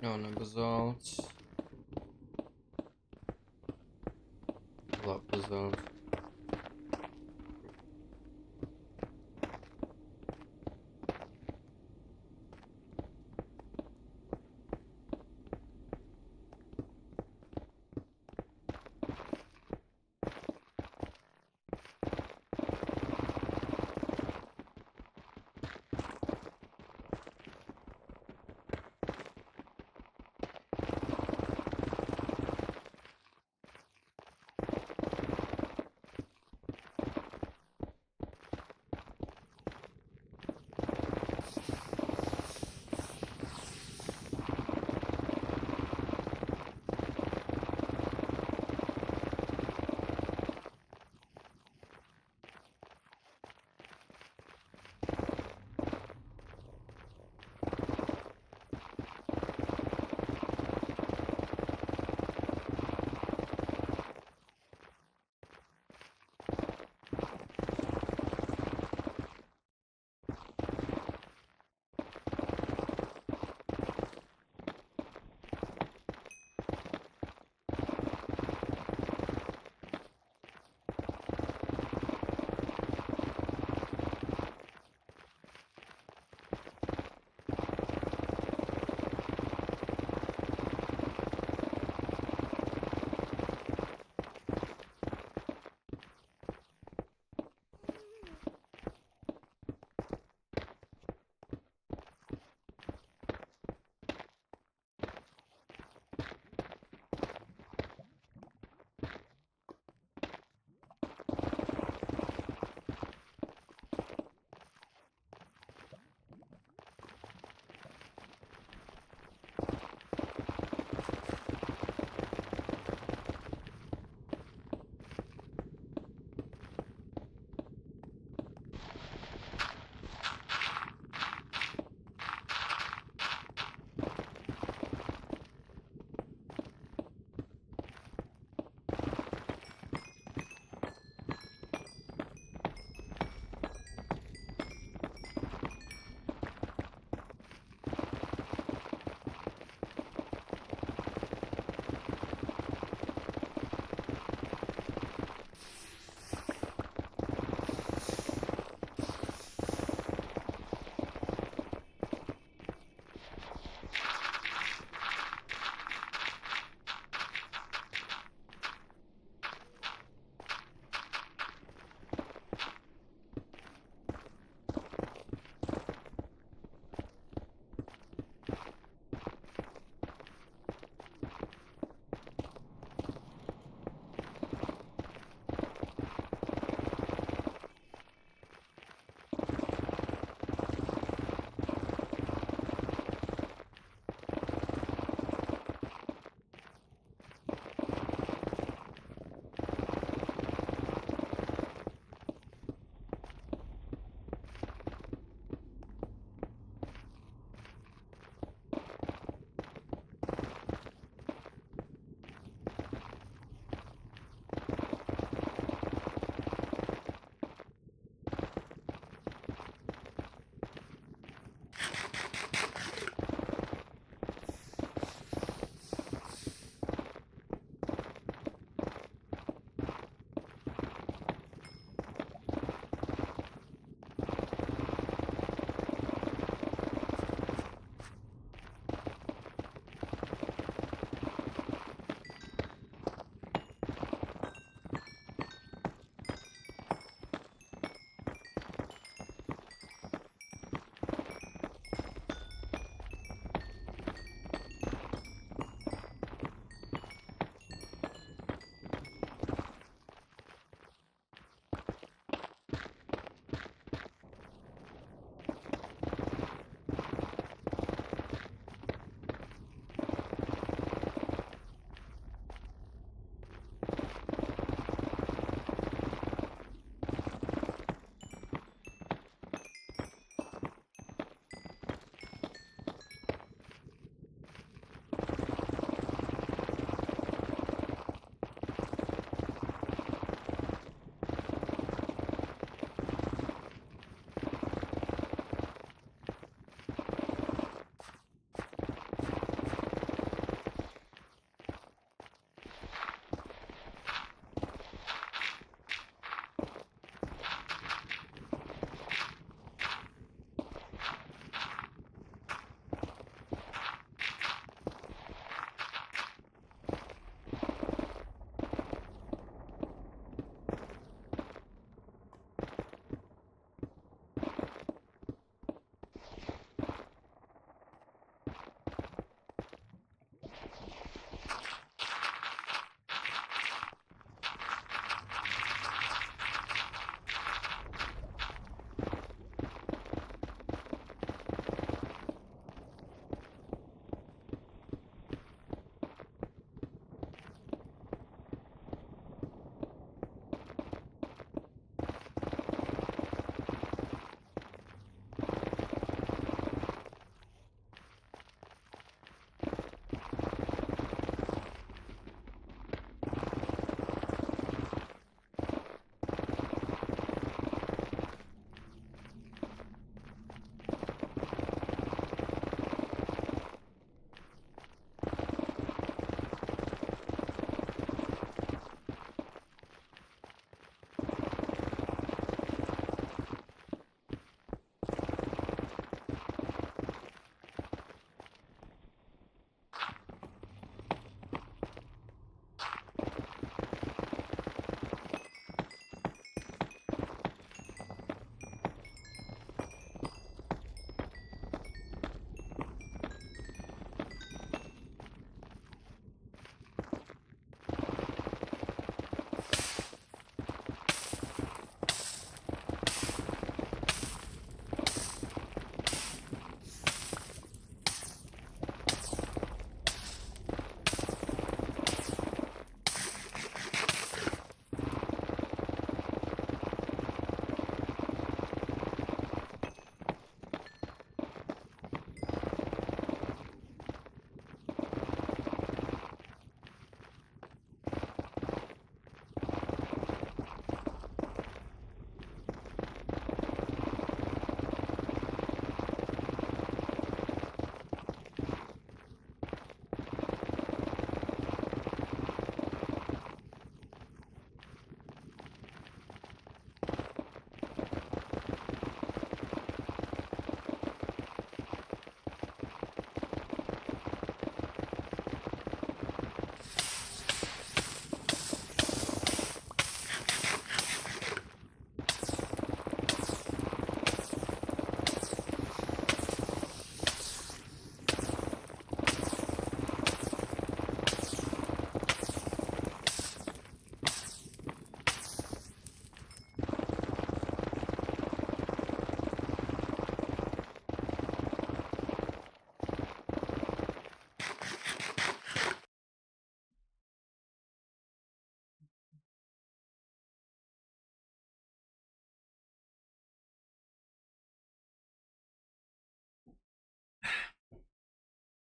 No, bezonds. Wat bezonds.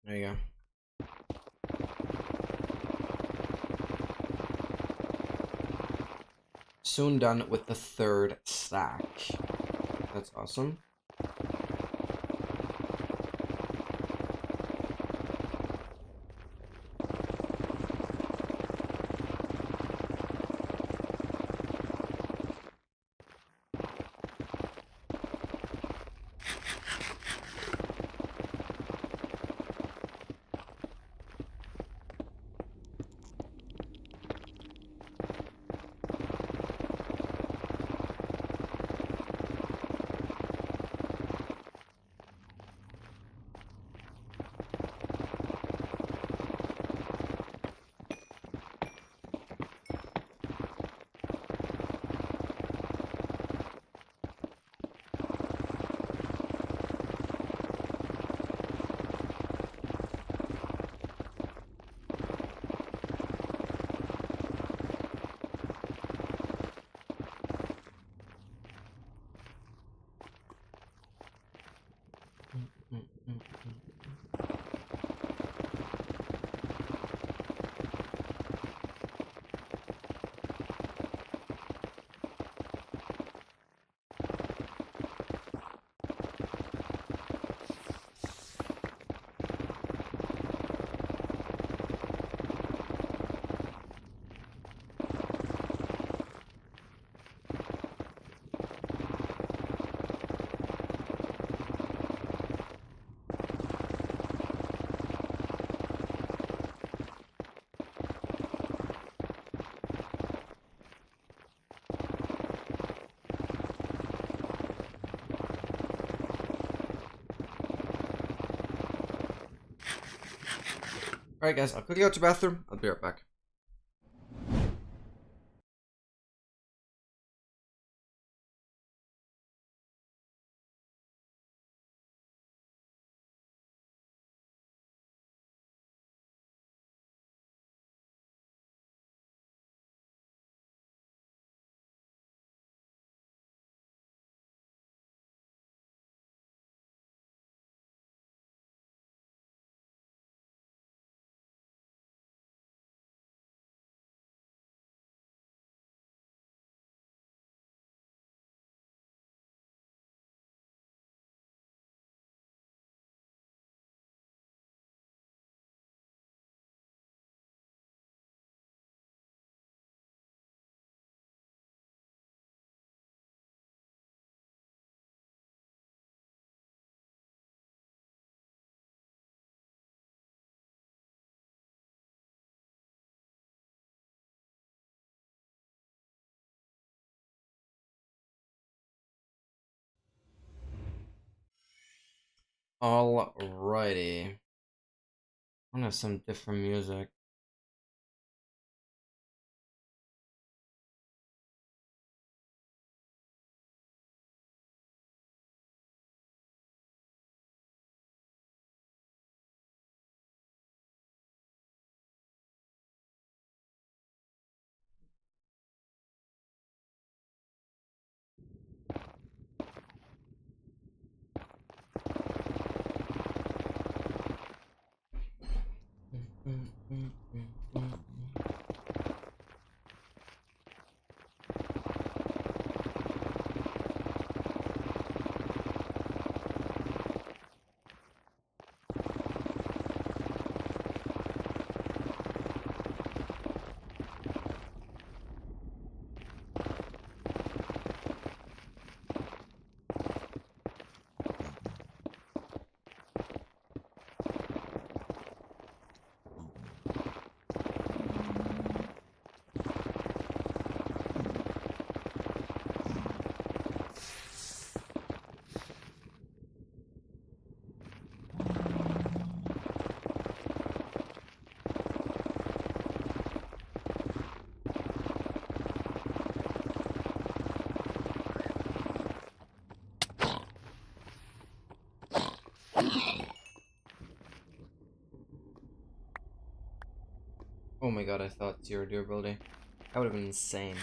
There you go. Soon done with the third stack. That's awesome. Alright guys, I'll quickly go to the bathroom. I'll be right back. Alrighty. I want some different music. Oh my god, I thought zero durability. That would have been insane.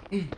And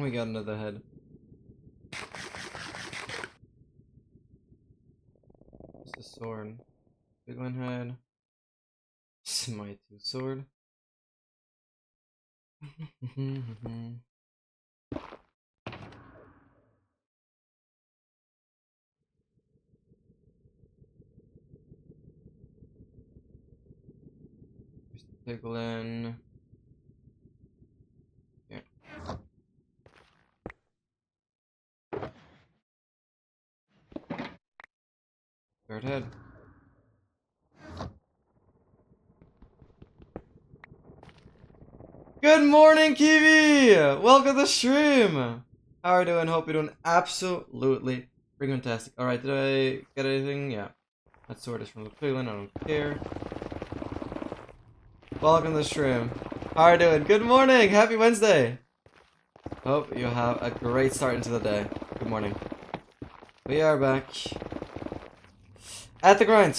we got another head. What's the sword? Big one head. Smite 2 sword. Piglin. Yeah. Third head. Good morning, Kiwi! Welcome to the stream! How are you doing? Hope you're doing absolutely freaking fantastic. Alright, did I get anything? Yeah. That sword is from the Piglin, I don't care. Welcome to the stream. How are you doing? Good morning! Happy Wednesday! Hope you have a great start into the day. Good morning. We are back at the grind.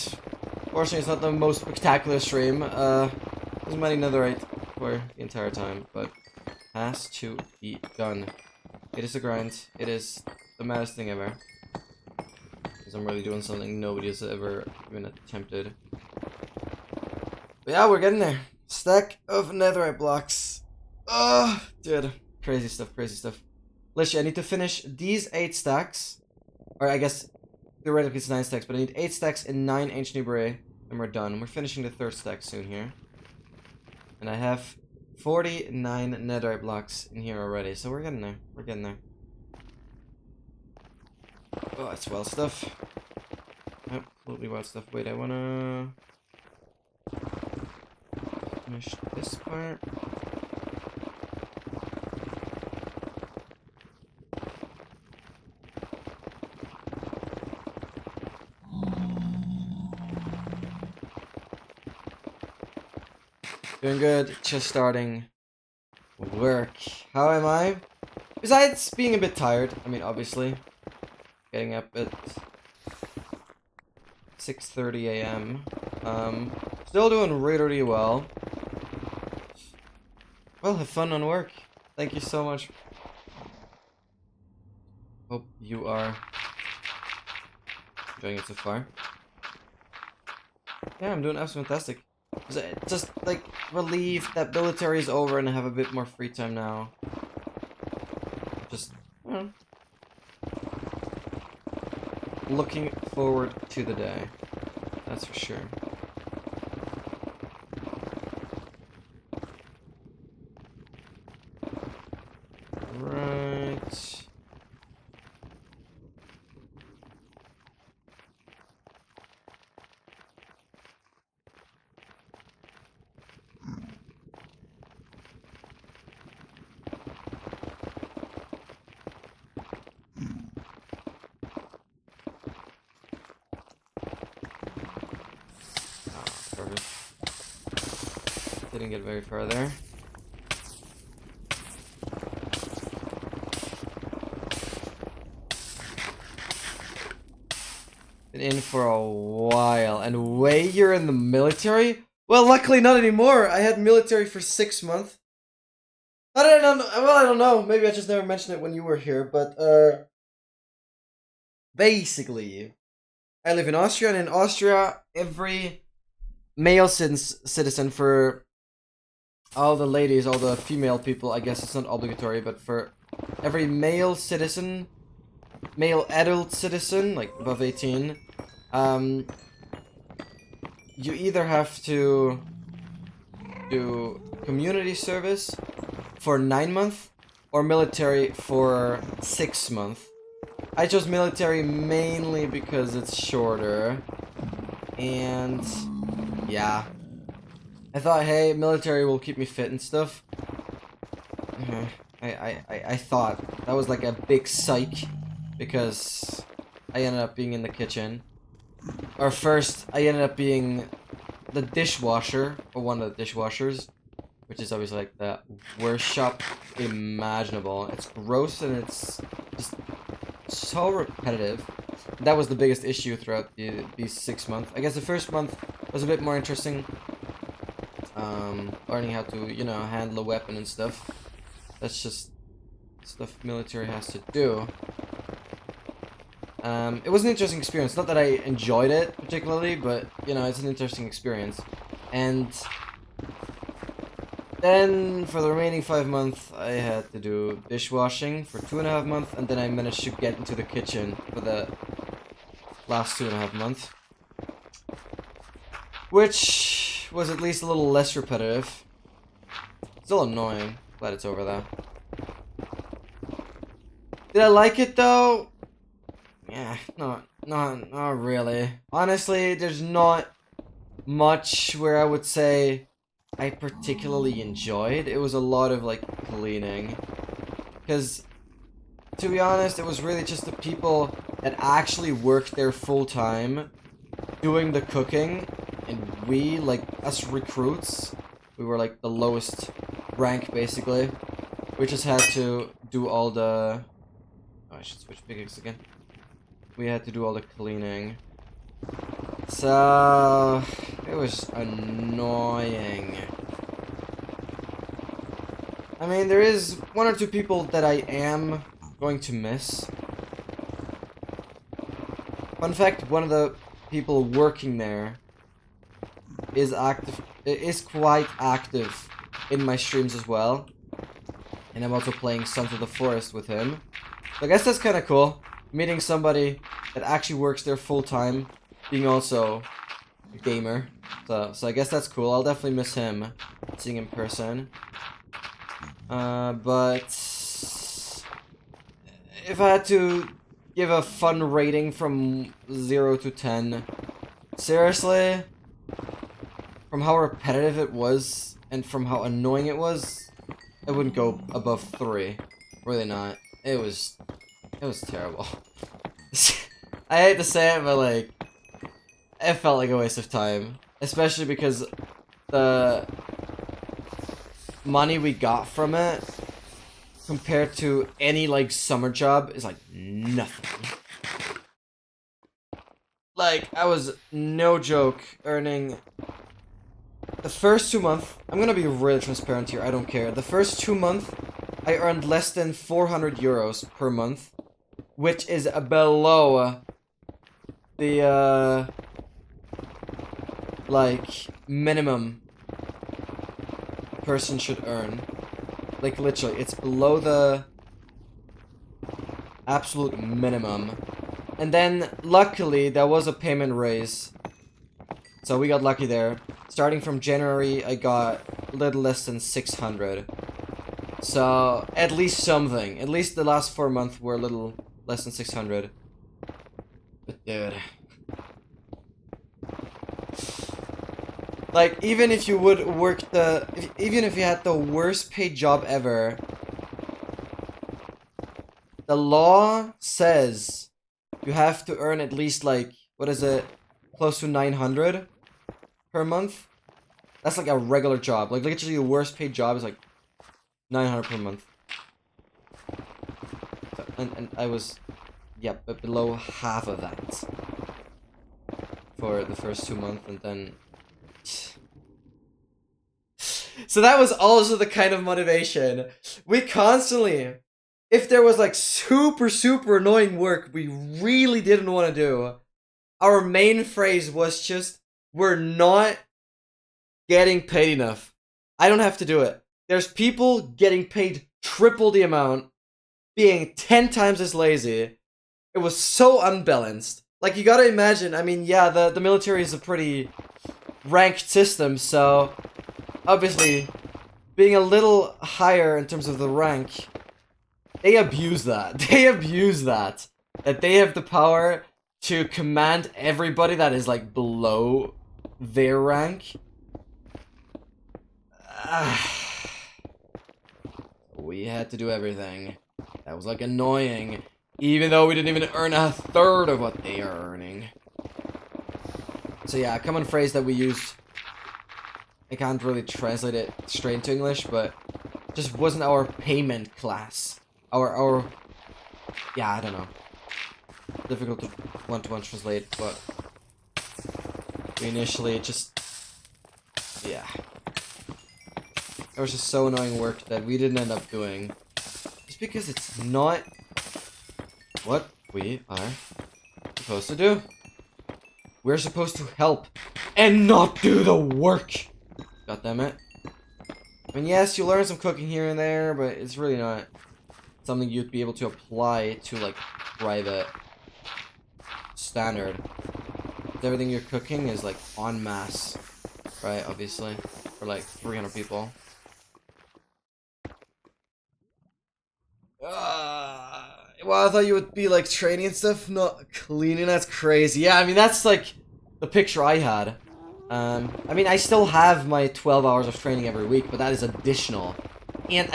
Fortunately, it's not the most spectacular stream. There's many netherite for the entire time, but has to be done. It is a grind. It is the maddest thing ever. Because I'm really doing something nobody has ever even attempted. But yeah, we're getting there. Stack of netherite blocks. Oh, dude. Crazy stuff, crazy stuff. Literally, I need to finish these 8 stacks. Or I guess, theoretically it's 9 stacks, but I need 8 stacks in 9 ancient Ibray, and we're done. We're finishing the 3rd stack soon here. And I have 49 netherite blocks in here already, so we're getting there. We're getting there. Oh, that's wild stuff. Absolutely wild stuff. Wait, I wanna finish this part. Doing good, just starting work. How am I? Besides being a bit tired, I mean, obviously, getting up at 6:30 a.m. Still doing really well. Well, have fun on work. Thank you so much. Hope you are enjoying it so far. Yeah, I'm doing absolutely fantastic. Just like relieved that military is over and I have a bit more free time now. Just, you know, looking forward to the day. That's for sure. Right. Didn't get very far there. Been in for a while. And wait, you're in the military? Well, luckily not anymore. I had military for 6 months. I don't know. Well, I don't know. Maybe I just never mentioned it when you were here, but basically, I live in Austria, and in Austria, every male citizen, for all the ladies, all the female people, I guess it's not obligatory, but for every male citizen, male adult citizen, like above 18, you either have to do community service for 9 months or military for 6 months. I chose military mainly because it's shorter, and yeah, I thought, hey, military will keep me fit and stuff. I thought that was like a big psych, because I ended up being in the kitchen. Or first, I ended up being the dishwasher, or one of the dishwashers, which is obviously like the worst shop imaginable. It's gross and it's just so repetitive. That was the biggest issue throughout these 6 months. I guess the first month was a bit more interesting. Learning how to, you know, handle a weapon and stuff. That's just stuff military has to do. It was an interesting experience. Not that I enjoyed it particularly, but, you know, it's an interesting experience. And then, for the remaining 5 months, I had to do dishwashing for 2.5 months, and then I managed to get into the kitchen for the last 2.5 months. Which was at least a little less repetitive. Still annoying. Glad it's over though. Did I like it though? Yeah, not really. Honestly, there's not much where I would say I particularly enjoyed. It was a lot of like cleaning. Because, to be honest, it was really just the people that actually worked there full time doing the cooking, and we, like, us recruits, we were like the lowest rank basically. We just had to do all the... Oh, I should switch pickaxe again. We had to do all the cleaning. So it was annoying. I mean, there is 1 or 2 people that I am going to miss. Fun fact, one of the people working there is quite active in my streams as well. And I'm also playing Sons of the Forest with him. So I guess that's kind of cool. Meeting somebody that actually works there full time, being also a gamer. So I guess that's cool. I'll definitely miss him, seeing in person. But if I had to give a fun rating from 0 to 10, seriously, from how repetitive it was and from how annoying it was, it wouldn't go above 3. Really not. It was terrible. I hate to say it, but like, it felt like a waste of time. Especially because the money we got from it, compared to any like summer job, is like nothing. Like, I was, no joke, earning... The first 2 months, I'm gonna be really transparent here, I don't care. The first 2 months, I earned less than 400 euros per month, which is below the, like, minimum a person should earn. Like, literally, it's below the absolute minimum. And then, luckily, there was a payment raise. So we got lucky there. Starting from January, I got a little less than 600. So, at least something. At least the last 4 months were a little less than 600. But dude. Like, even if you would work even if you had the worst paid job ever, the law says you have to earn at least, like, what is it? Close to 900 per month. That's like a regular job. Like, literally the worst paid job is like 900 per month. So, and I was, yeah, but below half of that for the first 2 months, and then So that was also the kind of motivation. We constantly, if there was like super annoying work we really didn't want to do, our main phrase was just, we're not getting paid enough. I don't have to do it. There's people getting paid triple the amount, being 10 times as lazy. It was so unbalanced. Like, you gotta imagine, I mean, yeah, the military is a pretty ranked system, so obviously being a little higher in terms of the rank, they abuse that. They abuse that. That they have the power to command everybody that is, like, below their rank. We had to do everything. That was, like, annoying. Even though we didn't even earn a third of what they are earning. So yeah, a common phrase that we used, I can't really translate it straight into English, but just wasn't our payment class. Our yeah, I don't know. Difficult to one-to-one translate, but we initially just, yeah. It was just so annoying work that we didn't end up doing. Just because it's not what we are supposed to do. We're supposed to help and not do the work. God damn it. I mean, yes, you learn some cooking here and there, but it's really not something you'd be able to apply to, like, private standard. Everything you're cooking is, like, en masse, right, obviously, for, like, 300 people. Well, I thought you would be, like, training and stuff, not cleaning. That's crazy. Yeah, I mean, that's, like, the picture I had. I mean, I still have my 12 hours of training every week, but that is additional. And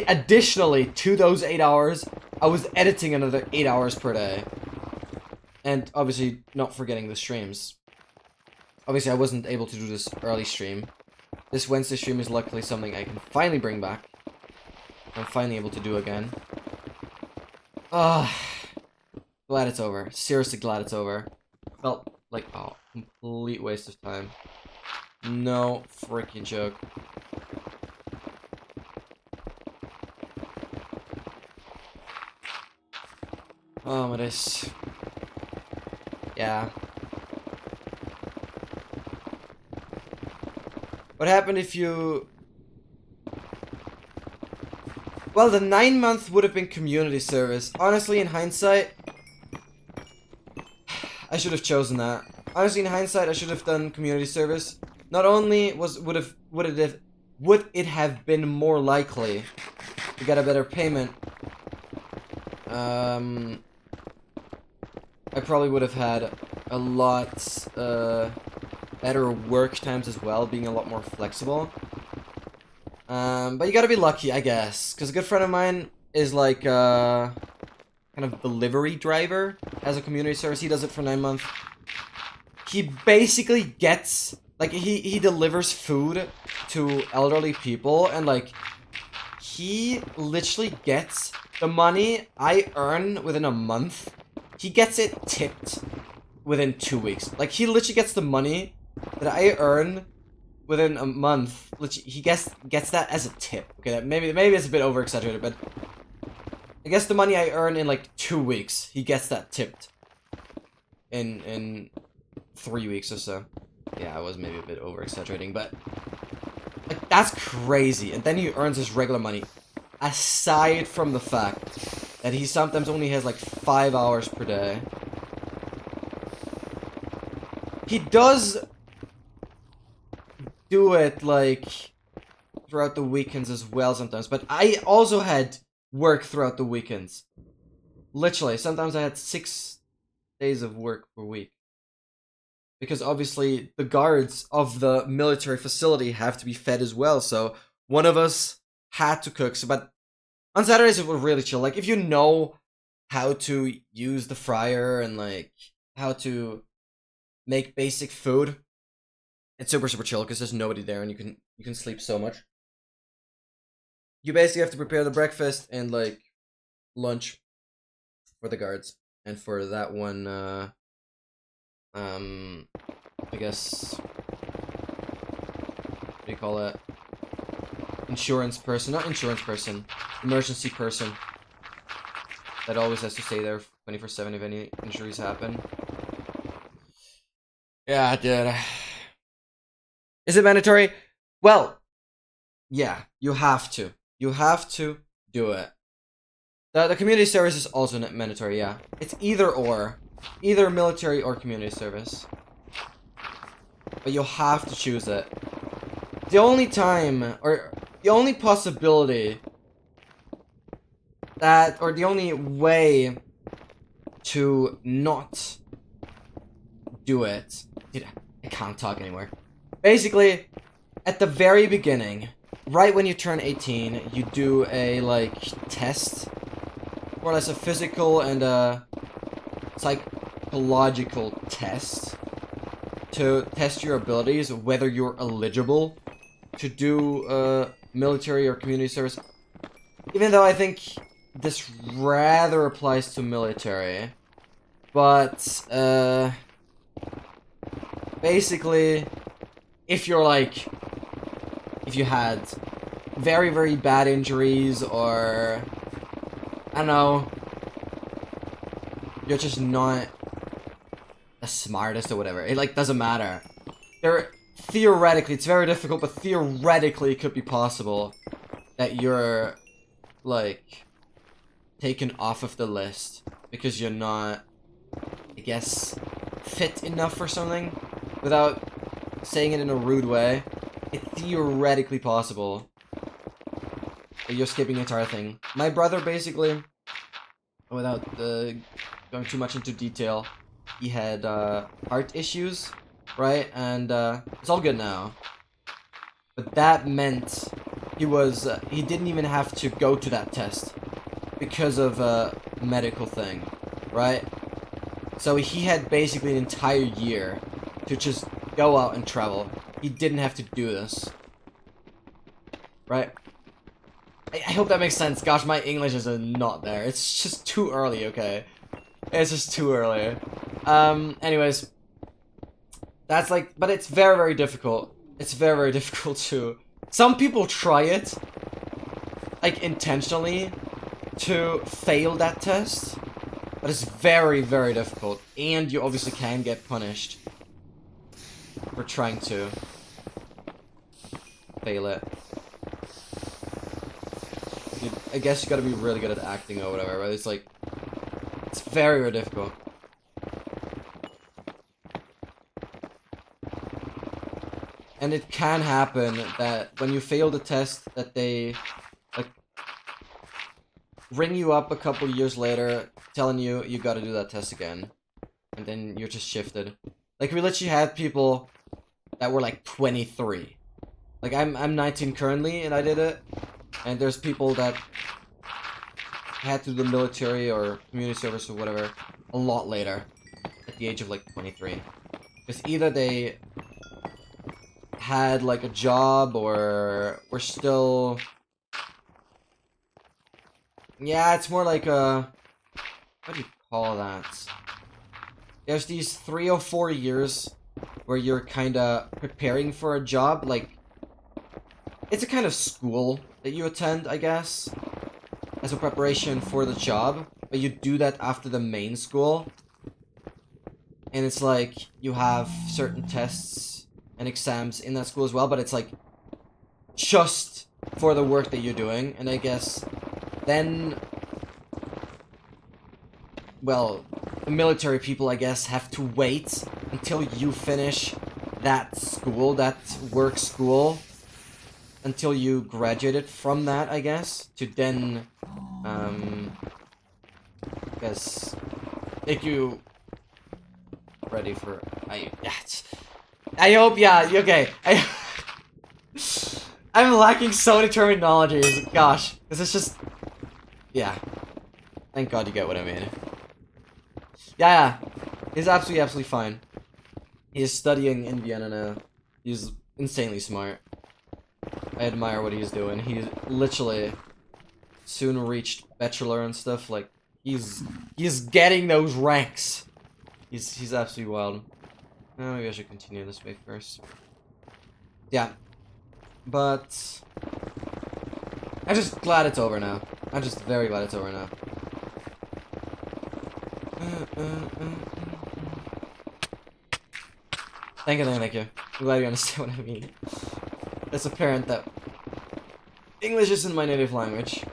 additionally to those 8 hours, I was editing another 8 hours per day. And obviously, not forgetting the streams. Obviously, I wasn't able to do this early stream. This Wednesday stream is luckily something I can finally bring back. I'm finally able to do again. Glad it's over. Seriously glad it's over. Felt like, oh, complete waste of time. No freaking joke. Oh my days. Yeah. What happened if you... Well, the 9-month would have been community service. Honestly, in hindsight, I should have chosen that. Honestly, in hindsight, I should have done community service. Not only would it have been more likely to get a better payment, I probably would have had a lot better work times as well, being a lot more flexible. But you gotta be lucky, I guess, because a good friend of mine is like kind of delivery driver as a community service. He does it for 9 months. He basically gets, like, he delivers food to elderly people, and like, he literally gets the money I earn within a month. He gets it tipped within 2 weeks. Like, he literally gets the money that I earn within a month. Literally, he gets that as a tip. Okay, maybe it's a bit over exaggerated, but I guess the money I earn in like 2 weeks, he gets that tipped in 3 weeks or so. Yeah, I was maybe a bit over exaggerating, but like, that's crazy. And then he earns his regular money, aside from the fact that he sometimes only has like 5 hours per day. He does do it like throughout the weekends as well sometimes, but I also had work throughout the weekends. Literally, sometimes I had 6 days of work per week. Because obviously the guards of the military facility have to be fed as well, so one of us had to cook. So, but on Saturdays it was really chill. Like, if you know how to use the fryer and like how to make basic food, it's super chill because there's nobody there and you can sleep so much. You basically have to prepare the breakfast and like lunch for the guards, and for that one I guess, what do you call it? insurance person, not insurance person, emergency person that always has to stay there 24/7 if any injuries happen. Yeah, dude. Is it mandatory? Well, yeah, you have to. You have to do it. The community service is also mandatory, yeah. It's either or. Either military or community service. But you'll have to choose it. The only time, or the only possibility that, or the only way to not do it. Dude, I can't talk anymore. Basically, at the very beginning, right when you turn 18, you do a, like, test. More or less a physical and a psychological test to test your abilities, whether you're eligible to do military or community service. Even though I think this rather applies to military. But, basically, if you're like, if you had very, very bad injuries, or, I don't know, you're just not the smartest or whatever, it, like, doesn't matter. Theoretically, it's very difficult, but theoretically it could be possible that you're, like, taken off of the list because you're not, I guess, fit enough for something. Without saying it in a rude way, it's theoretically possible that you're skipping the entire thing. My brother, basically, without going too much into detail, he had heart issues, right? And it's all good now. But that meant he didn't even have to go to that test because of a medical thing, right? So he had basically an entire year to just go out and travel. He didn't have to do this. Right? I hope that makes sense. Gosh, my English is not there. It's just too early, okay? It's just too early. Anyways. That's like, but it's very, very difficult. It's very, very difficult to... Some people try it, like, intentionally, to fail that test. But it's very, very difficult. And you obviously can get punished for trying to fail it. I guess you gotta be really good at acting or whatever, but it's like, it's very, very difficult. And it can happen that when you fail the test, that they, like, ring you up a couple years later, telling you gotta do that test again. And then you're just shifted. Like, we literally had people that were like 23. Like, I'm 19 currently, and I did it. And there's people that had to do the military or community service or whatever a lot later, at the age of like 23. Because either they had like a job or were still... Yeah, it's more like a... What do you call that? There's these 3 or 4 years where you're kind of preparing for a job, like... It's a kind of school that you attend, I guess, as a preparation for the job, but you do that after the main school. And it's like, you have certain tests and exams in that school as well, but it's like, just for the work that you're doing, and I guess, then, well, the military people, I guess, have to wait until you finish that school, that work school, until you graduated from that, I guess, to then, I guess, make you ready for, I hope, yeah, okay, I'm lacking so many terminologies, gosh, this is just, yeah, thank God you get what I mean. Yeah, he's absolutely fine. He's studying in Vienna now. He's insanely smart. I admire what he's doing. He's literally soon reached bachelor and stuff. Like, he's getting those ranks. He's absolutely wild. Maybe I should continue this way first. Yeah, but I'm just glad it's over now. I'm just very glad it's over now. Thank you, thank you. I'm glad you understand what I mean. It's apparent that English isn't my native language.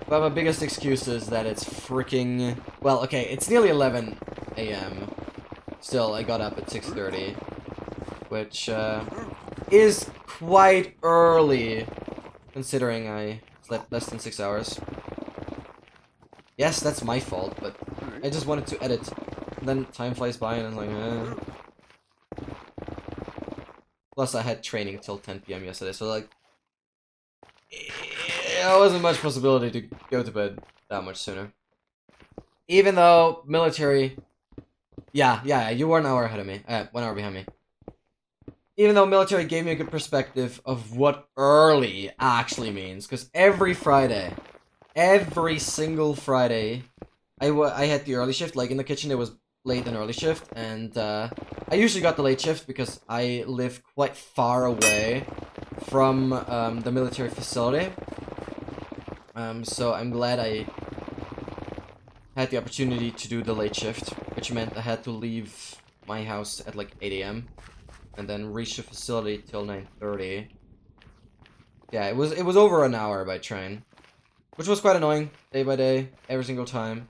But my biggest excuse is that it's freaking... Well, okay, it's nearly 11 a.m. Still, I got up at 6:30. Which, is quite early, considering I slept less than 6 hours. Yes, that's my fault, but I just wanted to edit. And then time flies by and I'm like, Plus, I had training till 10 p.m. yesterday, so like... There wasn't much possibility to go to bed that much sooner. Even though military... Yeah, you were an hour ahead of me. 1 hour behind me. Even though military gave me a good perspective of what early actually means. Because every Friday, every single Friday, I had the early shift. Like in the kitchen, it was late and early shift. And I usually got the late shift because I live quite far away from the military facility. So I'm glad I had the opportunity to do the late shift, which meant I had to leave my house at like 8 a.m. and then reach the facility till 9:30. Yeah, it was over an hour by train, which was quite annoying, day by day, every single time.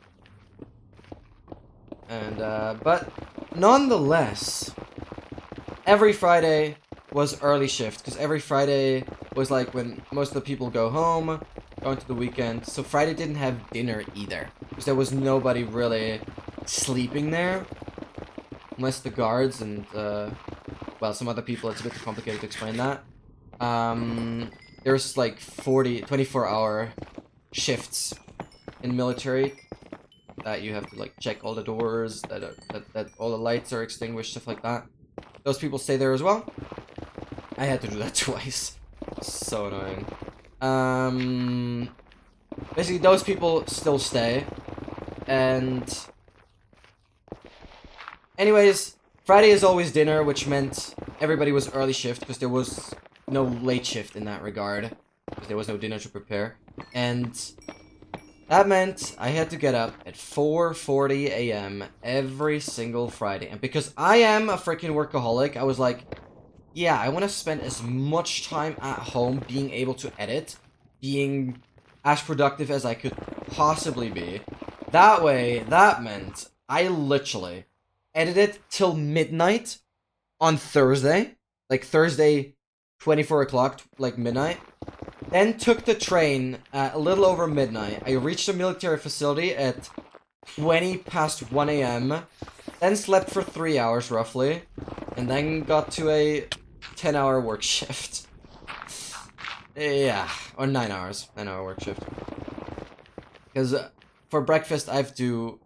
And but nonetheless, every Friday was early shift, because every Friday was like when most of the people go home, go into the weekend. So Friday didn't have dinner either, because there was nobody really sleeping there, unless the guards and well, some other people. It's a bit too complicated to explain that. There's like 24-hour shifts in military that you have to like check all the doors, that all the lights are extinguished, stuff like that. Those people stay there as well. I had to do that twice. So annoying. Basically, those people still stay. And... Anyways, Friday is always dinner, which meant everybody was early shift, because there was no late shift in that regard. Because there was no dinner to prepare. And... that meant I had to get up at 4:40 a.m. every single Friday. And because I am a freaking workaholic, I was like, yeah, I want to spend as much time at home being able to edit, being as productive as I could possibly be. That way, that meant I literally edited till midnight on Thursday. Like Thursday, 24 o'clock, like midnight. Then took the train at a little over midnight. I reached the military facility at 20 past 1 a.m. Then slept for 3 hours roughly. And then got to a 10-hour work shift. Yeah, or 9 hours. 9-hour work shift. Because for breakfast I have to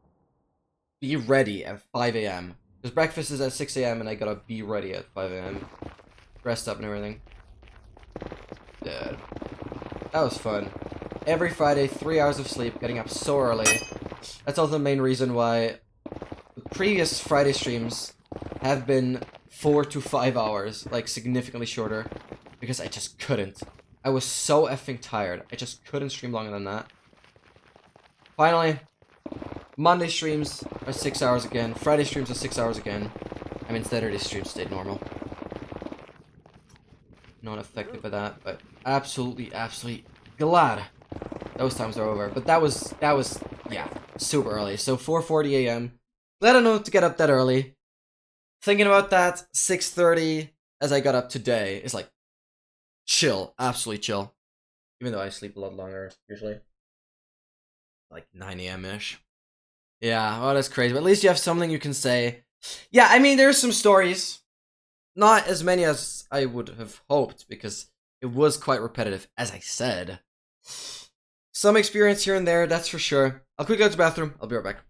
be ready at 5 a.m. Because breakfast is at 6 a.m. and I gotta be ready at 5 a.m. Dressed up and everything. Dude. That was fun. Every Friday, 3 hours of sleep, getting up so early. That's also the main reason why the previous Friday streams have been 4 to 5 hours, like significantly shorter, because I just couldn't. I was so effing tired. I just couldn't stream longer than that. Finally, Monday streams are 6 hours again. Friday streams are 6 hours again. I mean, Saturday streams stayed normal. Not affected by that, but absolutely glad those times are over. But that was, yeah, super early. So 4:40 a.m. Glad I know to get up that early. Thinking about that, 6:30 as I got up today is like chill, absolutely chill. Even though I sleep a lot longer usually, like 9 a.m.-ish. Yeah, well, that's crazy. But at least you have something you can say. Yeah, I mean, there's some stories. Not as many as I would have hoped, because it was quite repetitive, as I said. Some experience here and there, that's for sure. I'll quickly go to the bathroom. I'll be right back.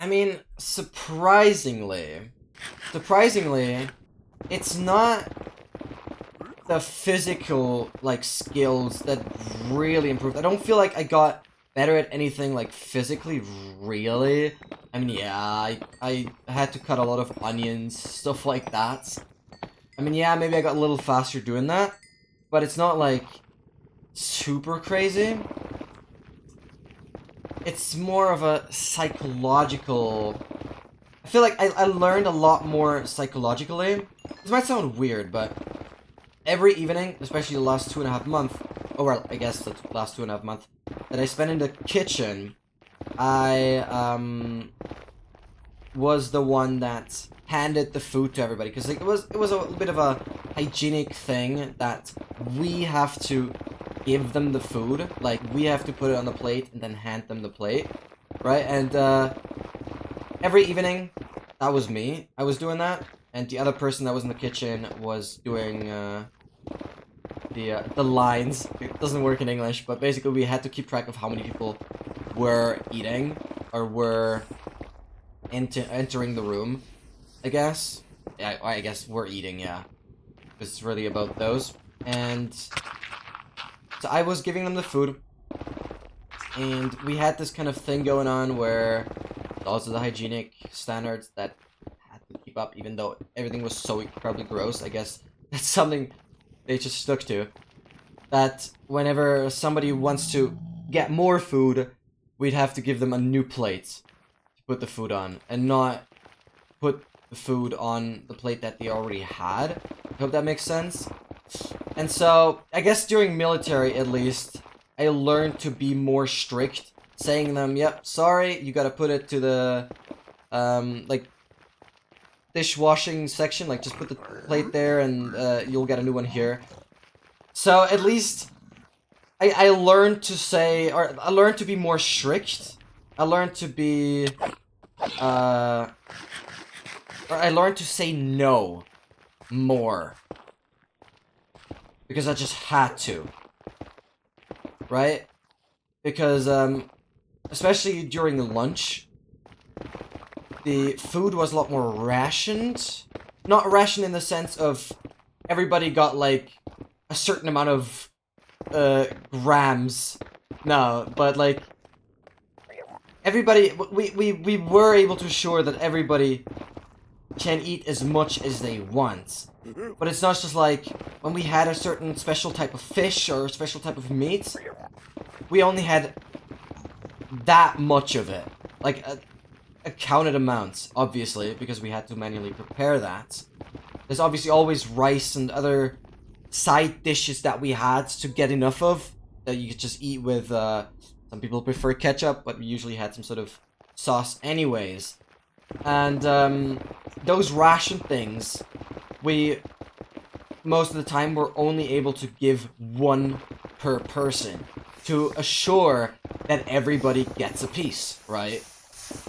I mean, surprisingly, it's not the physical, like, skills that really improved. I don't feel like I got better at anything, like, physically, really. I mean, yeah, I had to cut a lot of onions, stuff like that. I mean, yeah, maybe I got a little faster doing that, but it's not, like, super crazy. It's more of a psychological... I feel like I learned a lot more psychologically. This might sound weird, but every evening, especially the last 2.5 months, or well, I guess the last 2.5 months, that I spent in the kitchen, I, was the one that handed the food to everybody, because like, it was a bit of a hygienic thing that we have to give them the food, like, we have to put it on the plate and then hand them the plate, right? And, every evening, that was me. I was doing that, and the other person that was in the kitchen was doing, the lines. It doesn't work in English, but basically we had to keep track of how many people were eating, or were entering the room, I guess. Yeah, I guess we're eating, yeah. It's really about those. And so I was giving them the food, and we had this kind of thing going on where those are the hygienic standards that had to keep up, even though everything was so incredibly gross. I guess that's something they just stuck to. That whenever somebody wants to get more food, we'd have to give them a new plate to put the food on, and not put the food on the plate that they already had. I hope that makes sense. And so, I guess during military, at least, I learned to be more strict, saying them, yep, sorry, you gotta put it to the, like, dishwashing section, like, just put the plate there, and, you'll get a new one here. So, at least, I learned to say, or I learned to be more strict. I learned to be, or I learned to say no more. Because I just had to. Right? Because, especially during lunch, the food was a lot more rationed. Not rationed in the sense of everybody got, like, a certain amount of, grams. No, but, like, everybody, we were able to assure that everybody can eat as much as they want. But it's not just like, when we had a certain special type of fish or a special type of meat, we only had that much of it. Like, a counted amount, obviously, because we had to manually prepare that. There's obviously always rice and other side dishes that we had to get enough of, that you could just eat with, some people prefer ketchup, but we usually had some sort of sauce anyways. And, those ration things, we, most of the time, were only able to give one per person, to assure that everybody gets a piece, right?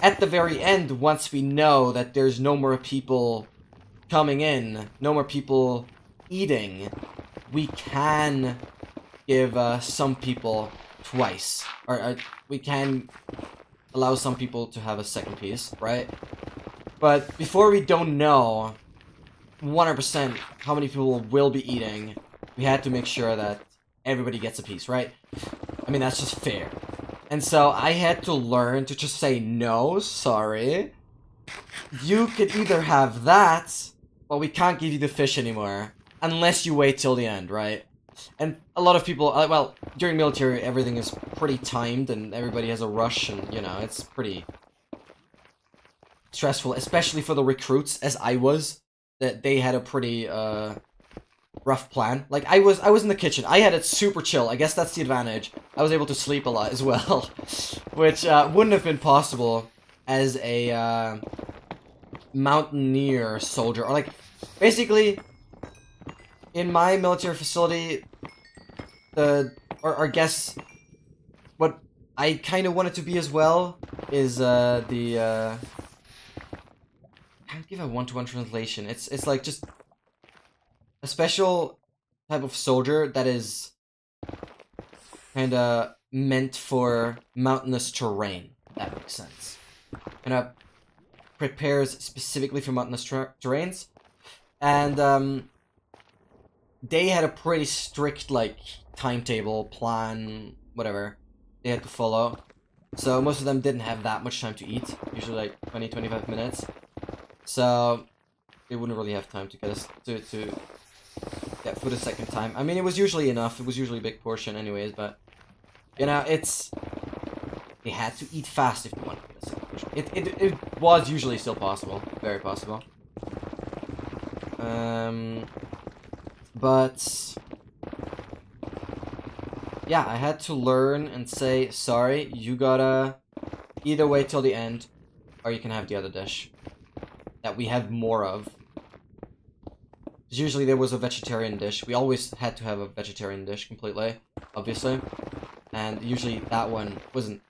At the very end, once we know that there's no more people coming in, no more people eating, we can give, some people twice. Or, we can allow some people to have a second piece, right? But before we don't know 100% how many people will be eating, we had to make sure that everybody gets a piece, right? I mean, that's just fair. And so I had to learn to just say, no, sorry. You could either have that, but we can't give you the fish anymore. Unless you wait till the end, right? And a lot of people, well, during military, everything is pretty timed, and everybody has a rush, and, you know, it's pretty stressful, especially for the recruits, as I was. That they had a pretty, rough plan. Like, I was in the kitchen. I had it super chill. I guess that's the advantage. I was able to sleep a lot as well. Which, wouldn't have been possible as a, mountaineer soldier. Or, like, basically, in my military facility, or I guess, what I kind of wanted to be as well, is, I can't give a one-to-one translation. It's like, just a special type of soldier that is kinda meant for mountainous terrain, if that makes sense. Kinda prepares specifically for mountainous terrains, and they had a pretty strict like timetable, plan, whatever they had to follow. So most of them didn't have that much time to eat, usually like 20-25 minutes. So they wouldn't really have time to get us to get food a second time. I mean, it was usually enough. It was usually a big portion anyways, but you know, they had to eat fast if they wanted to get a second portion. It was usually still possible, very possible. But yeah, I had to learn and say, sorry, you gotta either wait till the end, or you can have the other dish that we have more of. Usually there was a vegetarian dish. We always had to have a vegetarian dish completely, obviously. And usually that one wasn't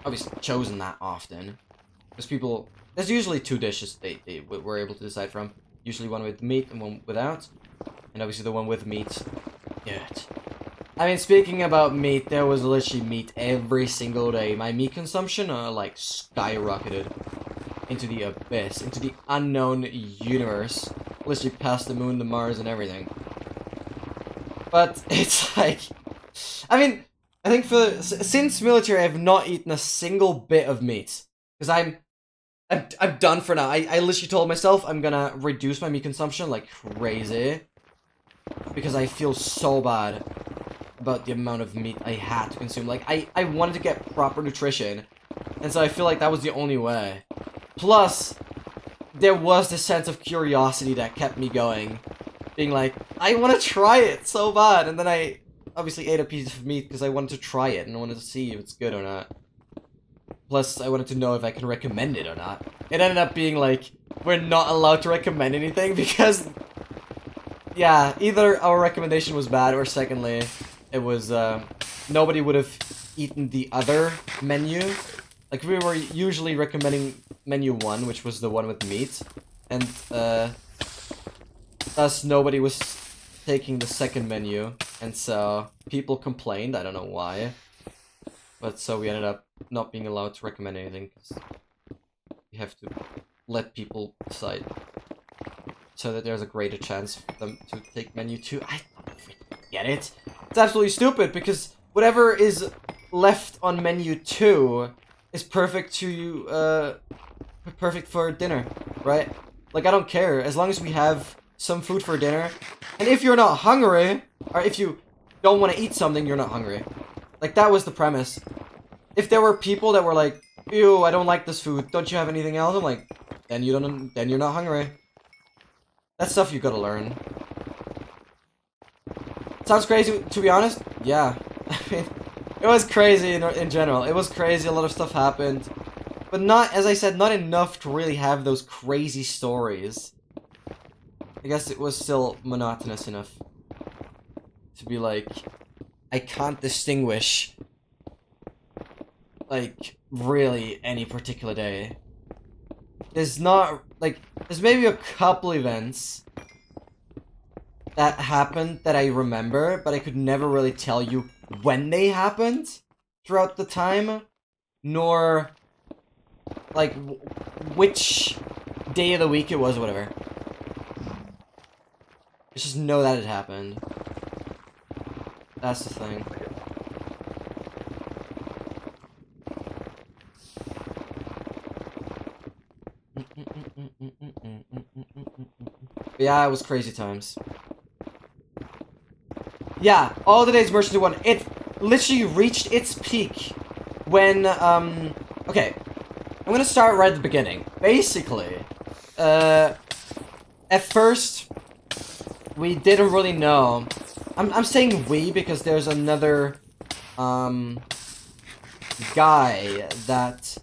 obviously chosen that often. There's usually two dishes they were able to decide from. Usually one with meat and one without. And obviously the one with meat, good. I mean, speaking about meat, there was literally meat every single day. My meat consumption, like, skyrocketed into the abyss, into the unknown universe. Literally past the moon, the Mars, and everything. But it's like, I mean, I think since military, I've not eaten a single bit of meat because I'm done for now. I literally told myself I'm gonna reduce my meat consumption like crazy because I feel so bad about the amount of meat I had to consume. Like, I wanted to get proper nutrition, and so I feel like that was the only way. Plus, there was this sense of curiosity that kept me going, being like, I want to try it so bad, and then I obviously ate a piece of meat because I wanted to try it, and I wanted to see if it's good or not. Plus, I wanted to know if I can recommend it or not. It ended up being like, we're not allowed to recommend anything because, yeah, either our recommendation was bad, or secondly, it was, nobody would have eaten the other menu. Like, we were usually recommending menu 1, which was the one with meat, and, thus nobody was taking the second menu, and so people complained, I don't know why, but so we ended up not being allowed to recommend anything, because you have to let people decide, so that there's a greater chance for them to take menu 2. I don't get it. It's absolutely stupid, because whatever is left on menu 2 is perfect perfect for dinner, right? Like, I don't care, as long as we have some food for dinner, and if you're not hungry, or if you don't want to eat something, you're not hungry. Like, that was the premise. If there were people that were like, ew, I don't like this food, don't you have anything else? I'm like, then you're not hungry. That's stuff you gotta learn. Sounds crazy, to be honest? Yeah. I mean, it was crazy in general. It was crazy, a lot of stuff happened. But not, as I said, not enough to really have those crazy stories. I guess it was still monotonous enough to be like, I can't distinguish, like, really any particular day. There's not, like, there's maybe a couple events that happened that I remember, but I could never really tell you when they happened throughout the time, nor, like, which day of the week it was, or whatever. I just know that it happened. That's the thing. But yeah, it was crazy times. Yeah, all the days merged into one. It literally reached its peak when, okay. I'm gonna start right at the beginning. Basically, at first, we didn't really know. I'm saying we because there's another, guy that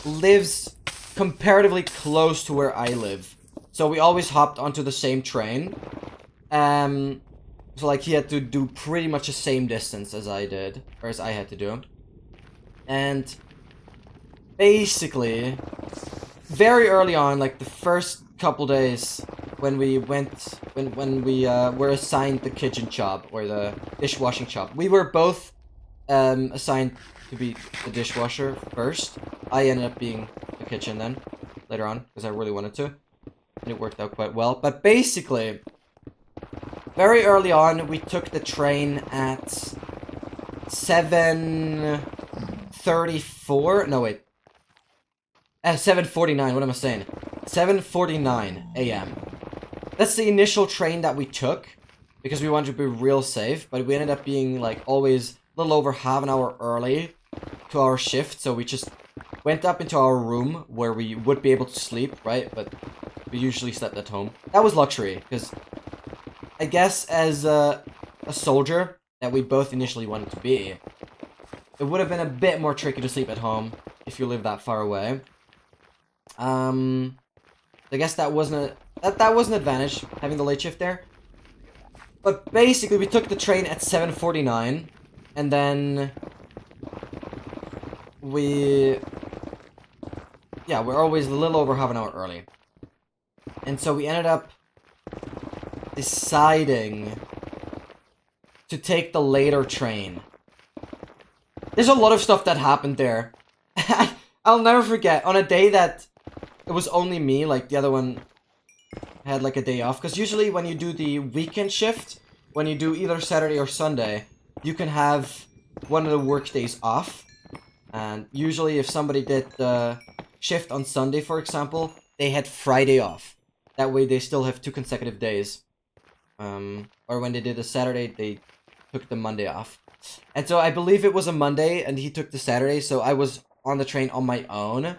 lives comparatively close to where I live. So we always hopped onto the same train. So like he had to do pretty much the same distance as I did, or as I had to do. And basically, very early on, like the first couple days when we went, when we were assigned the kitchen job or the dishwashing job, we were both assigned to be the dishwasher first. I ended up being the kitchen then, later on, because I really wanted to. And it worked out quite well. But basically, very early on, we took the train at 7:34. No, wait. 7:49. What am I saying? 7:49 a.m. That's the initial train that we took, because we wanted to be real safe. But we ended up being, like, always a little over half an hour early to our shift. So we just went up into our room where we would be able to sleep, right? But we usually slept at home. That was luxury, because I guess as a soldier that we both initially wanted to be, it would have been a bit more tricky to sleep at home if you live that far away. I guess that wasn't that was an advantage, having the late shift there. But basically, we took the train at 7:49, and then we're always a little over half an hour early. And so we ended up deciding to take the later train. There's a lot of stuff that happened there. I'll never forget, on a day that it was only me, like the other one had like a day off. Because usually when you do the weekend shift, when you do either Saturday or Sunday, you can have one of the work days off. And usually if somebody did the shift on Sunday, for example, they had Friday off. That way they still have 2 consecutive days. Or when they did a Saturday, they took the Monday off. And so I believe it was a Monday, and he took the Saturday, so I was on the train on my own.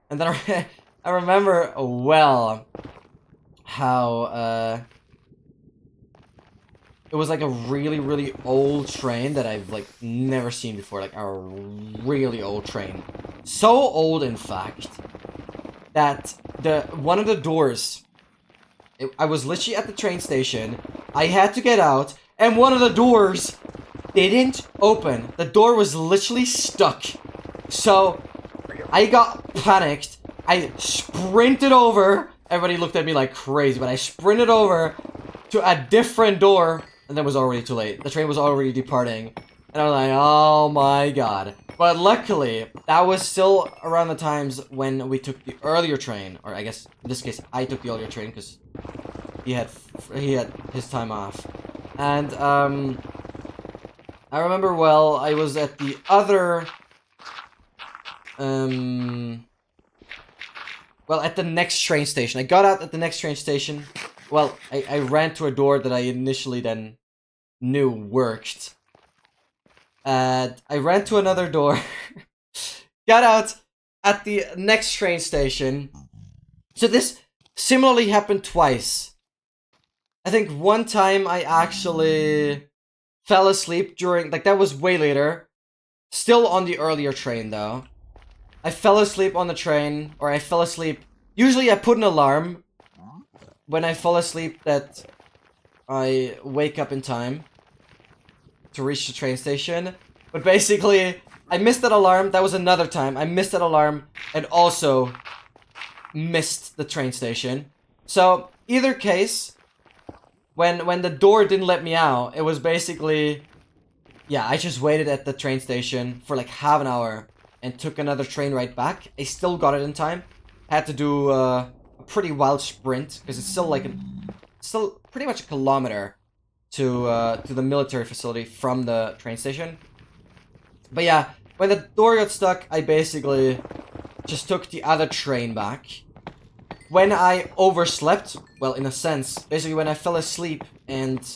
And then I remember well how it was like a really, really old train that I've like never seen before. Like a really old train. So old, in fact, that one of the doors, I was literally at the train station. I had to get out, and one of the doors didn't open. The door was literally stuck. So I got panicked. I sprinted over. Everybody looked at me like crazy, but I sprinted over to a different door, and then it was already too late. The train was already departing, and I was like, oh my god. But luckily, that was still around the times when we took the earlier train, or I guess in this case I took the earlier train because he had his time off. And I remember well, I was at the other well, at the next train station. I got out at the next train station. Well, I ran to a door that I initially then knew worked. And I ran to another door. Got out at the next train station. So this similarly happened twice. I think one time I actually fell asleep during, like that was way later. Still on the earlier train though. I fell asleep on the train, or I fell asleep. Usually I put an alarm when I fall asleep that I wake up in time to reach the train station. But basically, I missed that alarm. That was another time. I missed that alarm and also missed the train station. So, either case, when the door didn't let me out, it was basically, yeah, I just waited at the train station for like half an hour and took another train ride back. I still got it in time. Had to do a pretty wild sprint because it's still like still pretty much a kilometer to the military facility from the train station. But yeah, when the door got stuck, I basically just took the other train back. When I overslept, well, in a sense, basically when I fell asleep and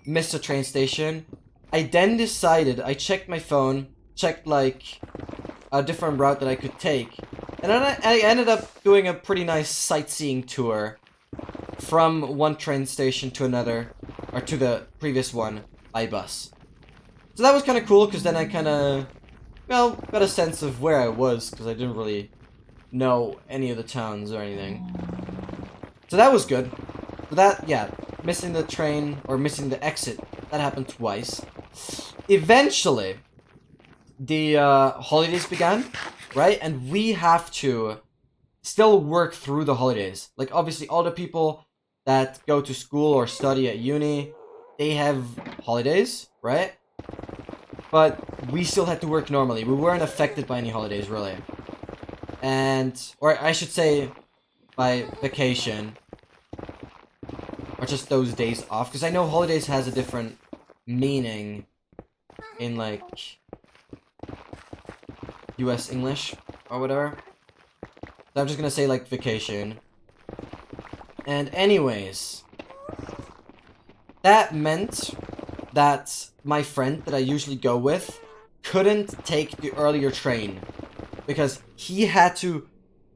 missed the train station, I then decided, I checked my phone, checked like a different route that I could take, and then I ended up doing a pretty nice sightseeing tour from one train station to another, or to the previous one, by bus. So that was kind of cool, because then I kind of, well, got a sense of where I was, because I didn't really know any of the towns or anything. So that was good. So that, yeah, missing the train, or missing the exit, that happened twice. Eventually, the holidays began, right? And we have to still work through the holidays. Like, obviously, all the people that go to school or study at uni, they have holidays, right? But we still had to work normally. We weren't affected by any holidays, really. And, or I should say, by vacation, or just those days off, because I know holidays has a different meaning in, like, US English or whatever. So I'm just gonna say, like, vacation. And anyways, that meant that my friend that I usually go with couldn't take the earlier train because he had to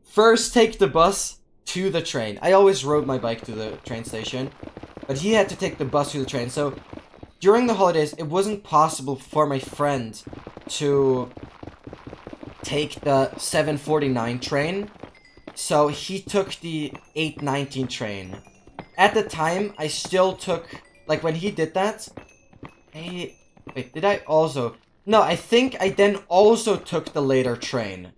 first take the bus to the train. I always rode my bike to the train station, but he had to take the bus to the train. So during the holidays, it wasn't possible for my friend to take the 7:49 train, so he took the 8:19 train. At the time, I still took, like, when he did that, wait, did I also? No, I think I then also took the later train.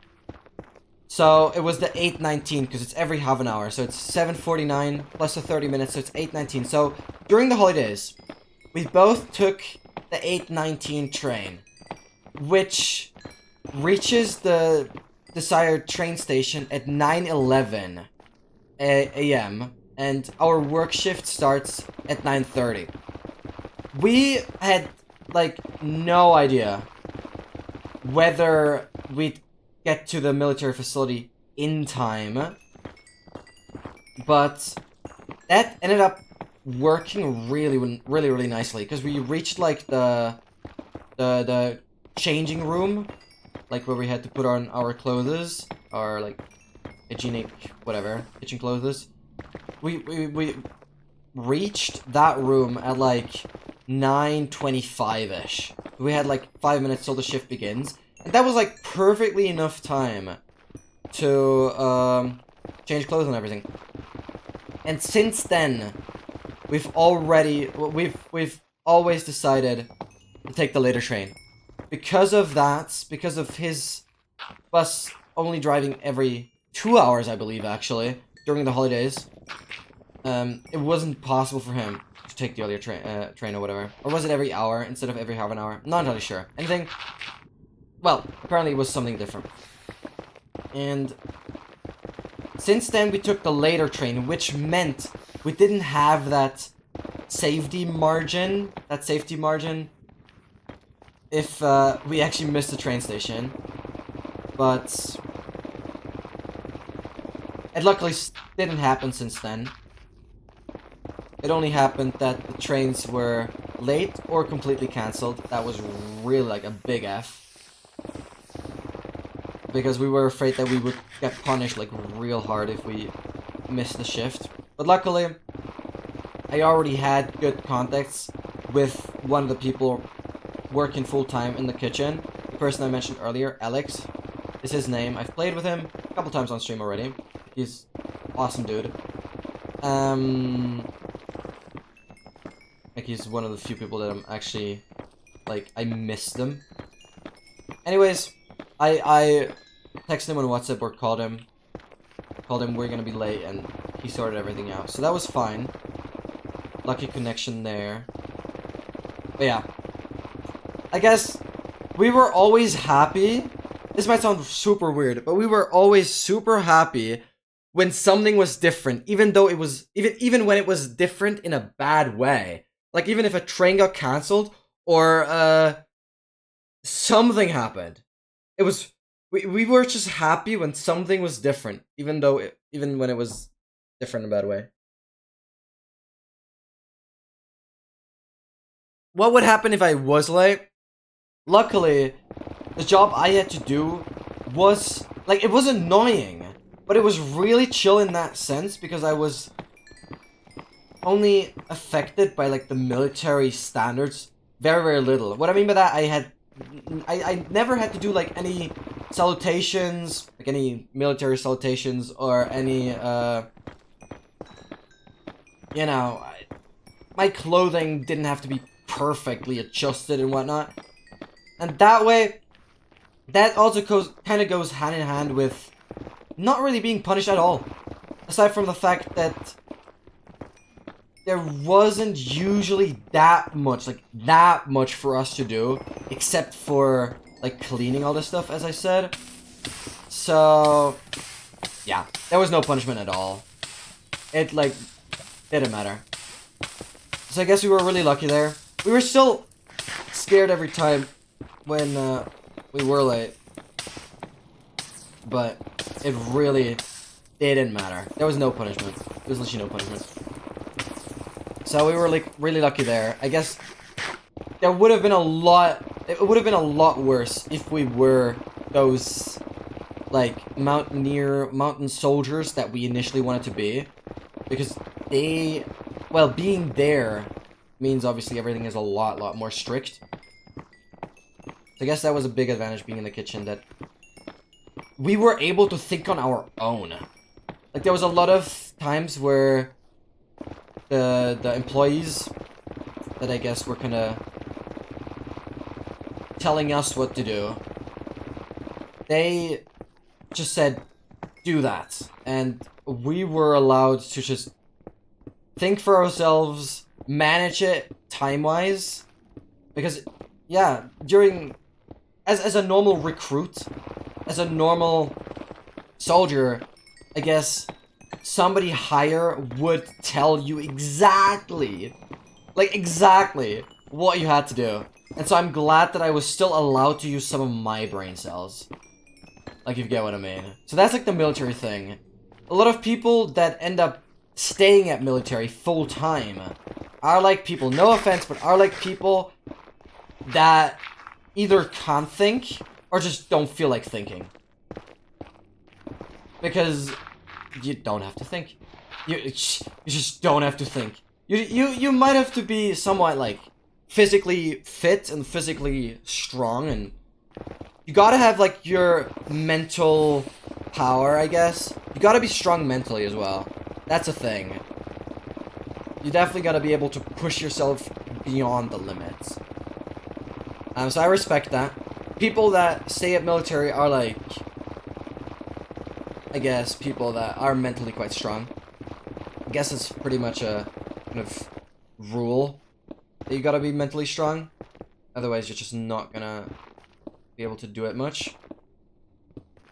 So it was the 8:19, because it's every half an hour, so it's 7:49 plus the 30 minutes, so it's 8:19. So during the holidays, we both took the 8:19 train, which reaches the desired train station at 9:11 a.m. and our work shift starts at 9:30. We had, like, no idea whether we'd get to the military facility in time, but that ended up working really nicely, because we reached, like, the changing room, like, where we had to put on our clothes, or, like, hygienic, whatever, kitchen clothes. We reached that room at, like, 9:25-ish. We had, like, 5 minutes till the shift begins, and that was, like, perfectly enough time to, change clothes and everything. And since then, we've always decided to take the later train. Because of that, because of his bus only driving every 2 hours, I believe, actually, during the holidays, it wasn't possible for him to take the earlier train or whatever. Or was it every hour instead of every half an hour? Not entirely sure. Anything? Well, apparently it was something different. And since then, we took the later train, which meant we didn't have that safety margin if we actually missed the train station. But it luckily didn't happen since then. It only happened that the trains were late or completely cancelled. That was really, like, a big F. Because we were afraid that we would get punished, like, real hard if we missed the shift. But luckily, I already had good contacts with one of the people working full-time in the kitchen. The person I mentioned earlier, Alex, is his name. I've played with him a couple times on stream already. He's awesome dude. Like, he's one of the few people that I'm actually, like, I miss them. Anyways, I texted him on WhatsApp or called him we're gonna be late, and he sorted everything out. So that was fine. Lucky connection there. But yeah. I guess we were always happy. This might sound super weird, but we were always super happy when something was different, even though it was even when it was different in a bad way. Like, even if a train got cancelled or something happened, it was we were just happy when something was different, even when it was different in a bad way. What would happen if I was late? Luckily, the job I had to do was, like, it was annoying, but it was really chill in that sense, because I was only affected by, like, the military standards very little. What I mean by that, I never had to do, like, any salutations, like any military salutations, or any, you know, my clothing didn't have to be perfectly adjusted and whatnot. And that way, that also kind of goes hand in hand with not really being punished at all. Aside from the fact that there wasn't usually that much for us to do, except for, like, cleaning all this stuff, as I said. So yeah, there was no punishment at all. It, like, didn't matter. So I guess we were really lucky there. We were still scared every time when we were late. But it really didn't matter. There was no punishment. There was literally no punishment. So we were like really lucky there. I guess there would have been a lot. It would have been a lot worse if we were those like mountain soldiers that we initially wanted to be, because they, well, being there means obviously everything is a lot more strict. So I guess that was a big advantage being in the kitchen, that we were able to think on our own. Like, there was a lot of times where the employees that I guess were kind of telling us what to do, they just said, do that. And we were allowed to just think for ourselves, manage it time-wise. Because, yeah, as a normal recruit, as a normal soldier, I guess somebody higher would tell you exactly what you had to do. And so I'm glad that I was still allowed to use some of my brain cells. Like, if you get what I mean. So that's like the military thing. A lot of people that end up staying at military full-time are like people, no offense, but are like people that either can't think or just don't feel like thinking. Because you don't have to think. You just don't have to think. You might have to be somewhat like physically fit and physically strong, and you gotta have like your mental power, I guess. You gotta be strong mentally as well. That's a thing. You definitely gotta be able to push yourself beyond the limits. So I respect that. People that stay at military are like, I guess, people that are mentally quite strong. I guess it's pretty much a kind of rule that you gotta be mentally strong. Otherwise, you're just not gonna be able to do it much.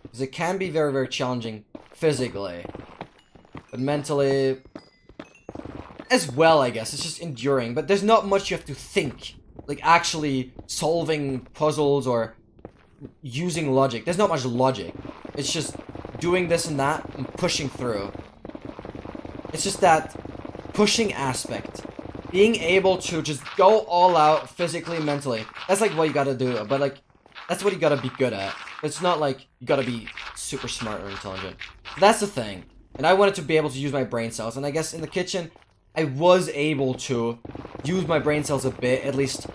Because it can be very challenging physically. But mentally, as well, I guess. It's just enduring. But there's not much you have to think. Like, actually solving puzzles or using logic. There's not much logic. It's just doing this and that and pushing through. It's just that pushing aspect. Being able to just go all out physically, mentally. That's like what you gotta do. But like, that's what you gotta be good at. It's not like you gotta be super smart or intelligent. That's the thing. And I wanted to be able to use my brain cells. And I guess in the kitchen, I was able to use my brain cells a bit, at least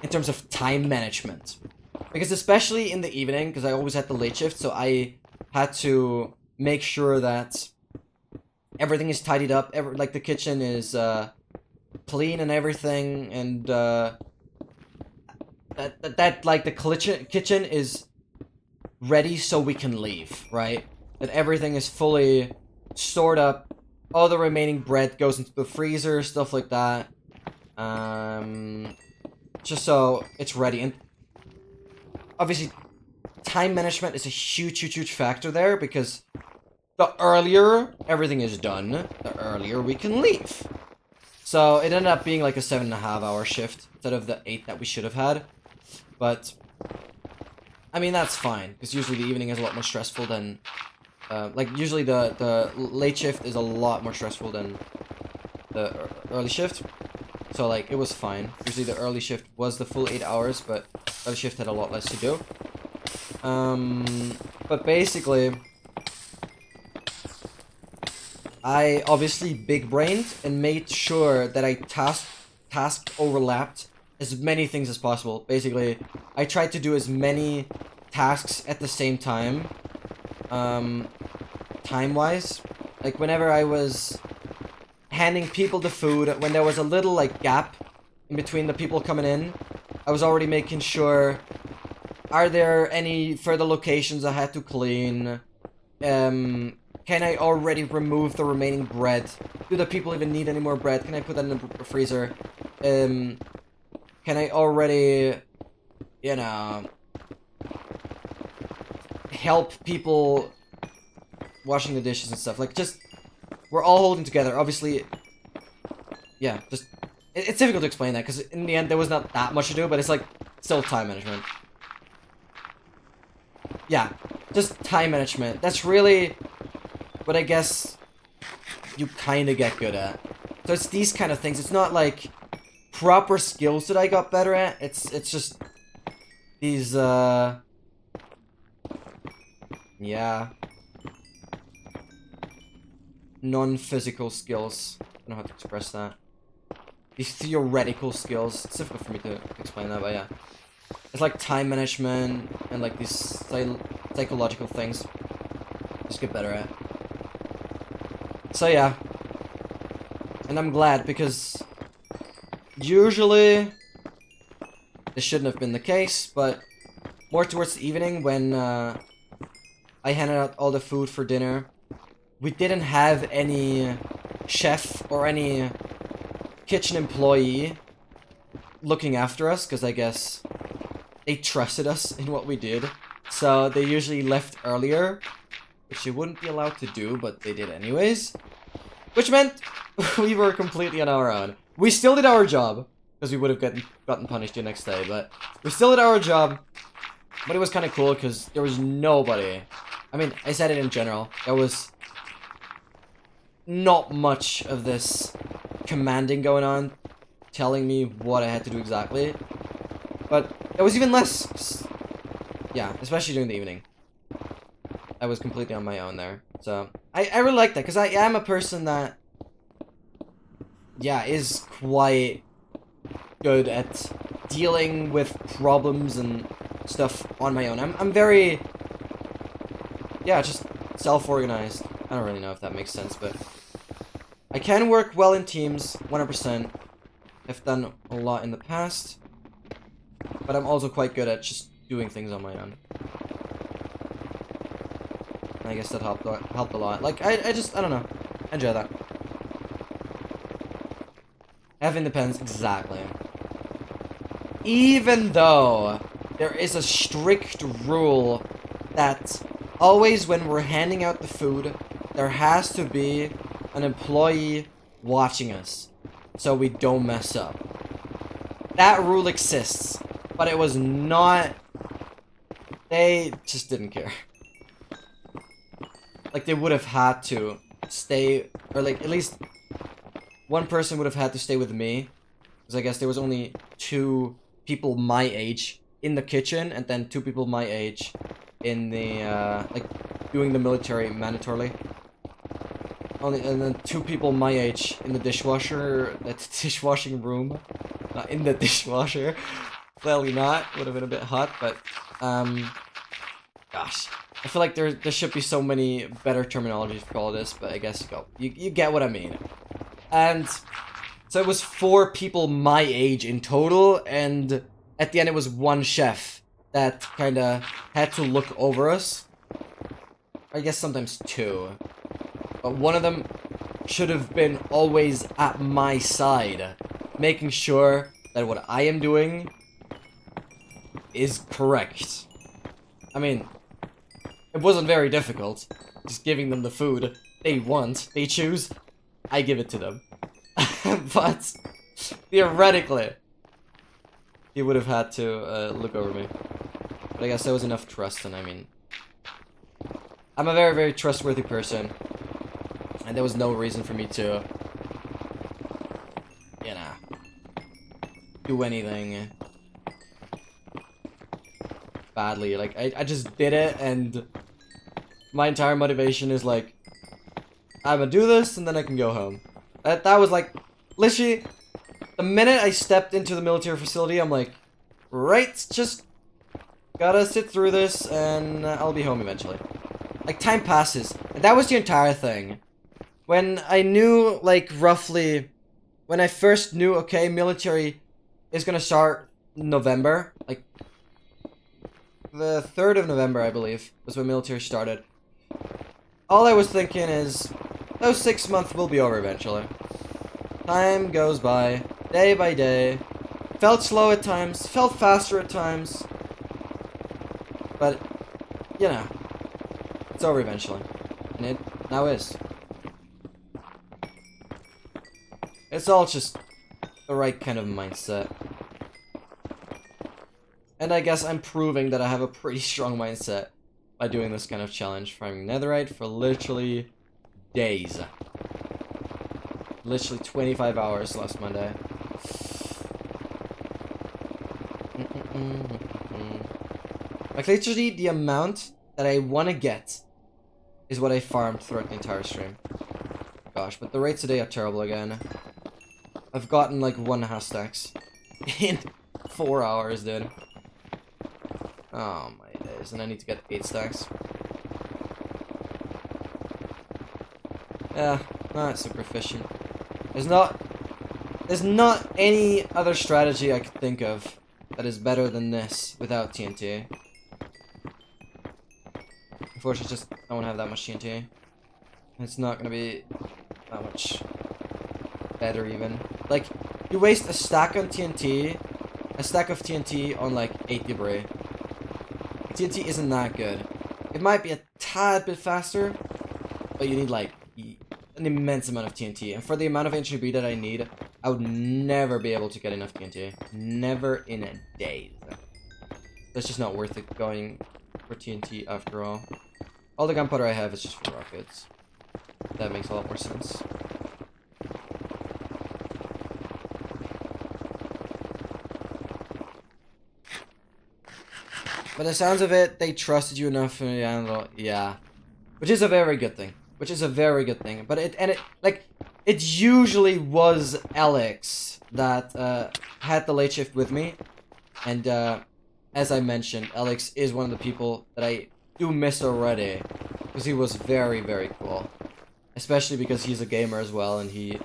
in terms of time management. Because especially in the evening, because I always had the late shift, so I had to make sure that everything is tidied up, like the kitchen is clean and everything, and that like the kitchen is ready so we can leave, right? That everything is fully stored up, all the remaining bread goes into the freezer, stuff like that. Just so it's ready. And obviously, time management is a huge factor there, because the earlier everything is done, the earlier we can leave. So it ended up being like a 7.5-hour shift instead of the 8 that we should have had. But I mean, that's fine, because usually the evening is a lot more stressful than like usually the late shift is a lot more stressful than the early shift. So like, it was fine. Usually the early shift was the full 8 hours, but the early shift had a lot less to do. But basically, I obviously big-brained and made sure that I task overlapped as many things as possible. Basically, I tried to do as many tasks at the same time, time-wise. Like, whenever I was handing people the food, when there was a little, like, gap in between the people coming in, I was already making sure, are there any further locations I had to clean? Can I already remove the remaining bread? Do the people even need any more bread? Can I put that in the freezer? Can I already, you know, help people washing the dishes and stuff. Like, just, we're all holding together. Obviously, yeah, just, it's difficult to explain that, because in the end, there was not that much to do, but it's, like, still time management. Yeah, just time management. That's really what I guess you kind of get good at. So it's these kind of things. It's not, like, proper skills that I got better at. It's just these, yeah. Non-physical skills. I don't know how to express that. These theoretical skills. It's difficult for me to explain that, but yeah. It's like time management and like these psychological things. Just get better at. So yeah. And I'm glad, because usually this shouldn't have been the case, but more towards the evening when I handed out all the food for dinner, we didn't have any chef or any kitchen employee looking after us, because I guess they trusted us in what we did. So they usually left earlier, which they wouldn't be allowed to do, but they did anyways. Which meant we were completely on our own. We still did our job, because we would have gotten punished the next day, but we still did our job. But it was kind of cool, because there was nobody. I mean, I said it in general. There was not much of this commanding going on, telling me what I had to do exactly. But there was even less. Yeah, especially during the evening. I was completely on my own there. So, I really like that, because I am a person that, yeah, is quite good at dealing with problems and stuff on my own. I'm very, yeah, just self-organized. I don't really know if that makes sense, but I can work well in teams, 100%. I've done a lot in the past, but I'm also quite good at just doing things on my own. I guess that helped a lot. Like, I don't know. I enjoy that. Have independence, exactly. Even though there is a strict rule that always when we're handing out the food, there has to be an employee watching us, so we don't mess up. That rule exists, but it was not... They just didn't care. Like, they would have had to stay, or like, at least one person would have had to stay with me, because I guess there was only 2 people my age in the kitchen, and then 2 people my age in the, like, doing the military mandatorily. And then 2 people my age in the dishwasher, that dishwashing room. Not in the dishwasher. Clearly not. Would have been a bit hot, but, gosh. I feel like there should be so many better terminologies for all of this, but I guess you get what I mean. And so it was 4 people my age in total, and at the end it was 1 chef that kinda had to look over us. I guess sometimes 2. But one of them should have been always at my side, making sure that what I am doing is correct. I mean, it wasn't very difficult. Just giving them the food they want, they choose, I give it to them. But, theoretically, he would have had to look over me. But I guess there was enough trust, and I mean, I'm a very, very trustworthy person. And there was no reason for me to, you know, do anything badly. Like, I just did it, and my entire motivation is like, I'm gonna do this, and then I can go home. That was like, literally, the minute I stepped into the military facility, I'm like, right, just gotta sit through this, and I'll be home eventually. Like, time passes. And that was the entire thing. When I knew, like, roughly, when I first knew, okay, military is gonna start November, like, the 3rd of November, I believe, was when military started. All I was thinking is, those 6 months will be over eventually. Time goes by, day by day. Felt slow at times, felt faster at times. But, you know, it's over eventually. And now is. It's all just the right kind of mindset. And I guess I'm proving that I have a pretty strong mindset by doing this kind of challenge, farming netherite for literally days. Literally 25 hours last Monday. Like, literally the amount that I want to get is what I farmed throughout the entire stream. Gosh, but the rates today are terrible again. I've gotten like 1.5 stacks in 4 hours, dude. Oh my days, and I need to get 8 stacks. Yeah, not super efficient. There's not any other strategy I could think of that is better than this without TNT. Unfortunately, just don't have that much TNT. It's not gonna be that much better even. Like, you waste a stack on TNT, a stack of TNT on like 8 debris. TNT isn't that good. It might be a tad bit faster, but you need like an immense amount of TNT. And for the amount of ancient debris that I need, I would never be able to get enough TNT. Never in a day. That's just not worth it going for TNT after all. All the gunpowder I have is just for rockets. That makes a lot more sense. By the sounds of it, they trusted you enough. Yeah, which is a very good thing. Which is a very good thing. But it usually was Alex that had the late shift with me, and as I mentioned, Alex is one of the people that I do miss already, because he was very, very cool, especially because he's a gamer as well, and he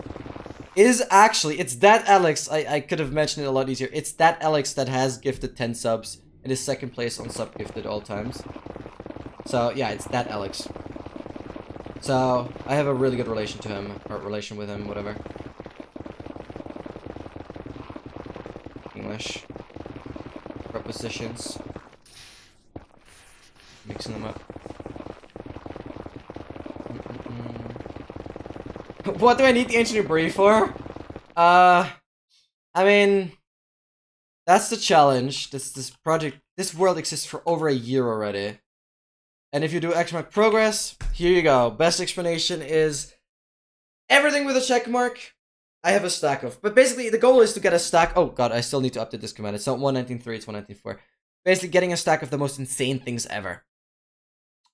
is actually, it's that Alex, I could have mentioned it a lot easier, it's that Alex that has gifted 10 subs and is second place on sub gifted all times. So yeah, it's that Alex. So I have a really good relation to him, or relation with him, whatever. English prepositions, mixing them up. What do I need the ancient debris for? I mean, that's the challenge. This project, this world exists for over a year already. And if you do X mark progress, here you go. Best explanation is everything with a check mark. I have a stack of, but basically the goal is to get a stack. Oh god, I still need to update this command. It's not 119.3, it's 119.4. Basically getting a stack of the most insane things ever.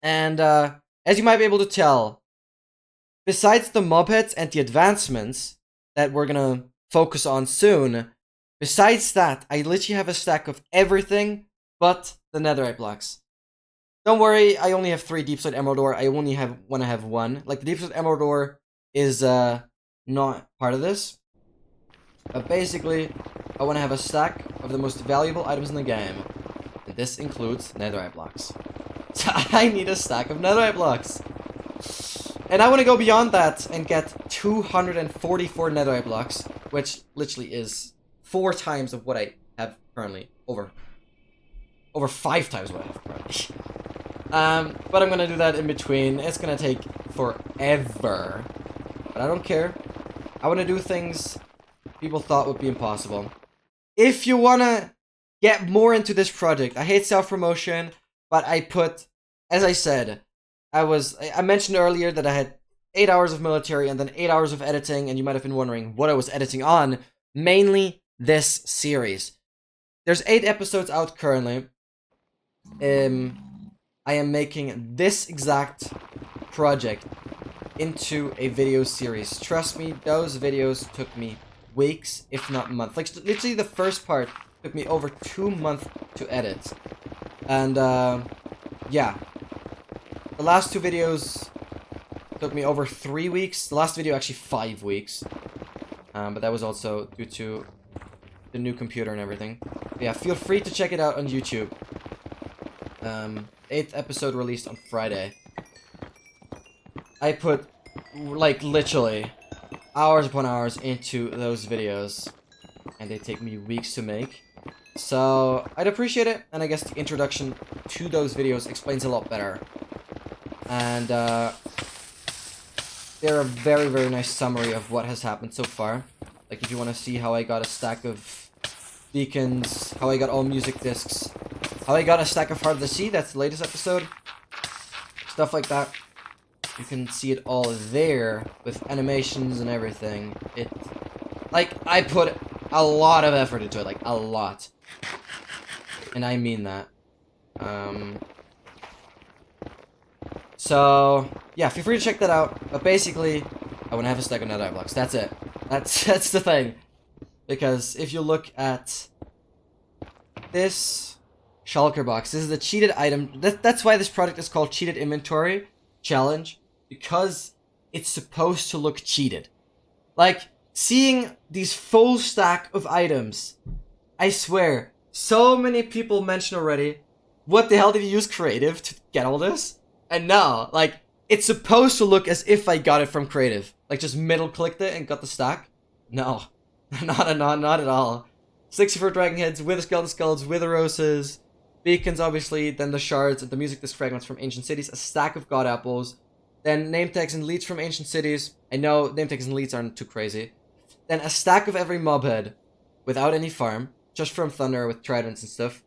And as you might be able to tell, besides the mob heads and the advancements that we're gonna focus on soon, besides that, I literally have a stack of everything but the netherite blocks. Don't worry, I only have 3 deep slate emerald ore. I only want to have 1. Like, the deep slate emerald ore is not part of this. But basically, I want to have a stack of the most valuable items in the game. And this includes netherite blocks. So I need a stack of netherite blocks. And I want to go beyond that and get 244 netherite blocks, which literally is 4 times of what I have currently. Over 5 times what I have currently. But I'm gonna do that in between. It's gonna take forever. But I don't care. I wanna do things people thought would be impossible. If you wanna get more into this project, I hate self-promotion, but I put, as I said, I mentioned earlier that I had 8 hours of military and then 8 hours of editing, and you might have been wondering what I was editing on. Mainly this series. There's 8 episodes out currently. I am making this exact project into a video series. Trust me, those videos took me weeks, if not months. Like, literally the first part took me over 2 months to edit. And, yeah. The last 2 videos took me over 3 weeks. The last video, actually 5 weeks. But that was also due to the new computer and everything. But yeah, feel free to check it out on YouTube. 8th episode released on Friday. I put, like, literally hours upon hours into those videos, and they take me weeks to make. So I'd appreciate it, and I guess the introduction to those videos explains a lot better. And they're a very, very nice summary of what has happened so far. Like, if you want to see how I got a stack of beacons, how I got all music discs, how I got a stack of Heart of the Sea, that's the latest episode. Stuff like that. You can see it all there with animations and everything. Like, I put a lot of effort into it, like, a lot. And I mean that. So, yeah, feel free to check that out. But basically, I want to have a stack of netherite blocks. That's it. That's the thing. Because if you look at this shulker box, this is a cheated item. That's why this product is called Cheated Inventory Challenge. Because it's supposed to look cheated. Like, seeing these full stack of items, I swear, so many people mention already, what the hell did you use creative to get all this? And no, like, it's supposed to look as if I got it from creative. Like, just middle clicked it and got the stack. No, not at all. 64 dragon heads, wither skeleton skulls, wither roses, beacons obviously, then the shards and the music disc fragments from ancient cities, a stack of god apples, then name tags and leads from ancient cities. I know name tags and leads aren't too crazy. Then a stack of every mob head without any farm, just from thunder with tridents and stuff.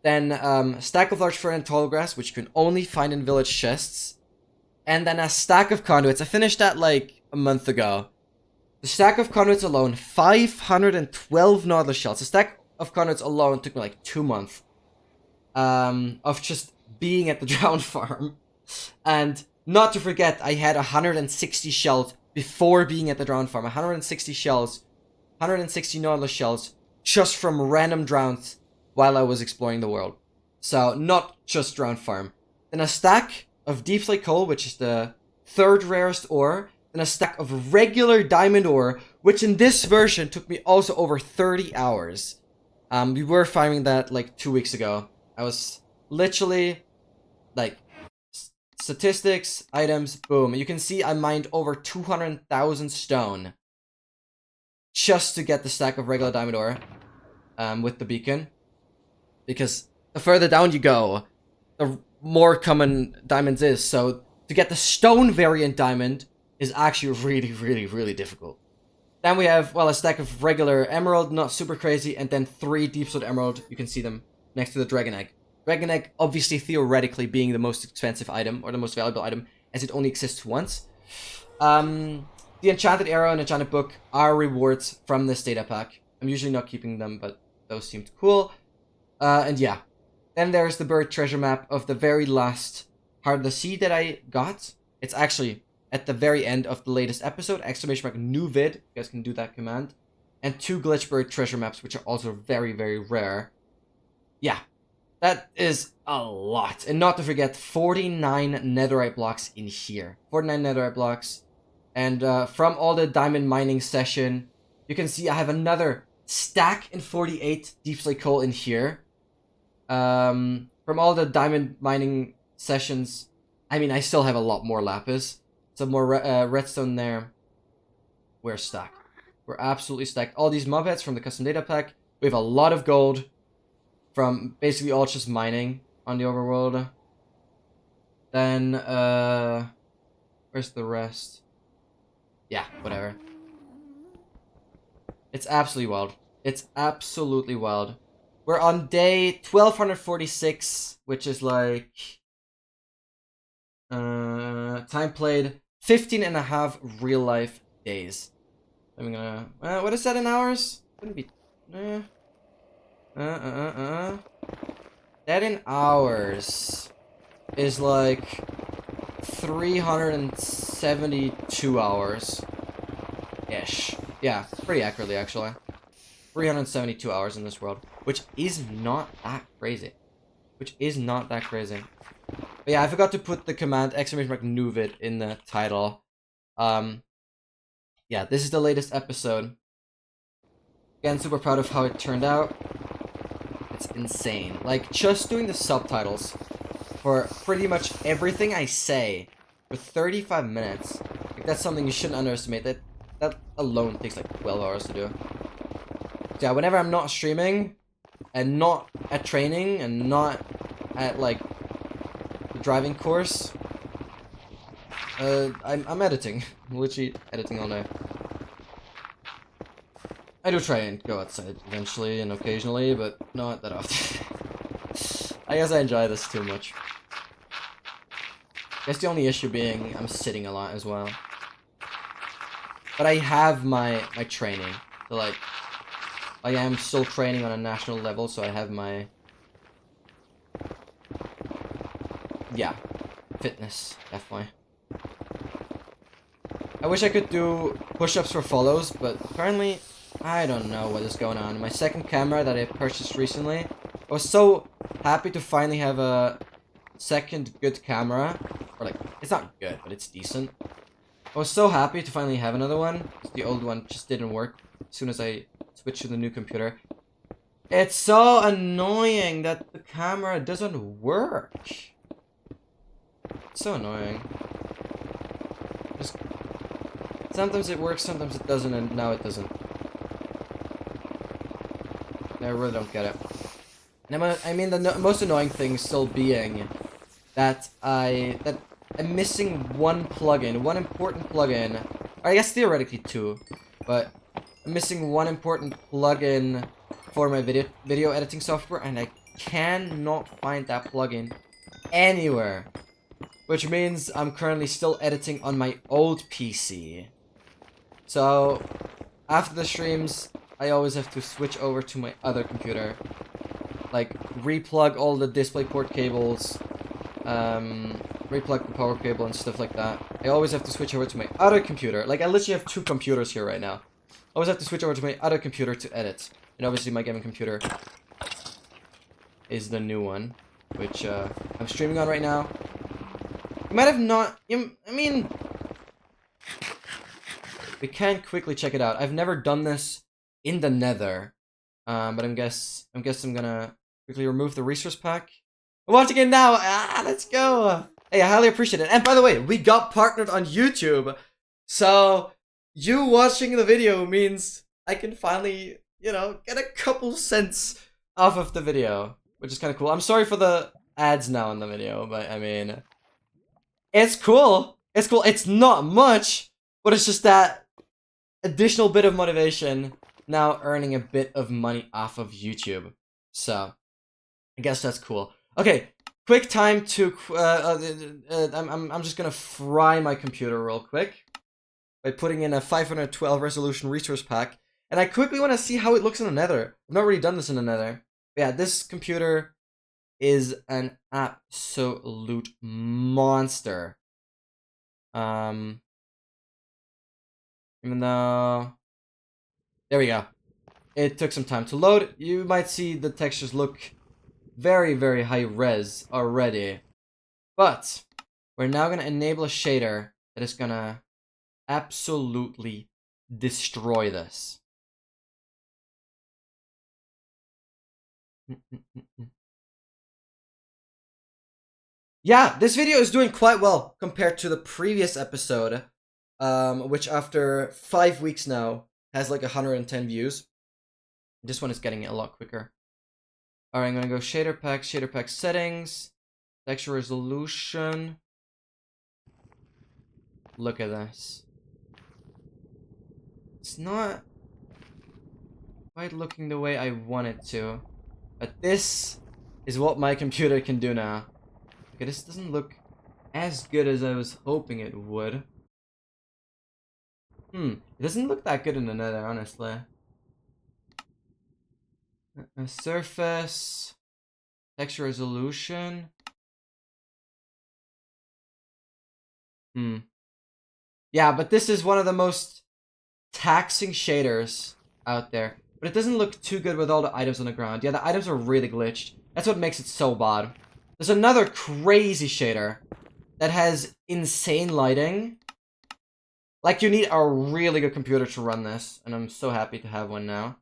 Then a stack of large fern and tall grass, which you can only find in village chests. And then a stack of conduits. I finished that like a month ago. The stack of conduits alone, 512 nautilus shells. The stack of conduits alone took me like 2 months of just being at the drowned farm. And not to forget, I had 160 shells before being at the drowned farm. 160 shells, 160 nautilus shells, just from random drowns while I was exploring the world. So, not just drowned farm. Then a stack of deep slate coal, which is the third rarest ore. Then a stack of regular diamond ore, which in this version took me also over 30 hours. We were finding that like 2 weeks ago. I was literally like statistics, items, boom. You can see I mined over 200,000 stone just to get the stack of regular diamond ore with the beacon. Because the further down you go, the more common diamonds is. So to get the stone variant diamond is actually really, really, really difficult. Then we have, well, a stack of regular emerald, not super crazy, and then 3 deep slate emerald. You can see them next to the dragon egg. Dragon egg, obviously, theoretically, being the most expensive item, or the most valuable item, as it only exists once. The enchanted arrow and enchanted book are rewards from this data pack. I'm usually not keeping them, but those seemed cool. And yeah. Then there's the bird treasure map of the very last Heart of the Sea that I got. It's actually at the very end of the latest episode, ! new vid. You guys can do that command. And 2 glitch bird treasure maps, which are also very, very rare. Yeah. That is a lot. And not to forget, 49 netherite blocks in here. 49 netherite blocks. And from all the diamond mining session, you can see I have another stack and 48 deep slate coal in here. From all the diamond mining sessions, I mean, I still have a lot more lapis. Some more redstone there. We're stacked. We're absolutely stacked. All these mob heads from the custom data pack. We have a lot of gold from basically all just mining on the overworld. Then, where's the rest? Yeah, whatever. It's absolutely wild. It's absolutely wild. We're on day 1246, which is like time played 15.5 real life days. I'm gonna what is that in hours? Wouldn't be that in hours is like 372 hours ish. Yeah, pretty accurately actually. 372 hours in this world, which is not that crazy. But yeah, I forgot to put the command !new vid in the title. Yeah, this is the latest episode. Again, super proud of how it turned out. It's insane. Like, just doing the subtitles for pretty much everything I say for 35 minutes. Like, that's something you shouldn't underestimate. That alone takes like 12 hours to do. So yeah, whenever I'm not streaming, and not at training, and not at, like, the driving course, I'm editing. I'm literally editing all day. I do try and go outside eventually and occasionally, but not that often. I guess I enjoy this too much. I guess the only issue being I'm sitting a lot as well. But I have my training. So like, I am still training on a national level, so I have my... Yeah, fitness, definitely. I wish I could do push-ups for follows, but apparently, I don't know what is going on. My second camera that I purchased recently, I was so happy to finally have a second good camera. Or like, it's not good, but it's decent. I was so happy to finally have another one. The old one just didn't work as soon as I switched to the new computer. It's so annoying that the camera doesn't work. It's so annoying. Just, sometimes it works, sometimes it doesn't, and now it doesn't. I really don't get it. And I mean, the most annoying thing still being that I'm missing one plugin, one important plugin. Or I guess theoretically two, but I'm missing one important plugin for my video editing software, and I cannot find that plugin anywhere. Which means I'm currently still editing on my old PC. So, after the streams, I always have to switch over to my other computer. Like, replug all the DisplayPort cables, replug the power cable and stuff like that. I always have to switch over to my other computer. Like, I literally have two computers here right now. I always have to switch over to my other computer to edit. And obviously my gaming computer is the new one, which I'm streaming on right now. You might have not... I mean... We can quickly check it out. I've never done this in the Nether. But I'm guess I'm gonna quickly remove the resource pack. I'm watching it now! Ah, let's go! Hey, I highly appreciate it. And by the way, we got partnered on YouTube. So, you watching the video means I can finally, you know, get a couple cents off of the video. Which is kind of cool. I'm sorry for the ads now in the video, but I mean... It's cool. It's cool. It's not much, but it's just that additional bit of motivation now earning a bit of money off of YouTube. So, I guess that's cool. Okay, quick time to I'm just gonna fry my computer real quick by putting in a 512 resolution resource pack, and I quickly want to see how it looks in the Nether. I've not really done this in the Nether. Yeah, this computer is an absolute monster. Even though... There we go. It took some time to load. You might see the textures look very, very high res already. But we're now going to enable a shader that is going to absolutely destroy this. Yeah, this video is doing quite well compared to the previous episode, which after 5 weeks now has like 110 views. This one is getting it a lot quicker. Alright, I'm gonna go shader pack settings, texture resolution. Look at this. It's not quite looking the way I want it to, but this is what my computer can do now. Okay, this doesn't look as good as I was hoping it would. It doesn't look that good in the Nether, honestly. Surface, texture resolution. Yeah, but this is one of the most taxing shaders out there. But it doesn't look too good with all the items on the ground. Yeah, the items are really glitched. That's what makes it so bad. There's another crazy shader that has insane lighting. Like, you need a really good computer to run this. And I'm so happy to have one now.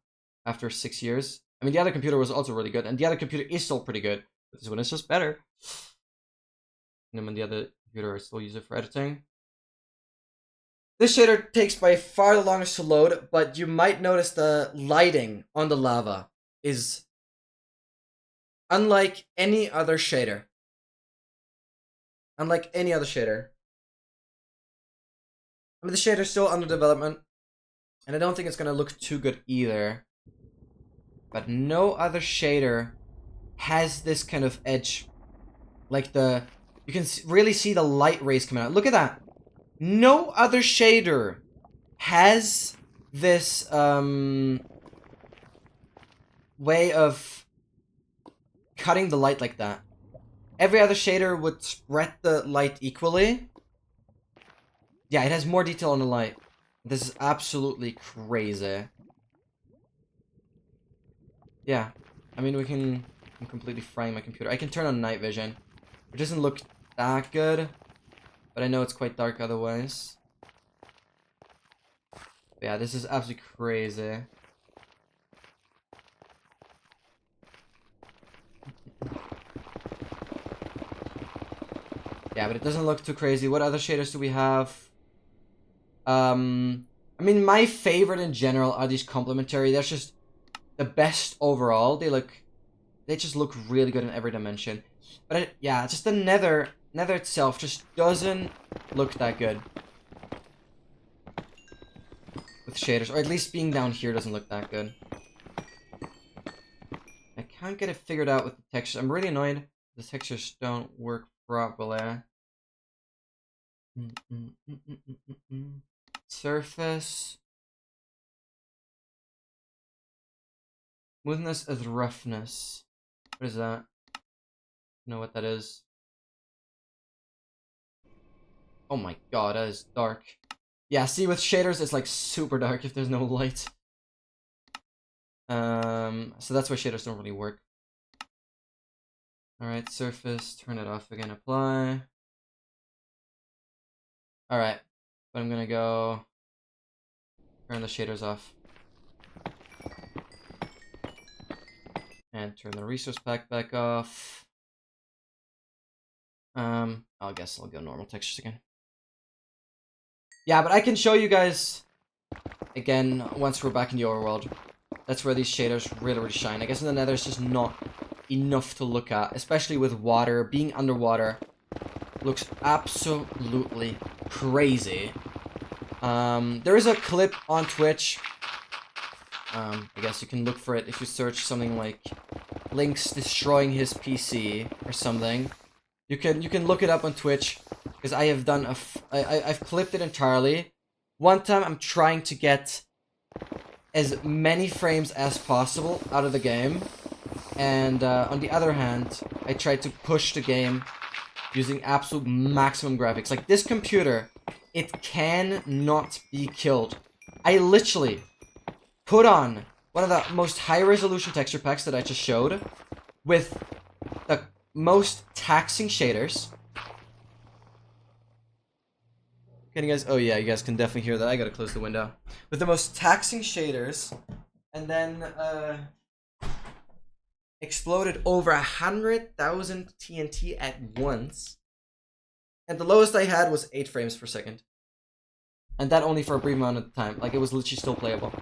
After 6 years. I mean, the other computer was also really good. And the other computer is still pretty good. But this one is just better. And then the other computer I still use it for editing. This shader takes by far the longest to load, but you might notice the lighting on the lava is unlike any other shader. Unlike any other shader. I mean, the shader's still under development, and I don't think it's gonna look too good either. But no other shader has this kind of edge. Like you can really see the light rays coming out. Look at that. No other shader has this way of cutting the light like that. Every other shader would spread the light equally. Yeah, it has more detail on the light. This is absolutely crazy. Yeah, I mean, we can completely frame my computer. I can turn on night vision. It doesn't look that good, but I know it's quite dark otherwise. But yeah, this is absolutely crazy. Yeah, but it doesn't look too crazy. What other shaders do we have? I mean, my favorite in general are these complementary. That's just the best overall. They just look really good in every dimension. But yeah, just the Nether itself just doesn't look that good with shaders, or at least being down here doesn't look that good. I can't get it figured out with the textures. I'm really annoyed the textures don't work properly. Surface. Smoothness as roughness. What is that? I don't know what that is. Oh my god, that is dark. Yeah, see, with shaders, it's like super dark if there's no light. So that's why shaders don't really work. Alright, surface, turn it off again, apply. Alright, but I'm gonna go turn the shaders off. And turn the resource pack back off. I guess I'll go normal textures again. Yeah, but I can show you guys again once we're back in the overworld. That's where these shaders really shine. I guess in the Nether it's just not enough to look at, especially with water. Being underwater looks absolutely crazy. There is a clip on Twitch. I guess you can look for it if you search something like Link's destroying his PC or something. You can look it up on Twitch, because I have done I've clipped it entirely. One time I'm trying to get as many frames as possible out of the game, and on the other hand, I tried to push the game using absolute maximum graphics. Like, this computer, it cannot be killed. I literally put on one of the most high-resolution texture packs that I just showed with the most taxing shaders. Can you guys... Oh yeah, you guys can definitely hear that. I gotta close the window. With the most taxing shaders, and then exploded over 100,000 TNT at once. And the lowest I had was 8 frames per second. And that only for a brief amount of time. Like, it was literally still playable.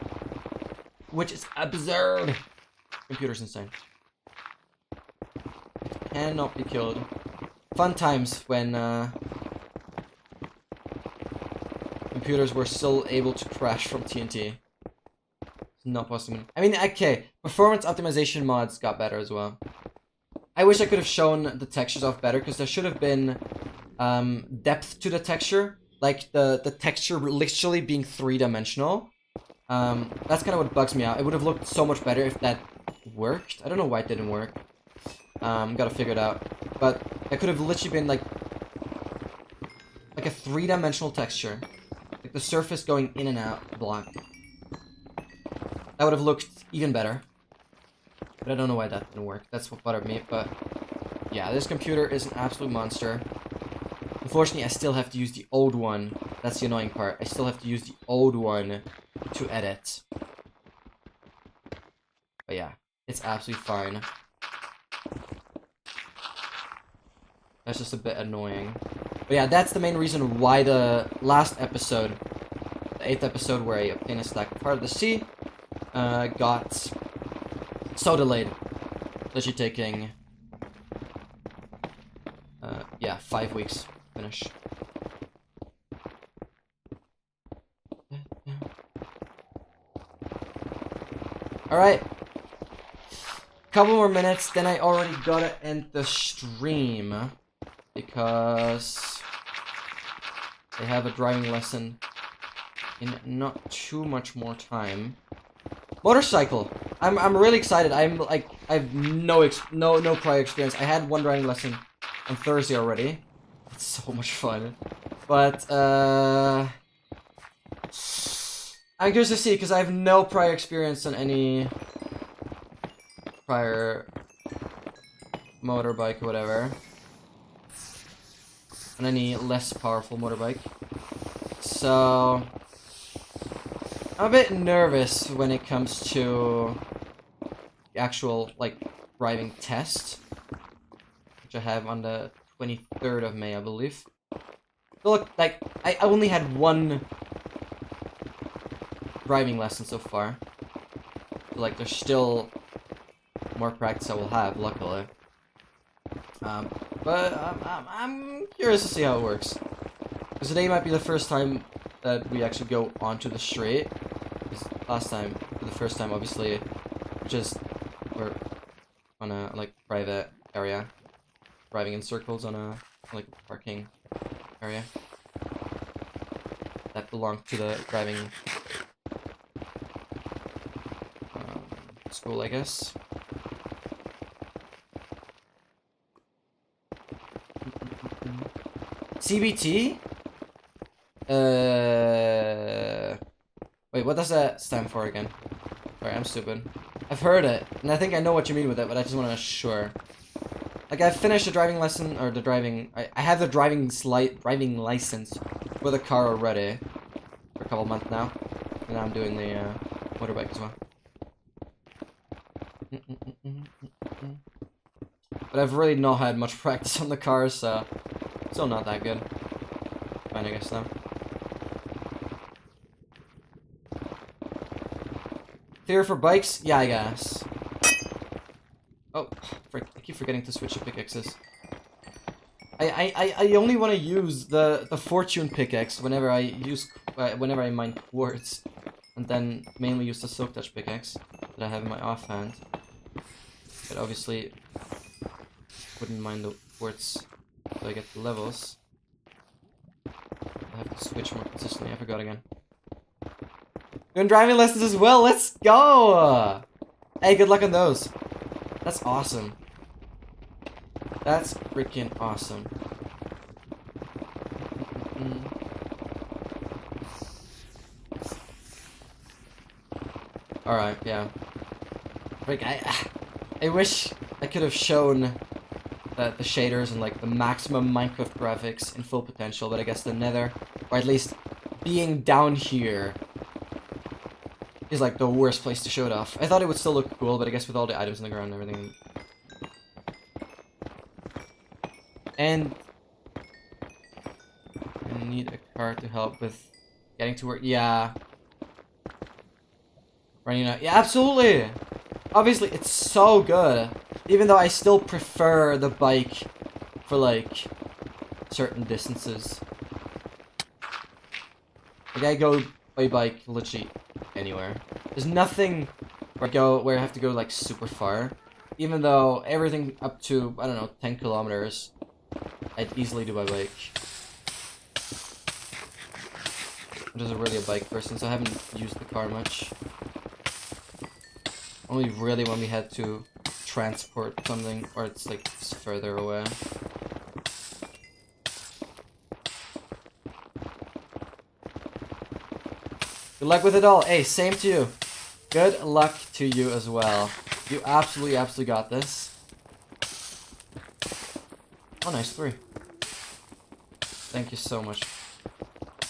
Which is absurd. Computer's insane. Cannot be killed. Fun times when computers were still able to crash from TNT. It's not possible. I mean, okay, performance optimization mods got better as well. I wish I could have shown the textures off better, because there should have been depth to the texture. Like, the texture literally being 3-dimensional. That's kind of what bugs me out. It would have looked so much better if that worked. I don't know why it didn't work. Gotta figure it out. But it could have literally been like a 3-dimensional texture. Like the surface going in and out block. That would have looked even better. But I don't know why that didn't work. That's what bothered me. But yeah, this computer is an absolute monster. Unfortunately, I still have to use the old one. That's the annoying part. I still have to use the old one to edit. But yeah, it's absolutely fine. That's just a bit annoying. But yeah, that's the main reason why the last episode, the 8th episode where I obtained a stack of Heart of the Sea, got so delayed. Literally taking, yeah, 5 weeks to finish. Alright. Couple more minutes, then I already gotta end the stream. Because I have a driving lesson in not too much more time. Motorcycle. I'm really excited. I'm like, I've no prior experience. I had one driving lesson on Thursday already. It's so much fun. But I'm curious to see because I have no prior experience on any prior motorbike or whatever. On any less powerful motorbike. So I'm a bit nervous when it comes to the actual, like, driving test, which I have on the 23rd of May, I believe. So look, like, I only had one driving lesson so far. So, like, there's still more practice I will have, luckily. But I'm curious to see how it works. Because today might be the first time that we actually go onto the street. Because last time, for the first time, obviously, we're on a, like, private area. Driving in circles on a, like, parking area. That belonged to the driving school, I guess. CBT? Wait, what does that stand for again? Sorry, I'm stupid. I've heard it, and I think I know what you mean with it, but I just want to make sure. Like, I've finished the driving lesson, or the driving... I have the driving license for the car already. For a couple months now. And now I'm doing the motorbike as well. But I've really not had much practice on the cars, so... Still not that good. Fine, I guess, though. Theory for bikes? Yeah, I guess. Oh, I keep forgetting to switch to pickaxes. I only want to use the fortune pickaxe whenever I mine quartz, and then mainly use the silk touch pickaxe that I have in my offhand. But obviously, wouldn't mind the quartz until I get the levels. I have to switch more consistently. I forgot again. Doing driving lessons as well. Let's go! Hey, good luck on those. That's awesome. That's freaking awesome. Alright, yeah. Like, I wish I could have shown the shaders and, like, the maximum Minecraft graphics in full potential, but I guess the Nether, or at least being down here, is, like, the worst place to show it off. I thought it would still look cool, but I guess with all the items on the ground and everything. And I need a car to help with getting to work. Yeah. Running out. Yeah, absolutely. Obviously, it's so good. Even though I still prefer the bike for, like, certain distances. Like, I go by bike literally anywhere. There's nothing where I have to go, like, super far. Even though everything up to, I don't know, 10 kilometers, I'd easily do by bike. I'm just really a bike person, so I haven't used the car much. Only really when we had to transport something, or it's like further away. Good luck with it all. Hey, same to you. Good luck to you as well. You absolutely got this. Oh, nice 3. Thank you so much.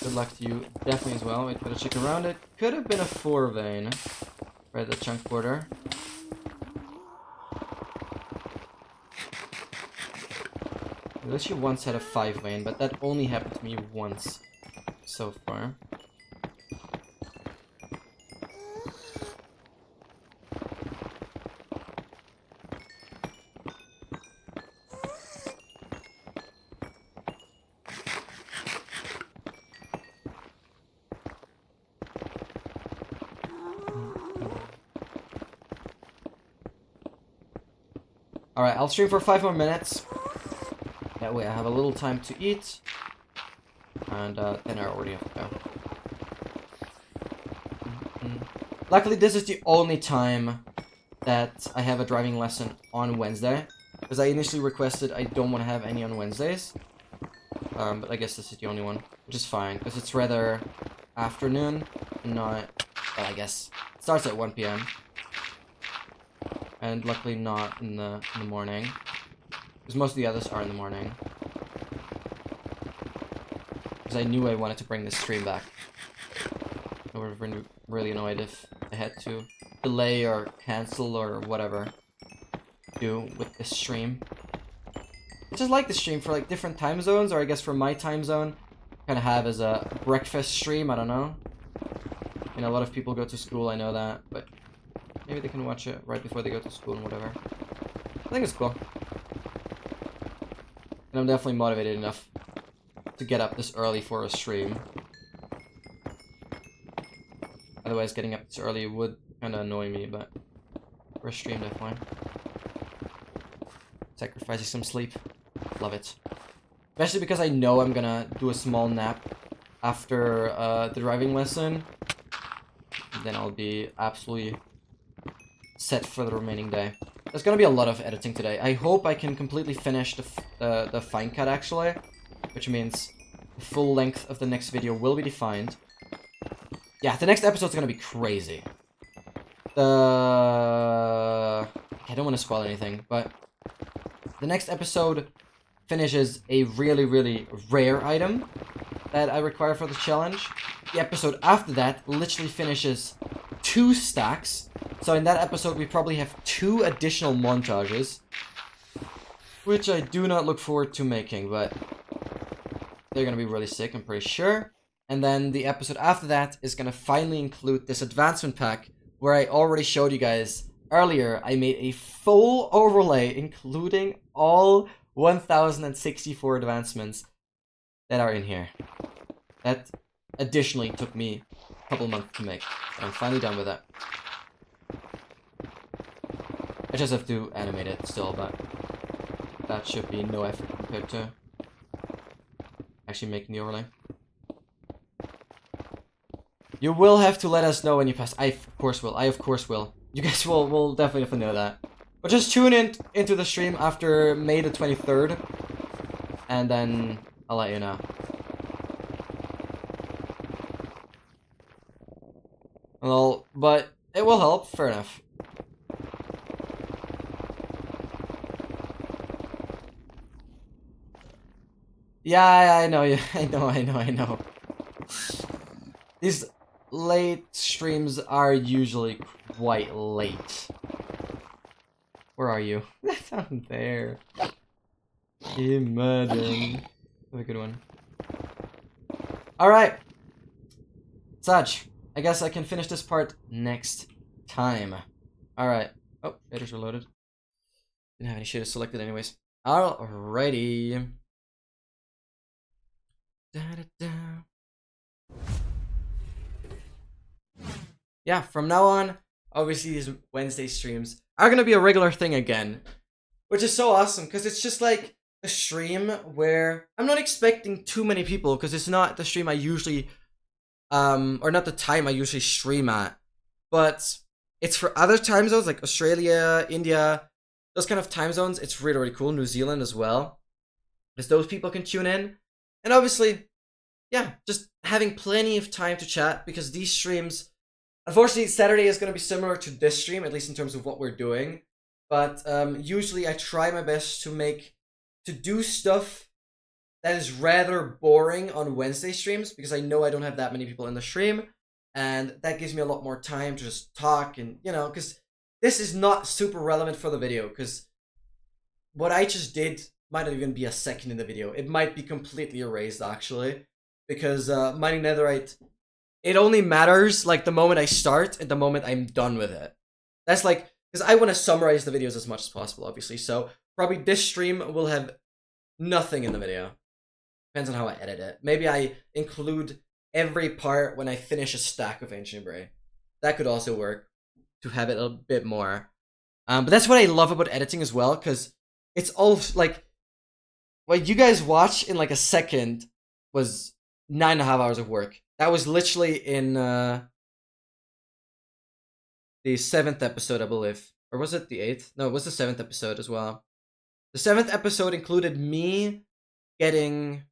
Good luck to you definitely as well. Wait, better check around it. Could have been a 4 vein. Right, the chunk border. I wish you once had a 5 vein, but that only happened to me once so far. Alright, I'll stream for 5 more minutes. That way I have a little time to eat. And then I already have to go. Luckily, this is the only time that I have a driving lesson on Wednesday. Because I initially requested I don't want to have any on Wednesdays. But I guess this is the only one, which is fine. Because it's rather afternoon, not... Well, I guess it starts at 1 p.m. And luckily not in the morning. Because most of the others are in the morning. Because I knew I wanted to bring this stream back. I would have been really annoyed if I had to delay or cancel or whatever do with this stream. I just like the stream for like different time zones, or I guess for my time zone, kind of have as a breakfast stream. I don't know. You know, a lot of people go to school, I know that, but maybe they can watch it right before they go to school and whatever. I think it's cool. And I'm definitely motivated enough to get up this early for a stream. Otherwise, getting up this early would kind of annoy me, but for a stream, definitely. Sacrificing some sleep. Love it. Especially because I know I'm gonna do a small nap after the driving lesson. And then I'll be absolutely set for the remaining day. There's gonna be a lot of editing today. I hope I can completely finish the fine cut, actually. Which means the full length of the next video will be defined. Yeah, the next episode's gonna be crazy. I don't want to spoil anything, but the next episode finishes a really, really rare item that I require for the challenge. The episode after that literally finishes 2 stacks. So in that episode, we probably have 2 additional montages, which I do not look forward to making, but they're gonna be really sick, I'm pretty sure. And then the episode after that is gonna finally include this advancement pack, where I already showed you guys earlier. I made a full overlay, including all 1064 advancements that are in here. That additionally took me a couple months to make. I'm finally done with that. I just have to animate it still, but that should be no effort compared to actually making the overlay. You will have to let us know when you pass. I of course will. You guys will definitely have to know that. But just tune in into the stream after May the 23rd. And then I'll let you know. Well, but it will help. Fair enough. Yeah, I know. Yeah, I know. These late streams are usually quite late. Where are you? Down there. Imagine. Have a good one. Alright. Saj, I guess I can finish this part next time. Alright. Oh, shaders are loaded. Didn't have any shaders selected anyways. Alrighty. Da-da-da. Yeah, from now on, obviously these Wednesday streams are gonna be a regular thing again. Which is so awesome, because it's just like a stream where I'm not expecting too many people, because it's not the stream I usually, or not the time I usually stream at. But it's for other time zones, like Australia, India, those kind of time zones. It's really, really cool. New Zealand as well. Because those people can tune in. And obviously, yeah, just having plenty of time to chat, because these streams... Unfortunately, Saturday is going to be similar to this stream, at least in terms of what we're doing. But usually I try my best to do stuff that is rather boring on Wednesday streams, because I know I don't have that many people in the stream. And that gives me a lot more time to just talk and, you know, because this is not super relevant for the video, because what I just did might not even be a second in the video. It might be completely erased, actually, because mining Netherite... It only matters, like, the moment I start and the moment I'm done with it. That's like, because I want to summarize the videos as much as possible, obviously. So, probably this stream will have nothing in the video. Depends on how I edit it. Maybe I include every part when I finish a stack of Ancient Bray. That could also work, to have it a bit more. But that's what I love about editing as well, because it's all like what you guys watch in like a second was 9.5 hours of work. That was literally in the 7th episode, I believe. Or was it the 8th? No, it was the 7th episode as well. The 7th episode included me getting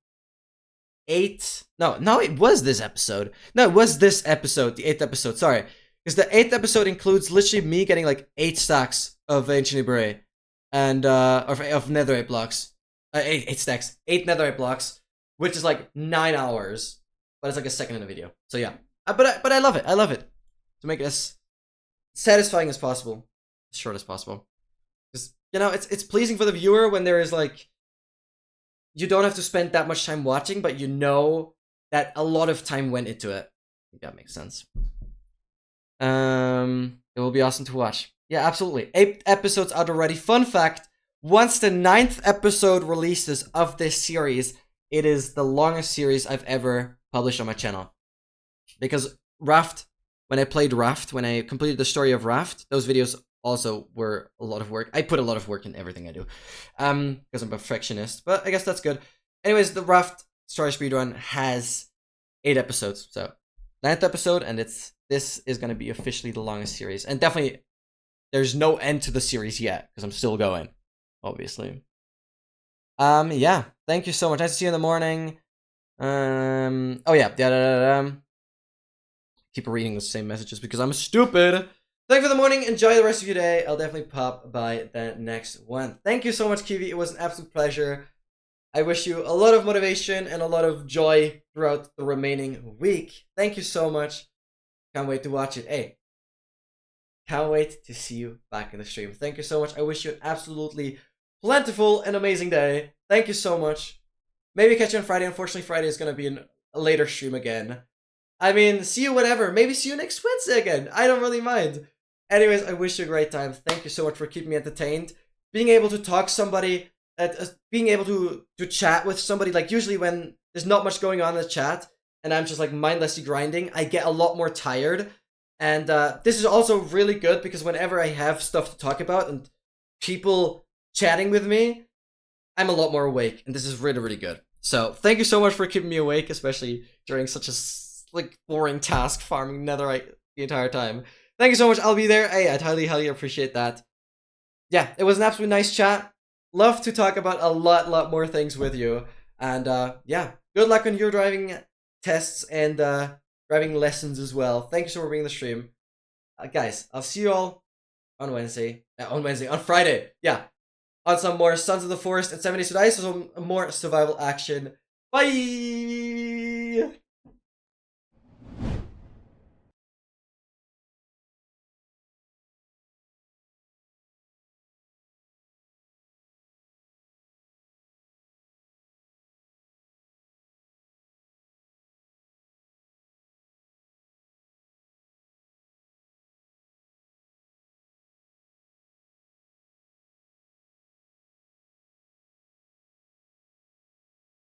8. No, it was this episode. No, it was this episode, the 8th episode, sorry. Because the 8th episode includes literally me getting like 8 stacks of ancient Ibre and of netherite blocks. 8 stacks, 8 netherite blocks, which is like 9 hours, but it's like a second in a video. So yeah, but I love it. I love it to make it as satisfying as possible, as short as possible. Because you know, it's pleasing for the viewer when there is like, you don't have to spend that much time watching, but you know that a lot of time went into it. I think that makes sense. It will be awesome to watch. Yeah, absolutely. 8 episodes out already. Fun fact, once the 9th episode releases of this series, it is the longest series I've ever published on my channel. Because Raft, when I played Raft, when I completed the story of Raft, those videos also were a lot of work. I put a lot of work in everything I do. Because I'm a perfectionist, but I guess that's good. Anyways, the Raft story speedrun has 8 episodes, so 9th episode, and this is going to be officially the longest series. And definitely, there's no end to the series yet, because I'm still going, obviously. Yeah, thank you so much. Nice to see you in the morning. Oh yeah, keep reading the same messages because I'm stupid. Thank you for the morning. Enjoy the rest of your day. I'll definitely pop by the next one. Thank you so much, Kiwi. It was an absolute pleasure. I wish you a lot of motivation and a lot of joy throughout the remaining week. Thank you so much. Can't wait to watch it. Hey, can't wait to see you back in the stream. Thank you so much. I wish you an absolutely plentiful and amazing day. Thank you so much. Maybe catch you on Friday. Unfortunately, Friday is going to be a later stream again. I mean, see you whenever. Maybe see you next Wednesday again. I don't really mind. Anyways, I wish you a great time. Thank you so much for keeping me entertained. Being able to talk to somebody, being able to chat with somebody, like usually when there's not much going on in the chat, and I'm just like mindlessly grinding, I get a lot more tired. And this is also really good because whenever I have stuff to talk about and people chatting with me, I'm a lot more awake, and this is really, really good. So thank you so much for keeping me awake, especially during such a like boring task farming netherite the entire time. Thank you so much. I'll be there. Hey, I'd highly appreciate that. Yeah, it was an absolutely nice chat. Love to talk about a lot more things with you. And yeah, good luck on your driving tests and driving lessons as well. Thank you so much for being in the stream. Guys, I'll see you all on Wednesday. On Friday. Yeah. On some more Sons of the Forest and 7 Days to Die, so some more survival action. Bye!